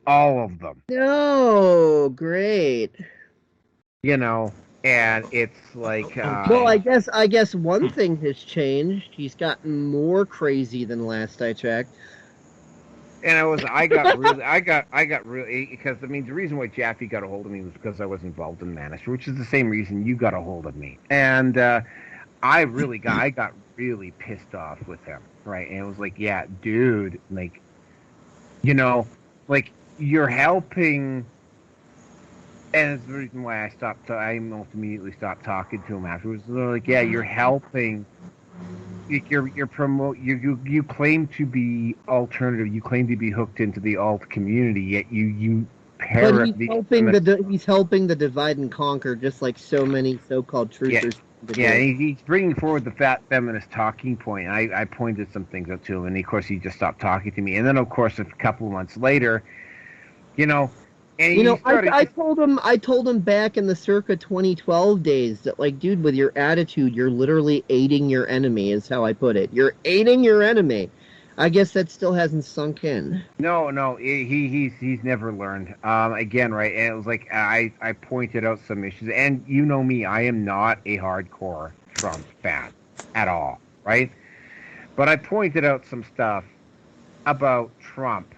all of them. No, great. And it's like. Well, I guess one thing has changed. He's gotten more crazy than last I checked. And I got really, because I mean the reason why Jaffe got a hold of me was because I was involved in Manister, which is the same reason you got a hold of me. And I got really pissed off with him, right? And it was like, yeah, dude, like, like you're helping, and it's the reason why I almost immediately stopped talking to him afterwards. They're like, yeah, you're helping. You claim to be alternative. You claim to be hooked into the alt community, yet you parrot. But he's helping the divide and conquer, just like so many so-called truthers. Yeah, he's bringing forward the fat feminist talking point. I pointed some things out to him, and of course he just stopped talking to me. And then of course a couple of months later, and I told him back in the circa 2012 days that, like, dude, with your attitude, you're literally aiding your enemy, is how I put it. You're aiding your enemy. I guess that still hasn't sunk in. No, he's never learned. Again, right? And it was like I pointed out some issues, and you know me, I am not a hardcore Trump fan at all, right? But I pointed out some stuff about Trump.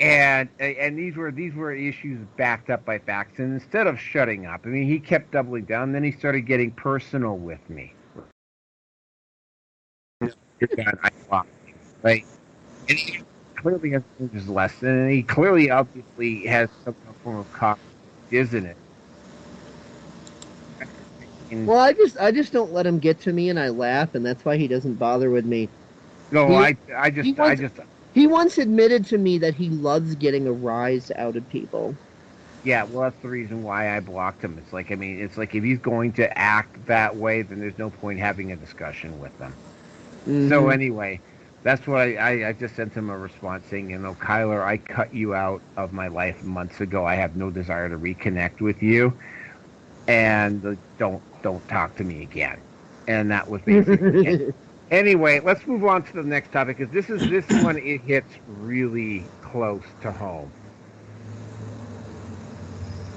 And these were issues backed up by facts. And instead of shutting up, I mean, he kept doubling down. Then he started getting personal with me. Right? And he clearly has learned his lesson, and he clearly, obviously, has some form of cognitive dissonance. Well, I just don't let him get to me, and I laugh, and that's why he doesn't bother with me. No, He once admitted to me that he loves getting a rise out of people. Yeah, well, that's the reason why I blocked him. It's like, I mean, it's like if he's going to act that way, then there's no point having a discussion with them. Mm-hmm. So anyway, that's what I just sent him a response saying, Kyler, I cut you out of my life months ago. I have no desire to reconnect with you, and don't talk to me again. And that was basically it. Anyway, let's move on to the next topic, because this one, it hits really close to home.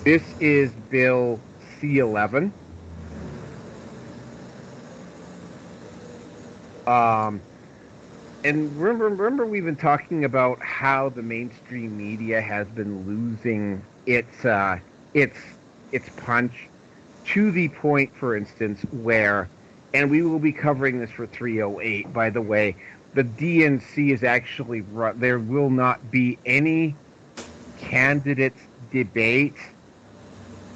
This is Bill C-11. And remember we've been talking about how the mainstream media has been losing its punch to the point, for instance, where, and we will be covering this for 308, by the way, the DNC is actually, there will not be any candidates debate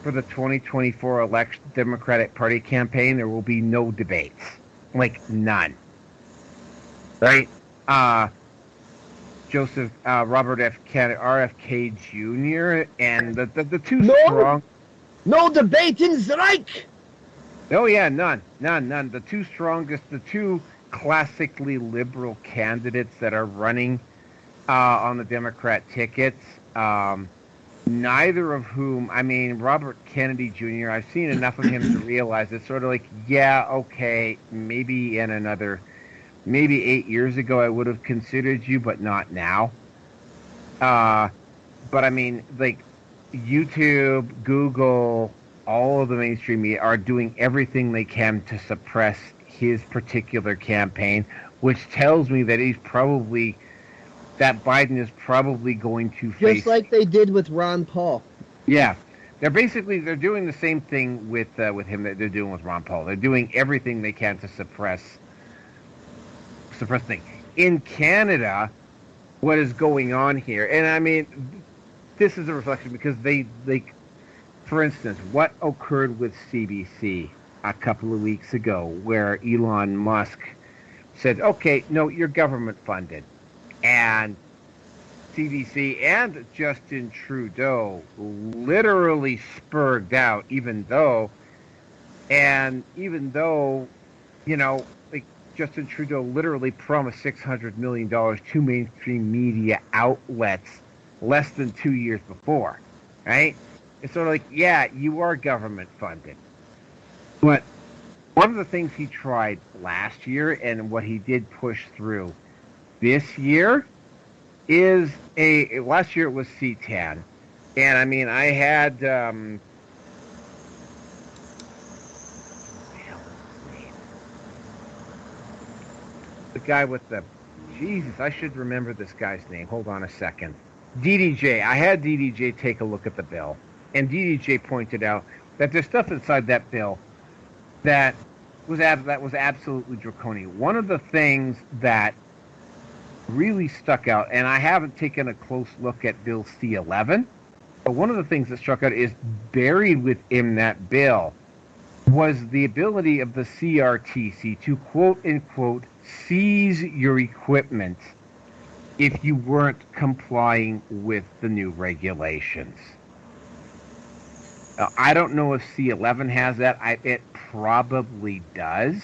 for the 2024 election Democratic Party campaign. There will be no debates, like none. Right? Joseph Robert F. Kennedy, RFK Jr. and the two strong. No debate in the Reich. Oh yeah, none. The two strongest, the two classically liberal candidates that are running on the Democrat tickets. Neither of whom, I mean, Robert Kennedy Jr., I've seen enough of him to realize it's sort of like, yeah, okay, maybe in maybe 8 years ago I would have considered you, but not now. But I mean, like, YouTube, Google, all of the mainstream media are doing everything they can to suppress his particular campaign, which tells me that that Biden is probably going to face... Just like they did with Ron Paul. Yeah. They're doing the same thing with him that they're doing with Ron Paul. They're doing everything they can to suppress things. In Canada, what is going on here, and I mean, this is a reflection because they for instance, what occurred with CBC a couple of weeks ago where Elon Musk said, okay, no, you're government funded. And CBC and Justin Trudeau literally spurred out, even though, you know, like Justin Trudeau literally promised $600 million to mainstream media outlets less than 2 years before, right? It's sort of like, yeah, you are government funded. But one of the things he tried last year and what he did push through this year is last year it was C10. And I mean, I had, the guy with the, Jesus, I should remember this guy's name. Hold on a second. DDJ. I had DDJ take a look at the bill. And DDJ pointed out that there's stuff inside that bill that was absolutely draconian. One of the things that really stuck out, and I haven't taken a close look at Bill C11, but one of the things that struck out is buried within that bill was the ability of the CRTC to quote-unquote seize your equipment if you weren't complying with the new regulations. I don't know if C11 has that. It probably does.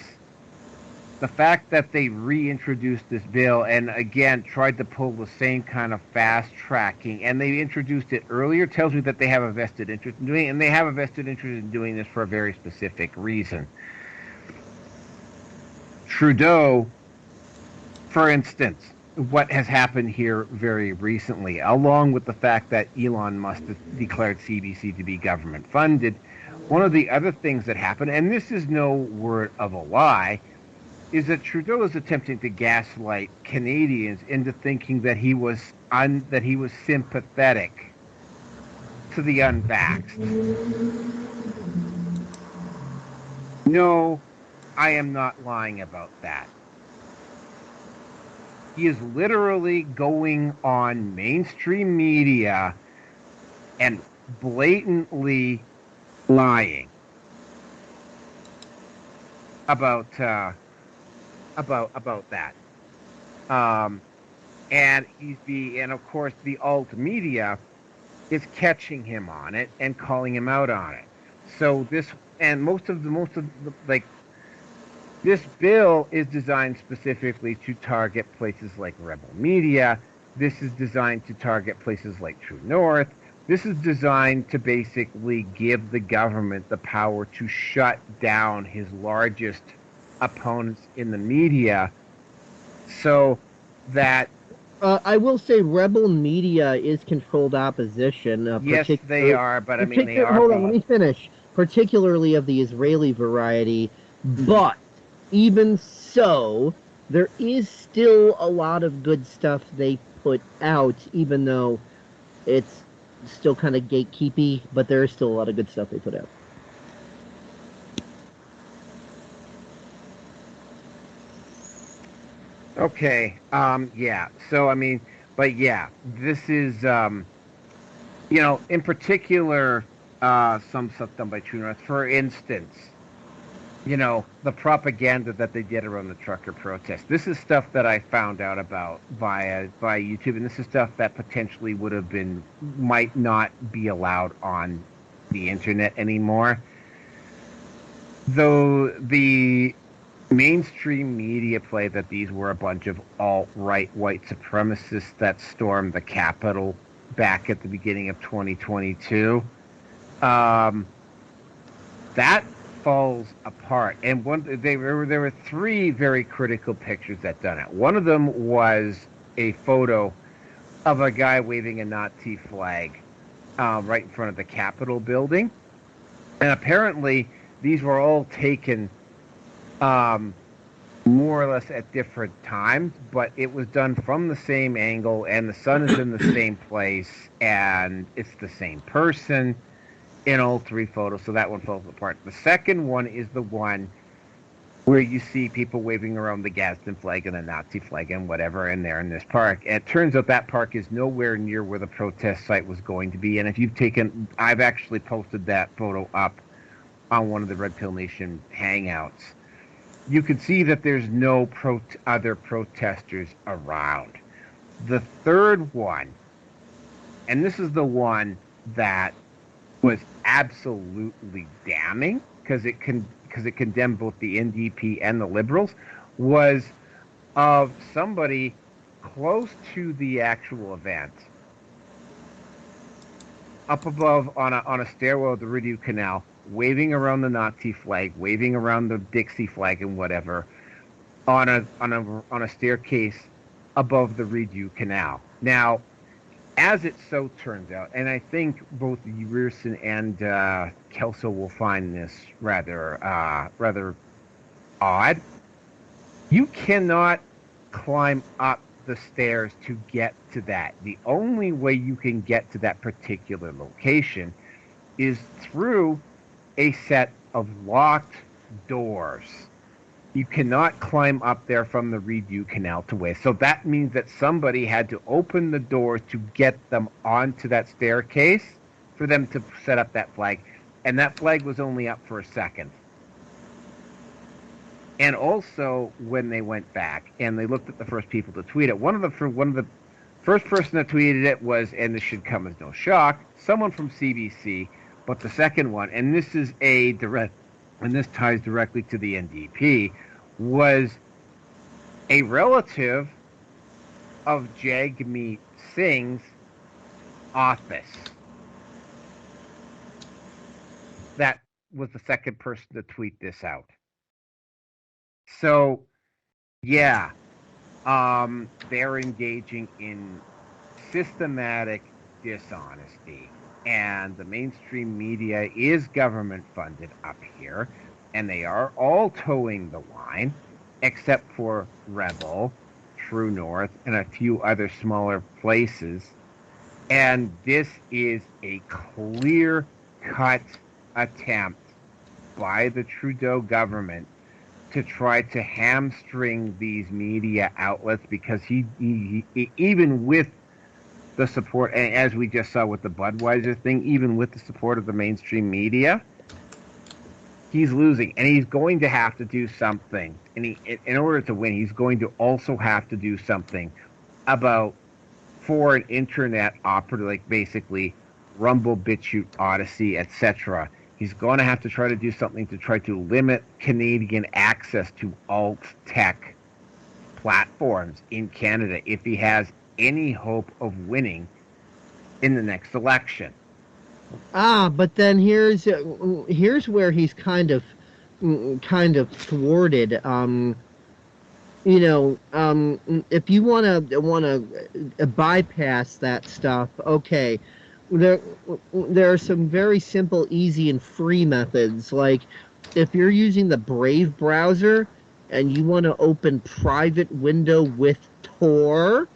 The fact that they reintroduced this bill and, again, tried to pull the same kind of fast-tracking, and they introduced it earlier, tells me that they have a vested interest in doing it, and they have a vested interest in doing this for a very specific reason. Trudeau, for instance, what has happened here very recently, along with the fact that Elon Musk declared CBC to be government funded, one of the other things that happened, and this is no word of a lie, is that Trudeau is attempting to gaslight Canadians into thinking that he was sympathetic to the unvaxxed. No, I am not lying about that. He is literally going on mainstream media and blatantly lying about that. And of course the alt media is catching him on it and calling him out on it. So this bill is designed specifically to target places like Rebel Media. This is designed to target places like True North. This is designed to basically give the government the power to shut down his largest opponents in the media, so that... I will say Rebel Media is controlled opposition. Yes, they are, but I mean, they are... Hold on, let me finish. Particularly of the Israeli variety, but even so, there is still a lot of good stuff they put out, even though it's still kind of gatekeepy, but there is still a lot of good stuff they put out. Okay. Yeah. So I mean, but yeah, this is in particular, some stuff done by True North. For instance, the propaganda that they did around the trucker protest. This is stuff that I found out about via YouTube, and this is stuff that potentially might not be allowed on the internet anymore. Though the mainstream media play that these were a bunch of alt-right white supremacists that stormed the Capitol back at the beginning of 2022. That falls apart, and there were three very critical pictures that done it. One of them was a photo of a guy waving a Nazi flag right in front of the Capitol building, and apparently these were all taken more or less at different times, but it was done from the same angle, and the sun is in the same place, and it's the same person in all three photos, so that one falls apart. The second one is the one where you see people waving around the Gadsden flag and the Nazi flag and whatever, and they're in this park. And it turns out that park is nowhere near where the protest site was going to be, and if you've I've actually posted that photo up on one of the Red Pill Nation Hangouts. You can see that there's no other protesters around. The third one, and this is the one that was absolutely damning because it condemned both the NDP and the Liberals, was of somebody close to the actual event, up above on a stairwell of the Rideau Canal, waving around the Nazi flag, waving around the Dixie flag and whatever, on a staircase above the Rideau Canal. Now, as it so turns out, and I think both Rearson and Kelso will find this rather odd, you cannot climb up the stairs to get to that. The only way you can get to that particular location is through a set of locked doors. You cannot climb up there from the Rideau Canal to West. So that means that somebody had to open the doors to get them onto that staircase for them to set up that flag. And that flag was only up for a second. And also, when they went back and they looked at the first people to tweet it, one of the first person that tweeted it was, and this should come as no shock, someone from CBC. But the second one, and this is and this ties directly to the NDP, was a relative of Jagmeet Singh's office. That was the second person to tweet this out. So, yeah, they're engaging in systematic dishonesty. And the mainstream media is government funded up here, and they are all towing the line, except for Rebel, True North, and a few other smaller places. And this is a clear-cut attempt by the Trudeau government to try to hamstring these media outlets, because he even with the support, and as we just saw with the Budweiser thing, even with the support of the mainstream media, he's losing, and he's going to have to do something. And in order to win, he's going to also have to do something for an internet operator, like basically Rumble, BitChute, Odyssey, etc. He's going to have to try to do something to try to limit Canadian access to alt-tech platforms in Canada if he has any hope of winning in the next election. But then here's where he's kind of thwarted. If you want to bypass that stuff, okay, there are some very simple, easy, and free methods. Like if you're using the Brave browser and you want to open private window with Tor,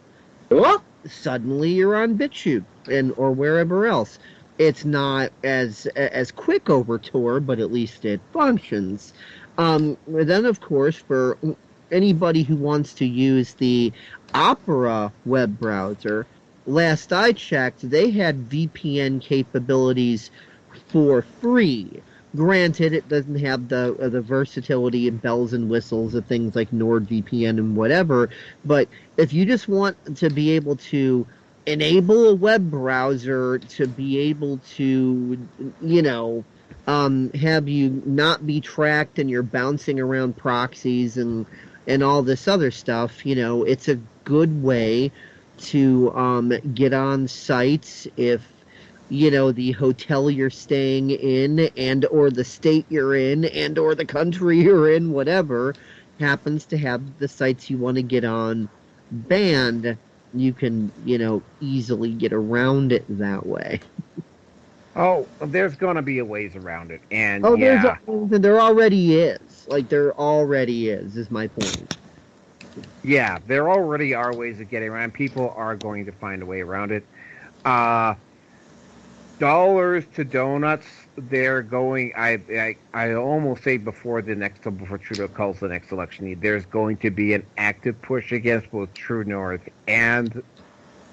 suddenly you're on BitChute or wherever else. It's not as quick over Tor, but at least it functions. Then, of course, for anybody who wants to use the Opera web browser, last I checked, they had VPN capabilities for free. Granted, it doesn't have the versatility and bells and whistles of things like NordVPN and whatever, but if you just want to be able to enable a web browser to be able to, have you not be tracked and you're bouncing around proxies and all this other stuff, it's a good way to get on sites if the hotel you're staying in and or the state you're in and or the country you're in, whatever, happens to have the sites you want to get on banned. You can, easily get around it that way. Oh, there's going to be a ways around it. And there already is. Like, there already is my point. Yeah, there already are ways of getting around. People are going to find a way around it. Dollars to donuts, they're going, I almost say before Trudeau calls the next election, there's going to be an active push against both True North and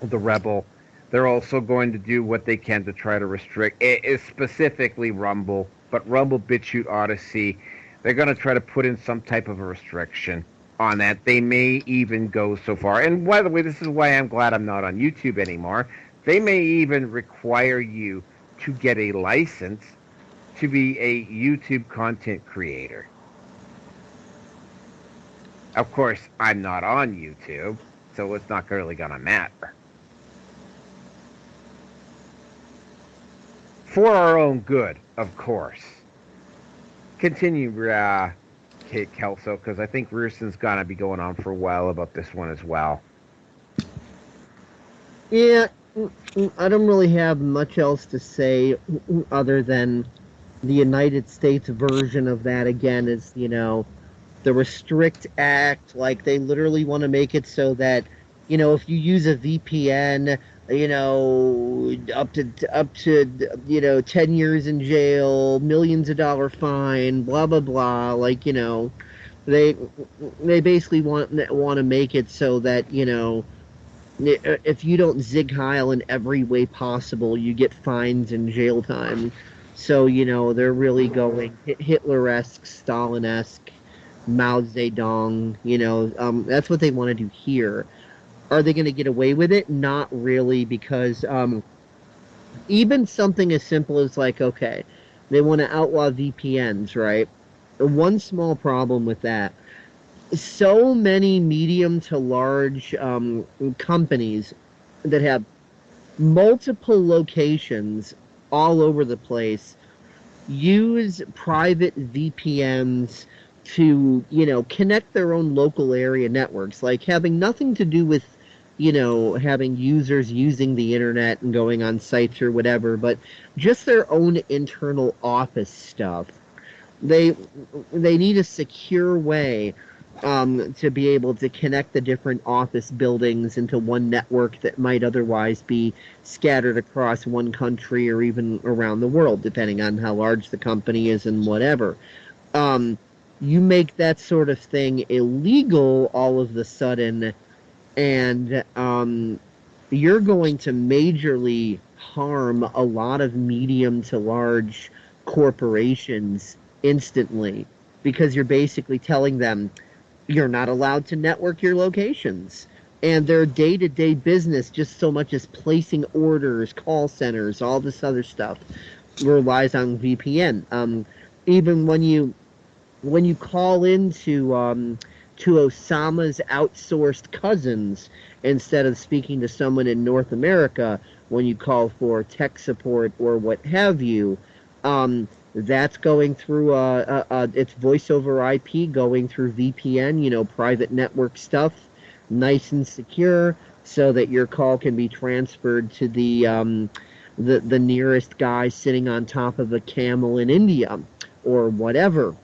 the Rebel. They're also going to do what they can to try to restrict, specifically Rumble, but Rumble, BitChute, Odyssey, they're going to try to put in some type of a restriction on that. They may even go so far, and by the way, this is why I'm glad I'm not on YouTube anymore. They may even require you to get a license to be a YouTube content creator. Of course, I'm not on YouTube, so it's not really going to matter. For our own good, of course. Continue, Kate Kelso, because I think Rearson's going to be going on for a while about this one as well. Yeah. I don't really have much else to say other than the United States version of that, again, is, the Restrict Act. Like, they literally want to make it so that, if you use a VPN, up to 10 years in jail, millions of dollar fine, blah, blah, blah. Like, they basically want to make it so that, if you don't zig heil in every way possible, you get fines and jail time. So, they're really going Hitler-esque, Stalin-esque, Mao Zedong, that's what they want to do here. Are they going to get away with it? Not really, because even something as simple as like, okay, they want to outlaw VPNs, right? One small problem with that. So many medium to large companies that have multiple locations all over the place use private VPNs to, connect their own local area networks, like having nothing to do with, having users using the internet and going on sites or whatever, but just their own internal office stuff. They need a secure way to be able to connect the different office buildings into one network that might otherwise be scattered across one country or even around the world, depending on how large the company is and whatever. You make that sort of thing illegal all of a sudden, and you're going to majorly harm a lot of medium to large corporations instantly, because you're basically telling them, you're not allowed to network your locations. And their day-to-day business, just so much as placing orders, call centers, all this other stuff, relies on VPN. Even when you call into Osama's outsourced cousins, instead of speaking to someone in North America, when you call for tech support or what have you, that's going through it's voice over IP going through VPN, private network stuff, nice and secure, so that your call can be transferred to the nearest guy sitting on top of a camel in India or whatever.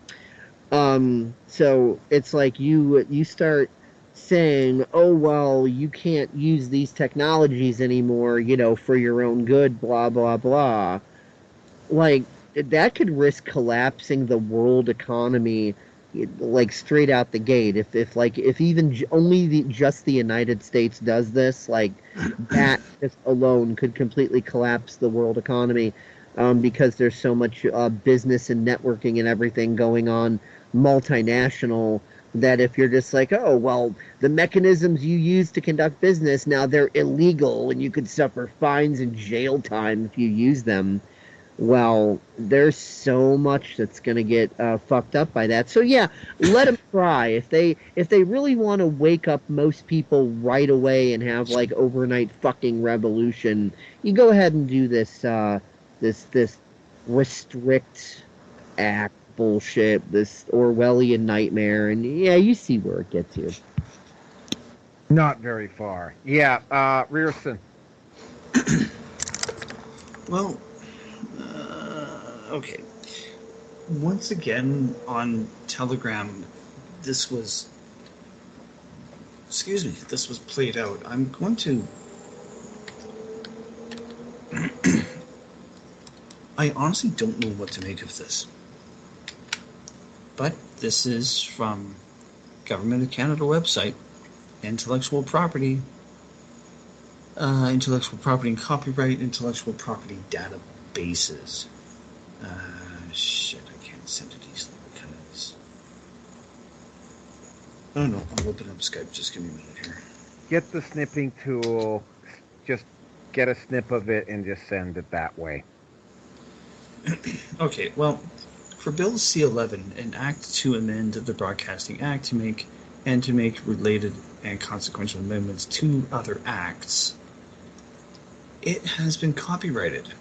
So it's like you start saying, oh, well, you can't use these technologies anymore, for your own good, blah, blah, blah. Like, that could risk collapsing the world economy like straight out the gate. If even only just the United States does this, like that just alone could completely collapse the world economy, because there's so much business and networking and everything going on, multinational. That if you're just like, oh, well, the mechanisms you use to conduct business, now they're illegal and you could suffer fines and jail time if you use them. Well, there's so much that's going to get fucked up by that. So yeah, let them try. If they really want to wake up most people right away and have like overnight fucking revolution, you go ahead and do this this restrict act bullshit, this Orwellian nightmare, and yeah, you see where it gets you. Not very far. Yeah, Rearson. Well, okay. Once again on Telegram, this was played out. I'm going to I honestly don't know what to make of this. But this is from Government of Canada website, intellectual property and copyright, intellectual property databases. Shit, I can't send it easily because... Oh no, I'll open up Skype. Just give me a minute here. Get the snipping tool. Just get a snip of it and just send it that way. Okay, well... For Bill C-11, an act to amend the Broadcasting Act to make related and consequential amendments to other acts, it has been copyrighted.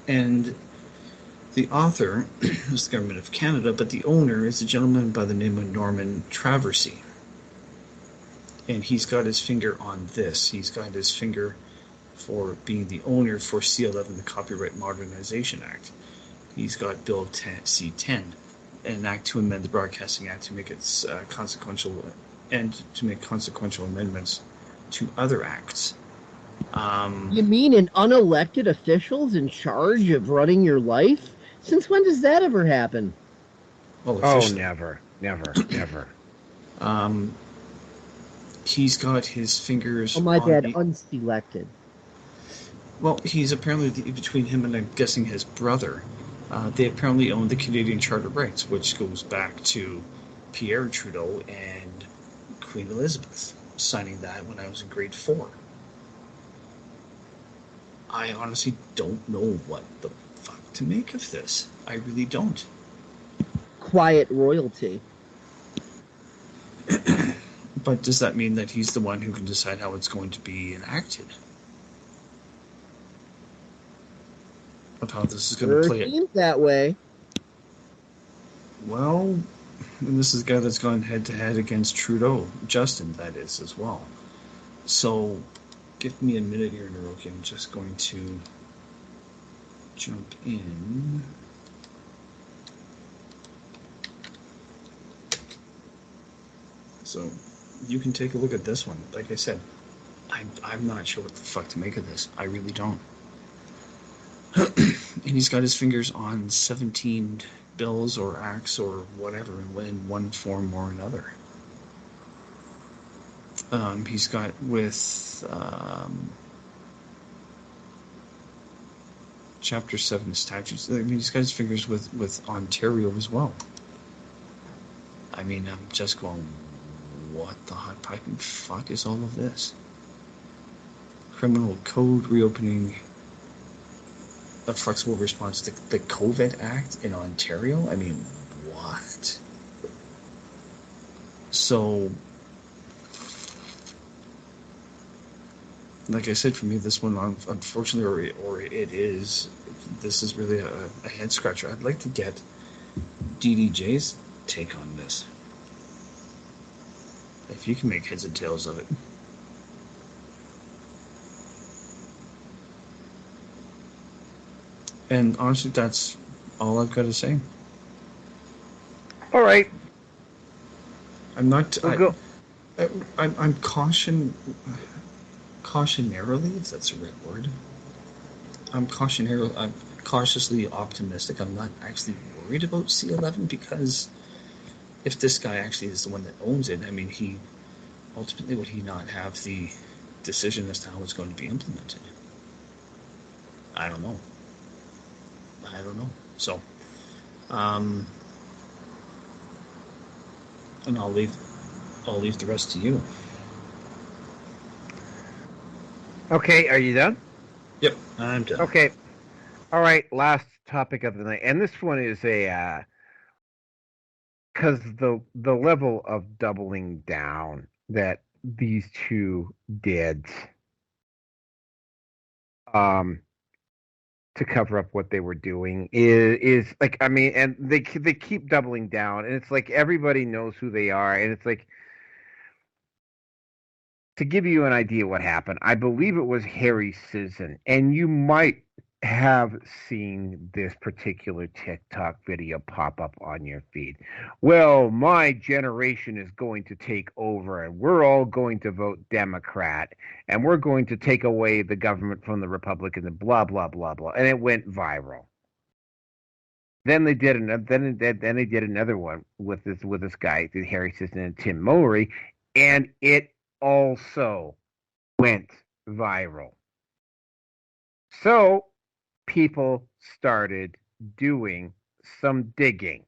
And the author is the Government of Canada, but the owner is a gentleman by the name of Norman Traversy. And he's got his finger on this. He's got his finger for being the owner for C-11, the Copyright Modernization Act. He's got Bill C-10, an act to amend the Broadcasting Act to make it consequential and to make consequential amendments to other acts. You mean an unelected official's in charge of running your life? Since when does that ever happen? Well, never. He's got his fingers. Oh my bad, unselected. Well, he's apparently between him and I'm guessing his brother. They apparently own the Canadian Charter Rights, which goes back to Pierre Trudeau and Queen Elizabeth signing that when I was in grade 4. I honestly don't know what the fuck to make of this. I really don't. Quiet royalty. But does that mean that he's the one who can decide how it's going to be enacted? Of how this is going to play it. Seems that way. Well, and this is the guy that's gone head-to-head against Trudeau. Justin, that is, as well. So, give me a minute here, Naroki. I'm just going to jump in. So, you can take a look at this one. Like I said, I'm not sure what the fuck to make of this. I really don't. And he's got his fingers on 17 bills or acts or whatever in one form or another. He's got with Chapter 7 statutes. I mean, he's got his fingers with Ontario as well. I mean, I'm just going, what the hot piping fuck is all of this? Criminal code reopening a flexible response to the COVID Act in Ontario? I mean, what? So, like I said, for me, this one, unfortunately, this is really a head scratcher. I'd like to get DDJ's take on this. If you can make heads and tails of it. And honestly, that's all I've got to say. All right. I'm not. We'll go. I'm cautionarily, if that's a right word. I'm cautiously optimistic. I'm not actually worried about C11 because if this guy actually is the one that owns it, I mean, he ultimately would he not have the decision as to how it's going to be implemented? I don't know. So, and I'll leave the rest to you. Okay, are you done? Yep, I'm done. Okay. All right, last topic of the night. And this one is a because the level of doubling down that these two did to cover up what they were doing is like, I mean, and they keep doubling down, and it's like everybody knows who they are, and it's like, to give you an idea what happened, I believe it was Harry Sisson, and you might have seen this particular TikTok video pop up on your feed. Well, my generation is going to take over, and we're all going to vote Democrat, and we're going to take away the government from the Republicans, and blah blah blah blah, and it went viral. Then they did another one with this guy, Harry Sisson and Tim Mowery, and it also went viral. So people started doing some digging.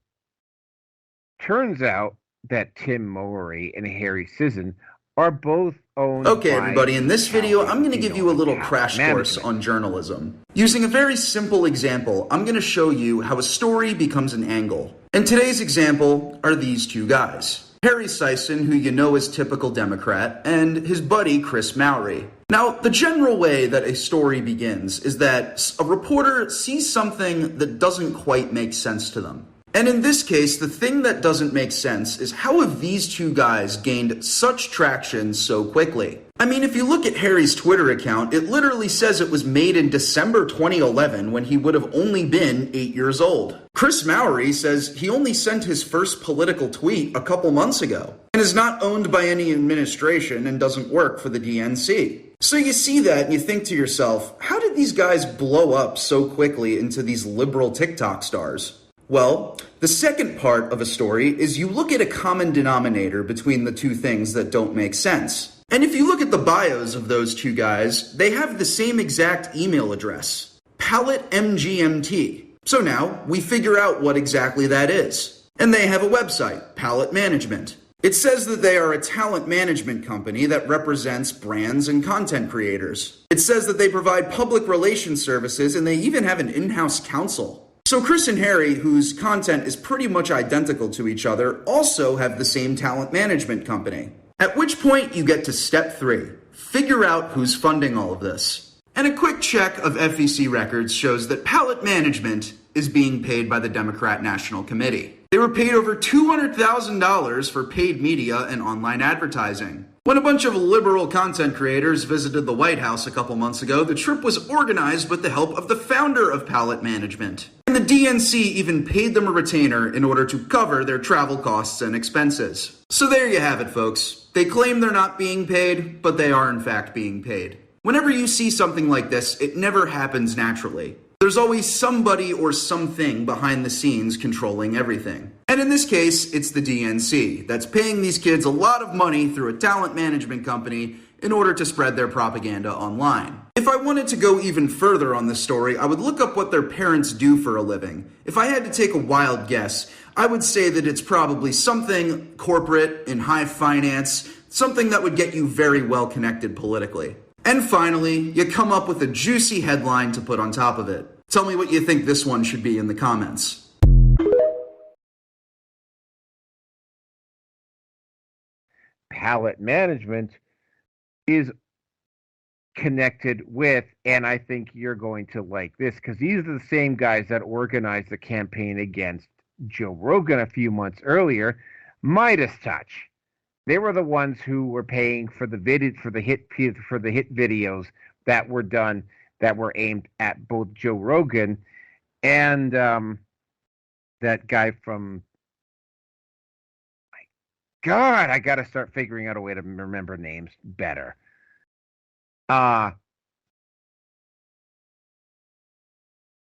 Turns out that Tim Mowery and Harry Sisson are both owned Okay, by everybody, in this video, I'm going to give you a little Talent crash course Management. on journalism. Using a very simple example, I'm going to show you how a story becomes an angle. And today's example are these two guys. Harry Sisson, who you know is typical Democrat, and his buddy Chris Mowery. Now, the general way that a story begins is that a reporter sees something that doesn't quite make sense to them. And in this case, the thing that doesn't make sense is how have these two guys gained such traction so quickly? I mean, if you look at Harry's Twitter account, it literally says it was made in December 2011 when he would have only been 8 years old. Chris Mowery says he only sent his first political tweet a couple months ago and is not owned by any administration and doesn't work for the DNC. So you see that and you think to yourself, how did these guys blow up so quickly into these liberal TikTok stars? Well, the second part of a story is you look at a common denominator between the two things that don't make sense. And if you look at the bios of those two guys, they have the same exact email address, PalletMGMT. So now we figure out what exactly that is. And they have a website, Palette Management. It says that they are a talent management company that represents brands and content creators. It says that they provide public relations services, and they even have an in-house counsel. So Chris and Harry, whose content is pretty much identical to each other, also have the same talent management company. At which point you get to step 3. Figure out who's funding all of this. And a quick check of FEC records shows that Palette Management is being paid by the Democrat National Committee. They were paid over $200,000 for paid media and online advertising. When a bunch of liberal content creators visited the White House a couple months ago, the trip was organized with the help of the founder of Palette Management. And the DNC even paid them a retainer in order to cover their travel costs and expenses. So there you have it, folks. They claim they're not being paid, but they are in fact being paid. Whenever you see something like this, it never happens naturally. There's always somebody or something behind the scenes controlling everything. And in this case, it's the DNC that's paying these kids a lot of money through a talent management company in order to spread their propaganda online. If I wanted to go even further on this story, I would look up what their parents do for a living. If I had to take a wild guess, I would say that it's probably something corporate in high finance, something that would get you very well connected politically. And finally, you come up with a juicy headline to put on top of it. Tell me what you think this one should be in the comments. Palette Management is connected with, and I think you're going to like this, because these are the same guys that organized the campaign against Joe Rogan a few months earlier, Midas Touch. They were the ones who were paying for the hit videos that were done, that were aimed at both Joe Rogan and that guy from. My God, I got to start figuring out a way to remember names better.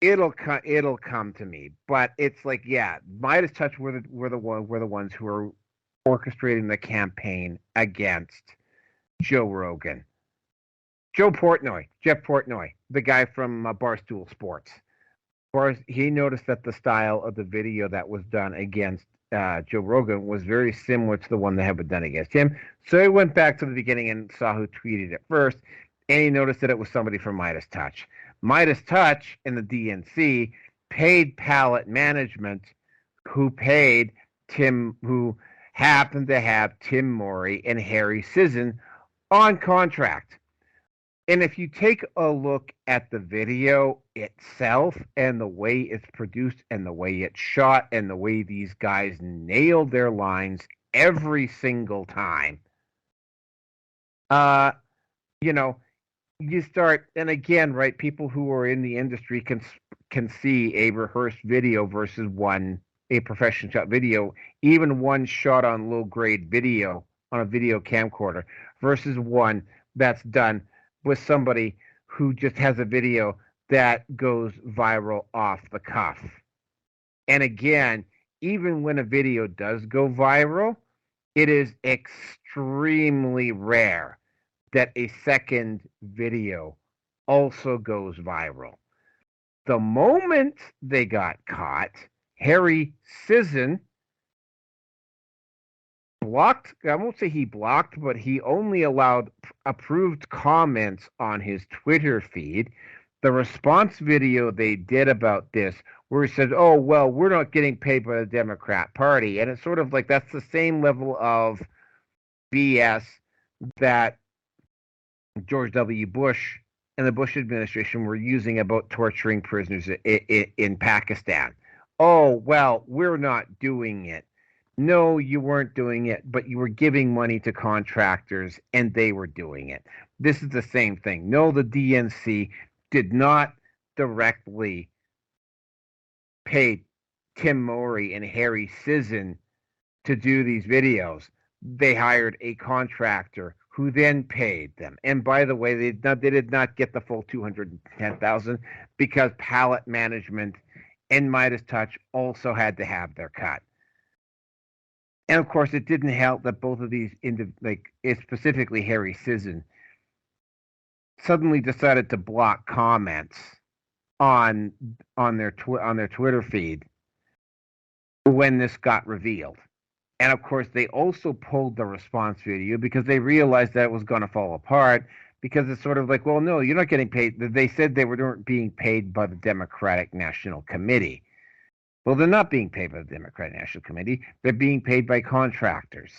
it'll come to me. But it's like, yeah, Midas Touch were the ones who are orchestrating the campaign against Joe Rogan. Jeff Portnoy, the guy from Barstool Sports. He noticed that the style of the video that was done against Joe Rogan was very similar to the one that had been done against him. So he went back to the beginning and saw who tweeted it first, and he noticed that it was somebody from Midas Touch. Midas Touch and the DNC paid Palette Management, who happened to have Tim Mowery and Harry Sisson on contract. And if you take a look at the video itself and the way it's produced and the way it's shot and the way these guys nailed their lines every single time, you start, and again, right, people who are in the industry can see a rehearsed video versus a professional shot video, even one shot on low grade video on a video camcorder versus one that's done with somebody who just has a video that goes viral off the cuff. And again, even when a video does go viral, it is extremely rare that a second video also goes viral. The moment they got caught, Harry Sisson blocked, I won't say he blocked, but he only allowed approved comments on his Twitter feed. The response video they did about this, where he said, oh, well, we're not getting paid by the Democrat Party. And it's sort of like that's the same level of BS that George W. Bush and the Bush administration were using about torturing prisoners in Pakistan. Oh, well, we're not doing it. No, you weren't doing it, but you were giving money to contractors and they were doing it. This is the same thing. No, the DNC did not directly pay Tim Mowery and Harry Sisson to do these videos. They hired a contractor who then paid them. And by the way, they did not get the full $210,000 because Palette Management and Midas Touch also had to have their cut. And of course, it didn't help that both of these, specifically Harry Sisson, suddenly decided to block comments on their Twitter feed when this got revealed. And of course, they also pulled the response video because they realized that it was going to fall apart. Because it's sort of like, well, no, you're not getting paid. They said they weren't being paid by the Democratic National Committee. Well, they're not being paid by the Democratic National Committee. They're being paid by contractors.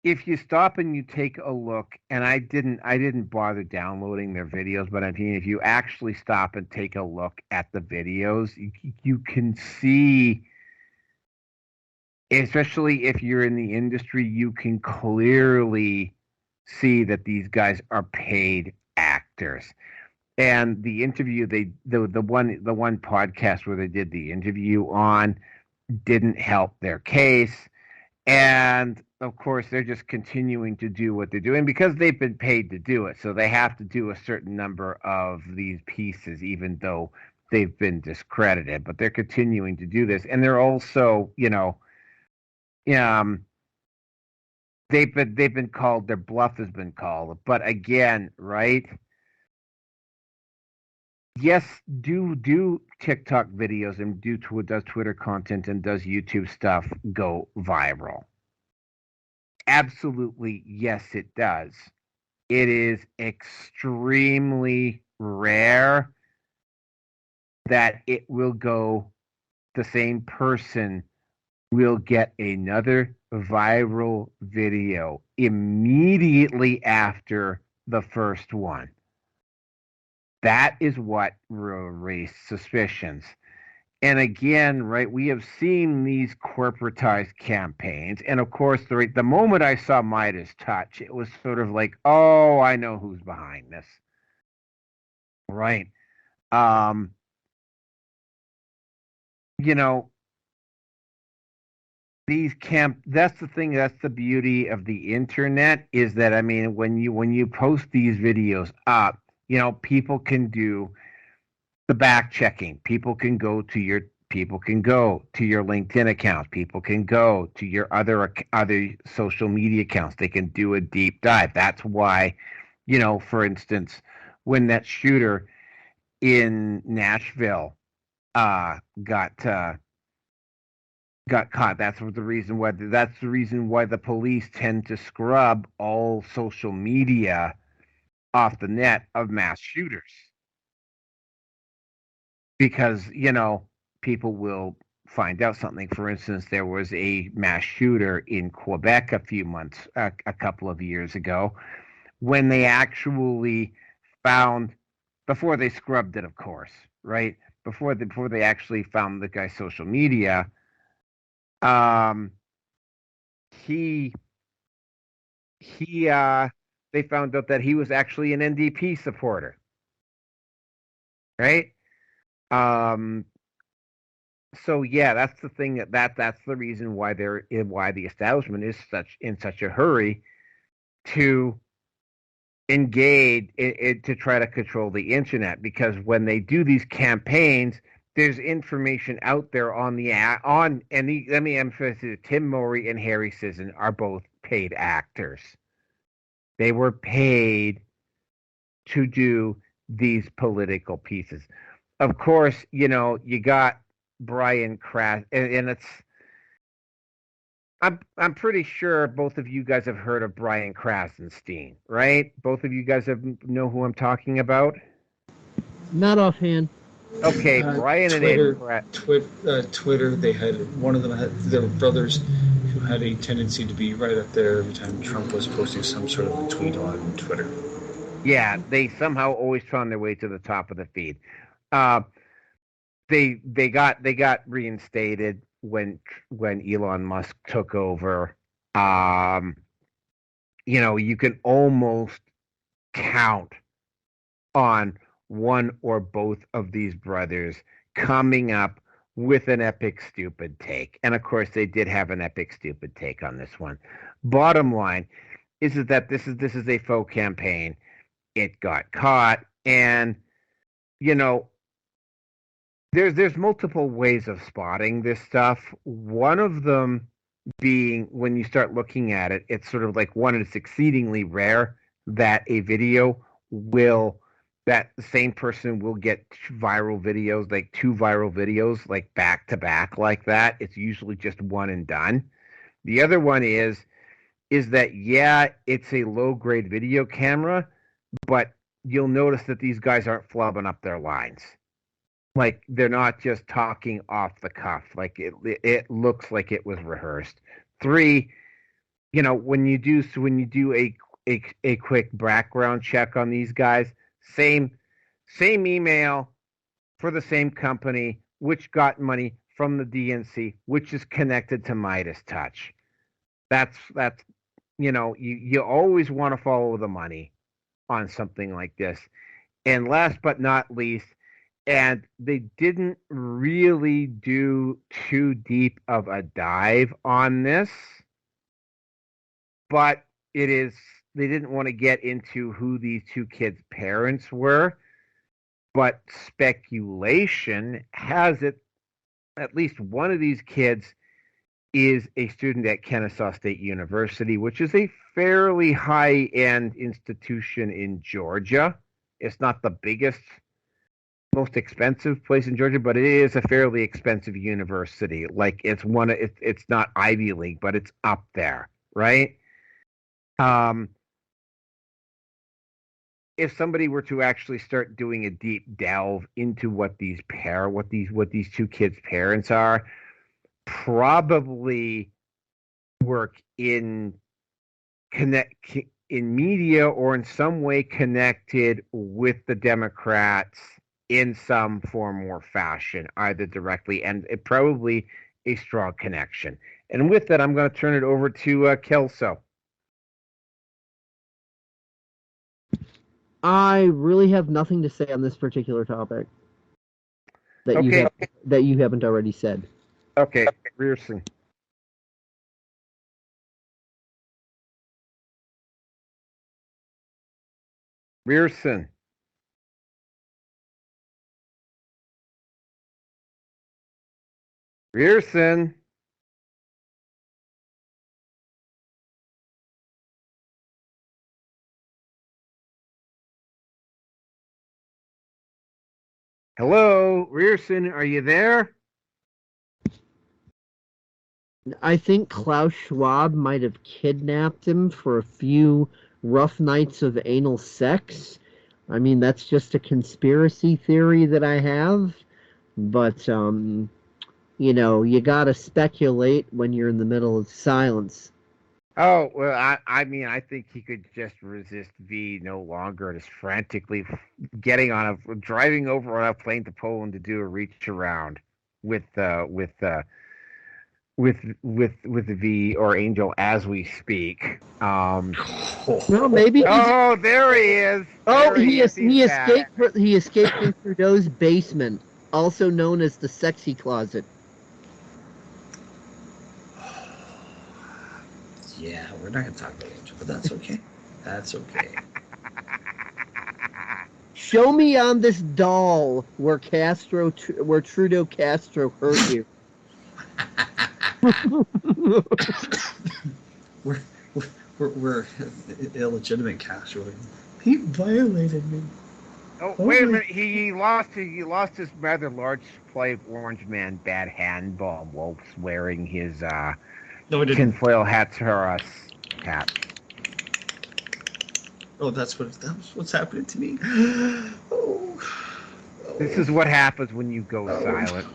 If you stop and you take a look, and I didn't bother downloading their videos, but I mean, if you actually stop and take a look at the videos, you can see, especially if you're in the industry, you can clearly see that these guys are paid actors. And the interview the one podcast where they did the interview on didn't help their case. And of course, they're just continuing to do what they're doing because they've been paid to do it. So they have to do a certain number of these pieces, even though they've been discredited. But they're continuing to do this, and they're also, they've been called. Their bluff has been called. But again, right? Yes, do TikTok videos and does Twitter content and does YouTube stuff go viral? Absolutely, yes, it does. It is extremely rare that it will go, the same person will get another viral video immediately after the first one. That is what raised suspicions. And again, right, we have seen these corporatized campaigns. And of course, the moment I saw Midas Touch, it was sort of like, oh, I know who's behind this. Right. That's the thing, that's the beauty of the internet, is that, I mean, when you post these videos up, people can do the back checking. People can go to your LinkedIn accounts. People can go to your other social media accounts. They can do a deep dive. That's why, for instance, when that shooter in Nashville got caught, that's the reason why the police tend to scrub all social media off the net of mass shooters, because people will find out something. For instance, there was a mass shooter in Quebec a couple of years ago, when they actually found, before they scrubbed it, of course, right? Before they actually found the guy's social media, he they found out that he was actually an NDP supporter, right? So yeah, that's the thing, that's the reason why the establishment is in such a hurry to engage to try to control the internet, because when they do these campaigns, there's information out there let me emphasize it, Tim Mowery and Harry Sisson are both paid actors. They were paid to do these political pieces. Of course, you got Brian Crass, and it's, I'm pretty sure both of you guys have heard of Brian Krasenstein, right? Both of you guys know who I'm talking about? Not offhand. Okay, Brian Twitter, and Twitter, they had, one of them had, their brothers who had a tendency to be right up there every time Trump was posting some sort of a tweet on Twitter. Yeah, they somehow always found their way to the top of the feed. They got reinstated when Elon Musk took over. You can almost count on one or both of these brothers coming up with an epic stupid take. And of course they did have an epic stupid take on this one. Bottom line is that this is a faux campaign. It got caught, and there's multiple ways of spotting this stuff. One of them being, when you start looking at it, it's sort of like, one, it's exceedingly rare that a video that the same person will get viral videos, like 2 viral videos, like back to back like that. It's usually just one and done. The other one is that, yeah, it's a low grade video camera, but you'll notice that these guys aren't flubbing up their lines. Like, they're not just talking off the cuff. Like, it looks like it was rehearsed. 3, when you do a quick background check on these guys, same email for the same company, which got money from the DNC, which is connected to Midas Touch. That's you always want to follow the money on something like this. And last but not least, and they didn't really do too deep of a dive on this, but they didn't want to get into who these 2 kids' parents were, but speculation has it at least one of these kids is a student at Kennesaw State University, which is a fairly high-end institution in Georgia. It's not the biggest, most expensive place in Georgia, but it is a fairly expensive university. Like, it's not Ivy League, but it's up there, right? If somebody were to actually start doing a deep delve into what these 2 kids' parents are, probably work in media or in some way connected with the Democrats in some form or fashion, either directly and probably a strong connection. And with that, I'm going to turn it over to Kelso. I really have nothing to say on this particular topic that you haven't already said. Okay, Rearson. Rearson. Rearson. Hello, Rearson, are you there? I think Klaus Schwab might have kidnapped him for a few rough nights of anal sex. I mean, that's just a conspiracy theory that I have. But, you gotta speculate when you're in the middle of silence. Oh, well, I mean, I think he could just resist V no longer and is frantically driving over on a plane to Poland to do a reach around with the V or Angel as we speak. Well, maybe. Oh, there he is. Oh, there he escaped. Back. He escaped from Trudeau's basement, also known as the sexy closet. Yeah, we're not going to talk about Angel, but that's okay. That's okay. Show me on this doll where Trudeau Castro hurt you. we're illegitimate Castro. He violated me. Oh, wait a minute! He lost his rather large supply of Orange Man bad handball while wearing his tinfoil hat hat. Oh, that's what's happening to me. Oh. This is what happens when you go silent.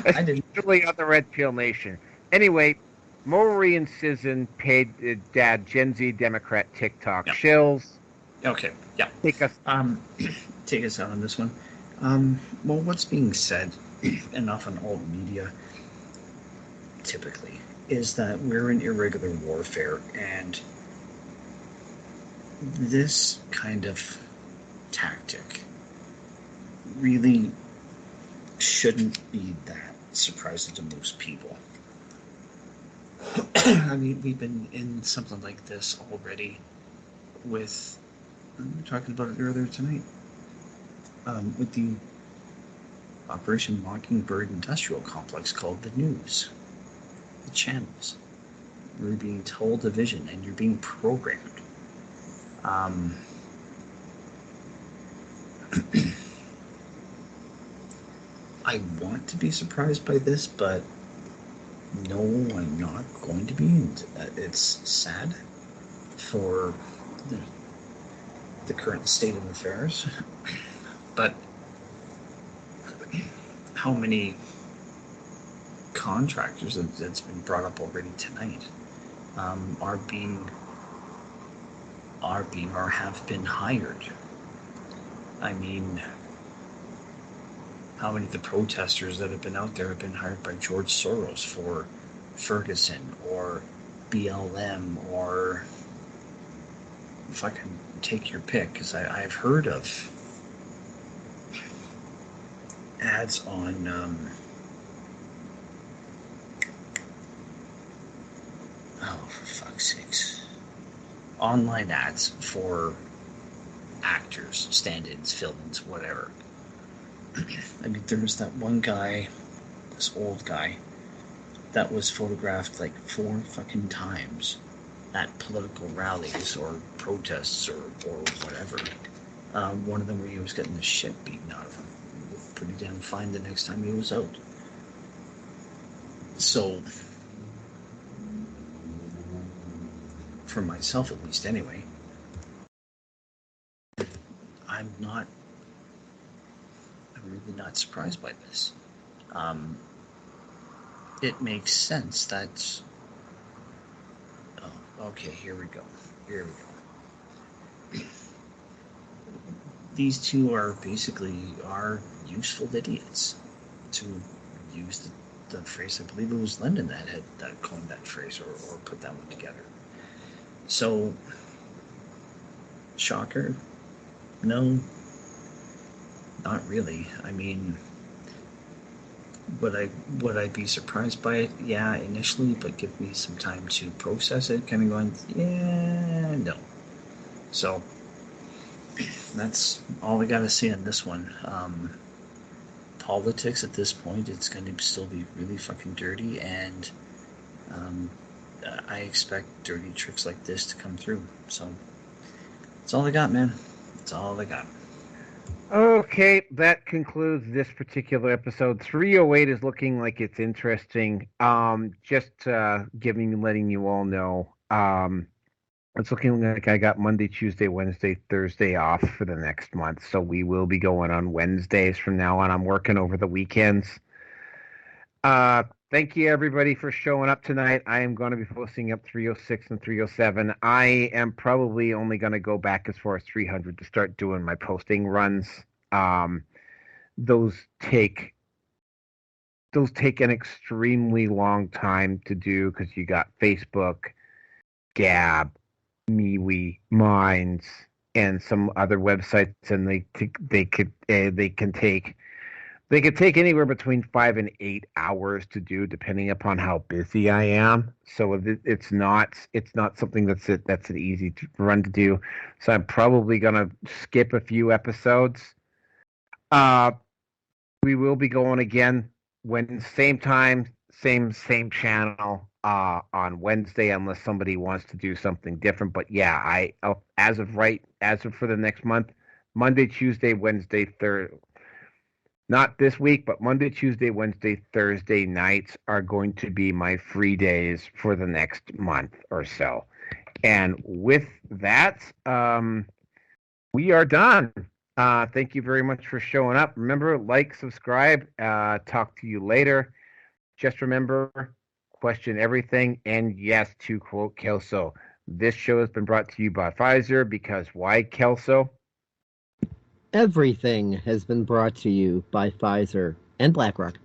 I didn't. Especially on the Red Pill Nation. Anyway, Mowery and Sisson paid Dad Gen Z Democrat TikTok shills. Okay, yeah. Take us out on this one. Well, what's being said enough on alt media typically is that we're in irregular warfare, and this kind of tactic really shouldn't be that surprising to most people. I mean, we've been in something like this already with, we were talking about it earlier tonight, with the Operation Mockingbird industrial complex called the news, the channels. You're being told a vision and you're being programmed. I want to be surprised by this, but no, I'm not going to be. It's sad for the current state of affairs, but how many contractors, that's been brought up already tonight, have been hired? I mean, how many of the protesters that have been out there have been hired by George Soros for Ferguson or BLM or fucking take your pick? Because I've heard of ads on for fuck's sakes, online ads for actors, stand-ins, fill-ins, whatever. I mean, there was that one guy, this old guy, that was photographed like 4 fucking times at political rallies or protests or whatever. One of them where he was getting the shit beaten out of him. He looked pretty damn fine the next time he was out. So, for myself at least anyway, I'm really not surprised by this. It makes sense that... Oh, okay, here we go. These two are basically useful idiots, to use the phrase. I believe it was Lyndon that had coined that phrase or put that one together. So, shocker? No, not really. I mean, would I be surprised by it? Yeah, initially, but give me some time to process it. Kind of going, yeah, no. So that's all we got to see on this one. Politics at this point, it's going to still be really fucking dirty, and I expect dirty tricks like this to come through. So that's all I got, man. That's all I got. Okay, that concludes this particular episode. 308 is looking like it's interesting. Just letting you all know. It's looking like I got Monday, Tuesday, Wednesday, Thursday off for the next month. So we will be going on Wednesdays from now on. I'm working over the weekends. Thank you, everybody, for showing up tonight. I am going to be posting up 306 and 307. I am probably only going to go back as far as 300 to start doing my posting runs. Those take an extremely long time to do because you got Facebook, Gab, MeWe, Minds, and some other websites, and they can take anywhere between 5 and 8 hours to do, depending upon how busy I am. So it's not something that's an easy run to do. So I'm probably gonna skip a few episodes. We will be going again when same time, same channel on Wednesday, unless somebody wants to do something different. But yeah, as of for the next month, Monday, Tuesday, Wednesday, not this week, but Monday, Tuesday, Wednesday, Thursday nights are going to be my free days for the next month or so. And with that, we are done. Thank you very much for showing up. Remember, like, subscribe, talk to you later. Just remember, question everything. And yes, to quote Kelso, this show has been brought to you by Pfizer because why, Kelso? Everything has been brought to you by Pfizer and BlackRock.